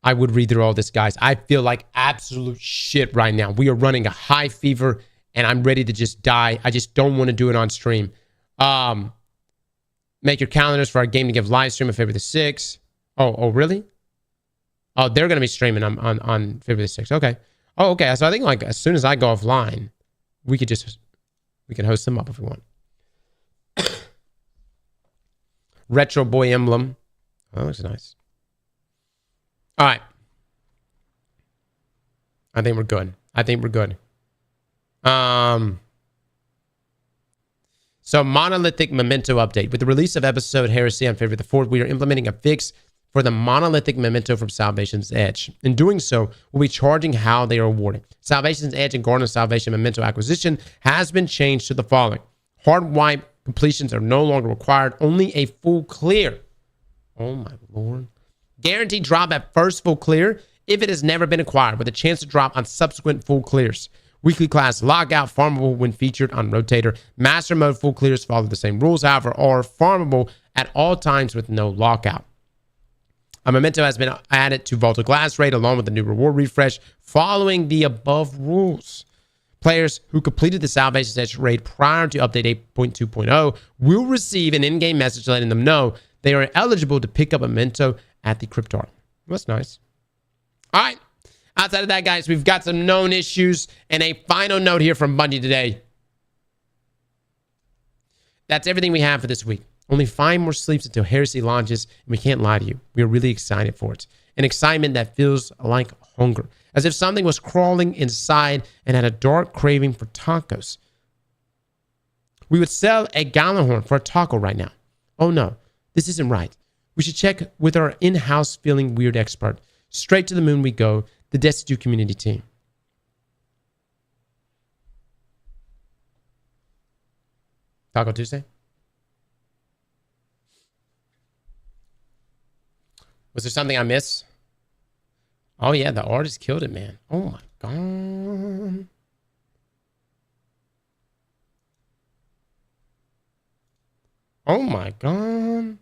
A: I would read through all this, guys. I feel like absolute shit right now. We are running a high fever, and I'm ready to just die. I just don't want to do it on stream. Make your calendars for our Game to Give live stream on February the 6th. Oh, really? Oh, they're going to be streaming on February the 6th. Okay. Oh, okay. So I think like as soon as I go offline, we can host them up if we want. Retro Boy emblem. Oh, that looks nice. All right. I think we're good. So monolithic memento update. With the release of episode Heresy on February the 4th, we are implementing a fix for the monolithic memento from Salvation's Edge. In doing so, we'll be charging how they are awarded. Salvation's Edge and Garden of Salvation memento acquisition has been changed to the following. Hard wipe completions are no longer required, only a full clear. Oh my lord. Guaranteed drop at first full clear if it has never been acquired, with a chance to drop on subsequent full clears. Weekly class lockout farmable when featured on Rotator. Master mode full clears follow the same rules, however, are farmable at all times with no lockout. A memento has been added to Vault of Glass raid along with the new reward refresh following the above rules. Players who completed the Salvation's Edge raid prior to update 8.2.0 will receive an in-game message letting them know they are eligible to pick up a memento at the Cryptarch. That's nice. All right. Outside of that, guys, we've got some known issues and a final note here from Bungie today. That's everything we have for this week. Only 5 more sleeps until Heresy launches, and we can't lie to you. We are really excited for it. An excitement that feels like hunger, as if something was crawling inside and had a dark craving for tacos. We would sell a Gallahorn for a taco right now. Oh no, this isn't right. We should check with our in-house feeling weird expert. Straight to the moon we go, the Destitute community team. Taco Tuesday? Was there something I missed? Oh yeah, the artist killed it, man. Oh my god. Oh my god.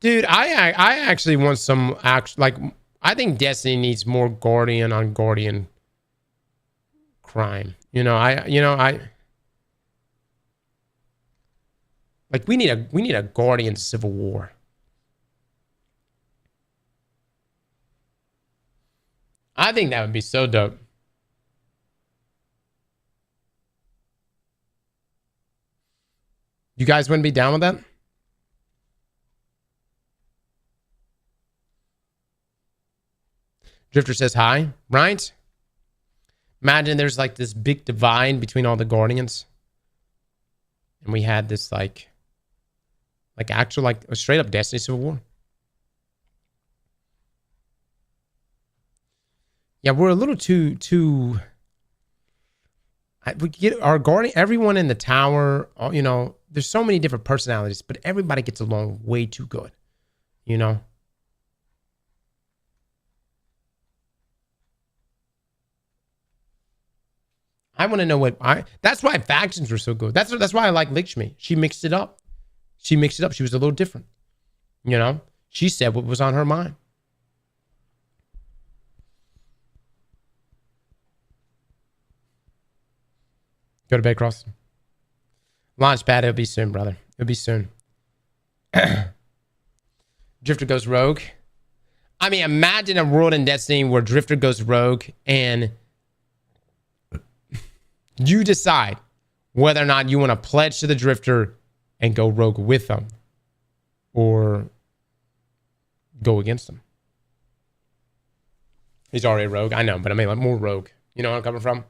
A: Dude, I actually want some I think Destiny needs more Guardian on Guardian crime. We need a Guardian civil war. I think that would be so dope. You guys wouldn't be down with that? Drifter says hi, right? Imagine there's like this big divide between all the Guardians. And we had this like actual a straight up Destiny Civil War. Yeah, we're a little too we get our Guardian, everyone in the tower, there's so many different personalities, but everybody gets along way too good. I want to know that's why factions were so good. That's why I like Lakshmi. She mixed it up. She was a little different. She said what was on her mind. Go to bed, Cross. Launchpad, it'll be soon, brother. It'll be soon. Drifter goes rogue. I mean, imagine a world in Destiny where Drifter goes rogue and you decide whether or not you want to pledge to the Drifter and go rogue with them or go against them. He's already a rogue. I know, but I mean, like more rogue. You know where I'm coming from?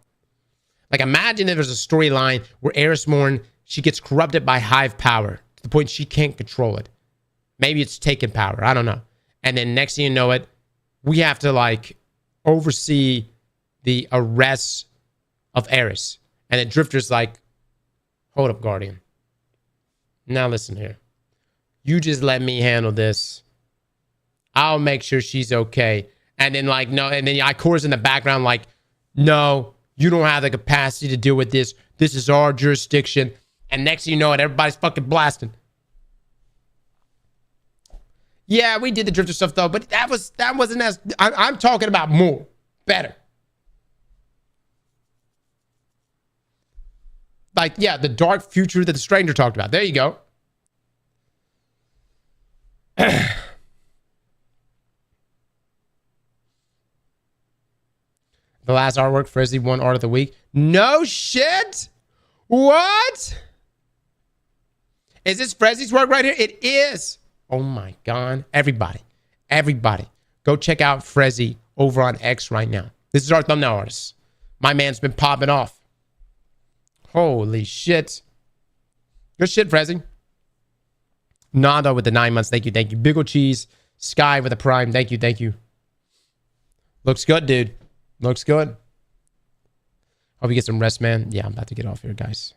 A: Like, imagine if there's a storyline where Erismorn, she gets corrupted by Hive power to the point she can't control it. Maybe it's taken power. I don't know. And then next thing you know it, we have to oversee the arrest of Eris. And the Drifter's like, hold up, Guardian. Now listen here. You just let me handle this. I'll make sure she's okay. And then like, no, and then I chorus in the background like, no, you don't have the capacity to deal with this. This is our jurisdiction. And next thing you know it, everybody's fucking blasting. Yeah, we did the drifter stuff though, but that wasn't as, I'm talking about more, better. Like, yeah, the dark future that the stranger talked about. There you go. The last artwork, Frizzy won art of the week. No shit. What? Is this Frizzy's work right here? It is. Oh my God. Everybody, go check out Frizzy over on X right now. This is our thumbnail artist. My man's been popping off. Holy shit. Good shit, Frizzy. Nando with the 9 months. Thank you. Big ol' cheese. Sky with a prime. Thank you. Looks good, dude. Looks good. Hope you get some rest, man. Yeah, I'm about to get off here, guys.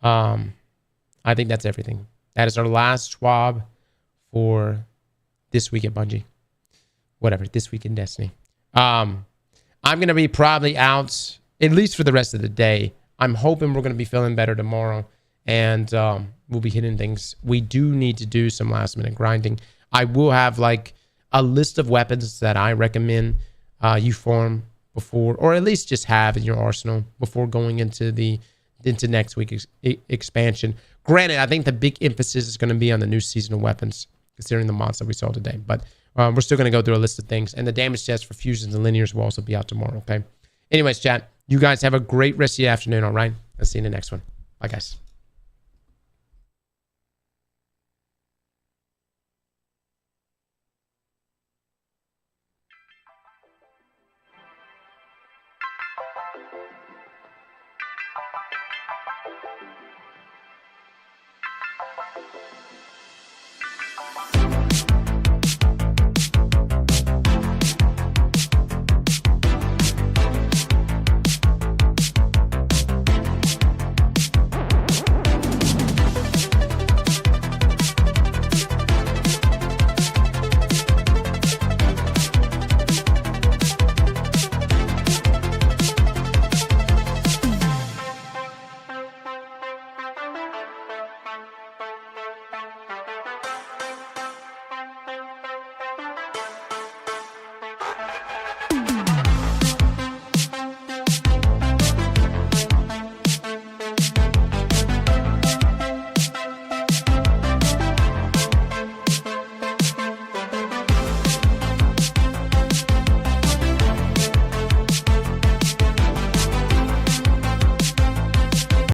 A: I think that's everything. That is our last TWAB for this week at Bungie. Whatever, this week in Destiny. I'm going to be probably out, at least for the rest of the day. I'm hoping we're going to be feeling better tomorrow. And we'll be hitting things. We do need to do some last minute grinding. I will have like a list of weapons that I recommend you farm before, or at least just have in your arsenal before going into next week's expansion. Granted, I think the big emphasis is going to be on the new seasonal weapons, considering the mods that we saw today. But we're still going to go through a list of things, and the damage test for fusions and linears will also be out tomorrow. Okay. Anyways, chat, you guys have a great rest of the afternoon. All right. I'll see you in the next one. Bye, guys.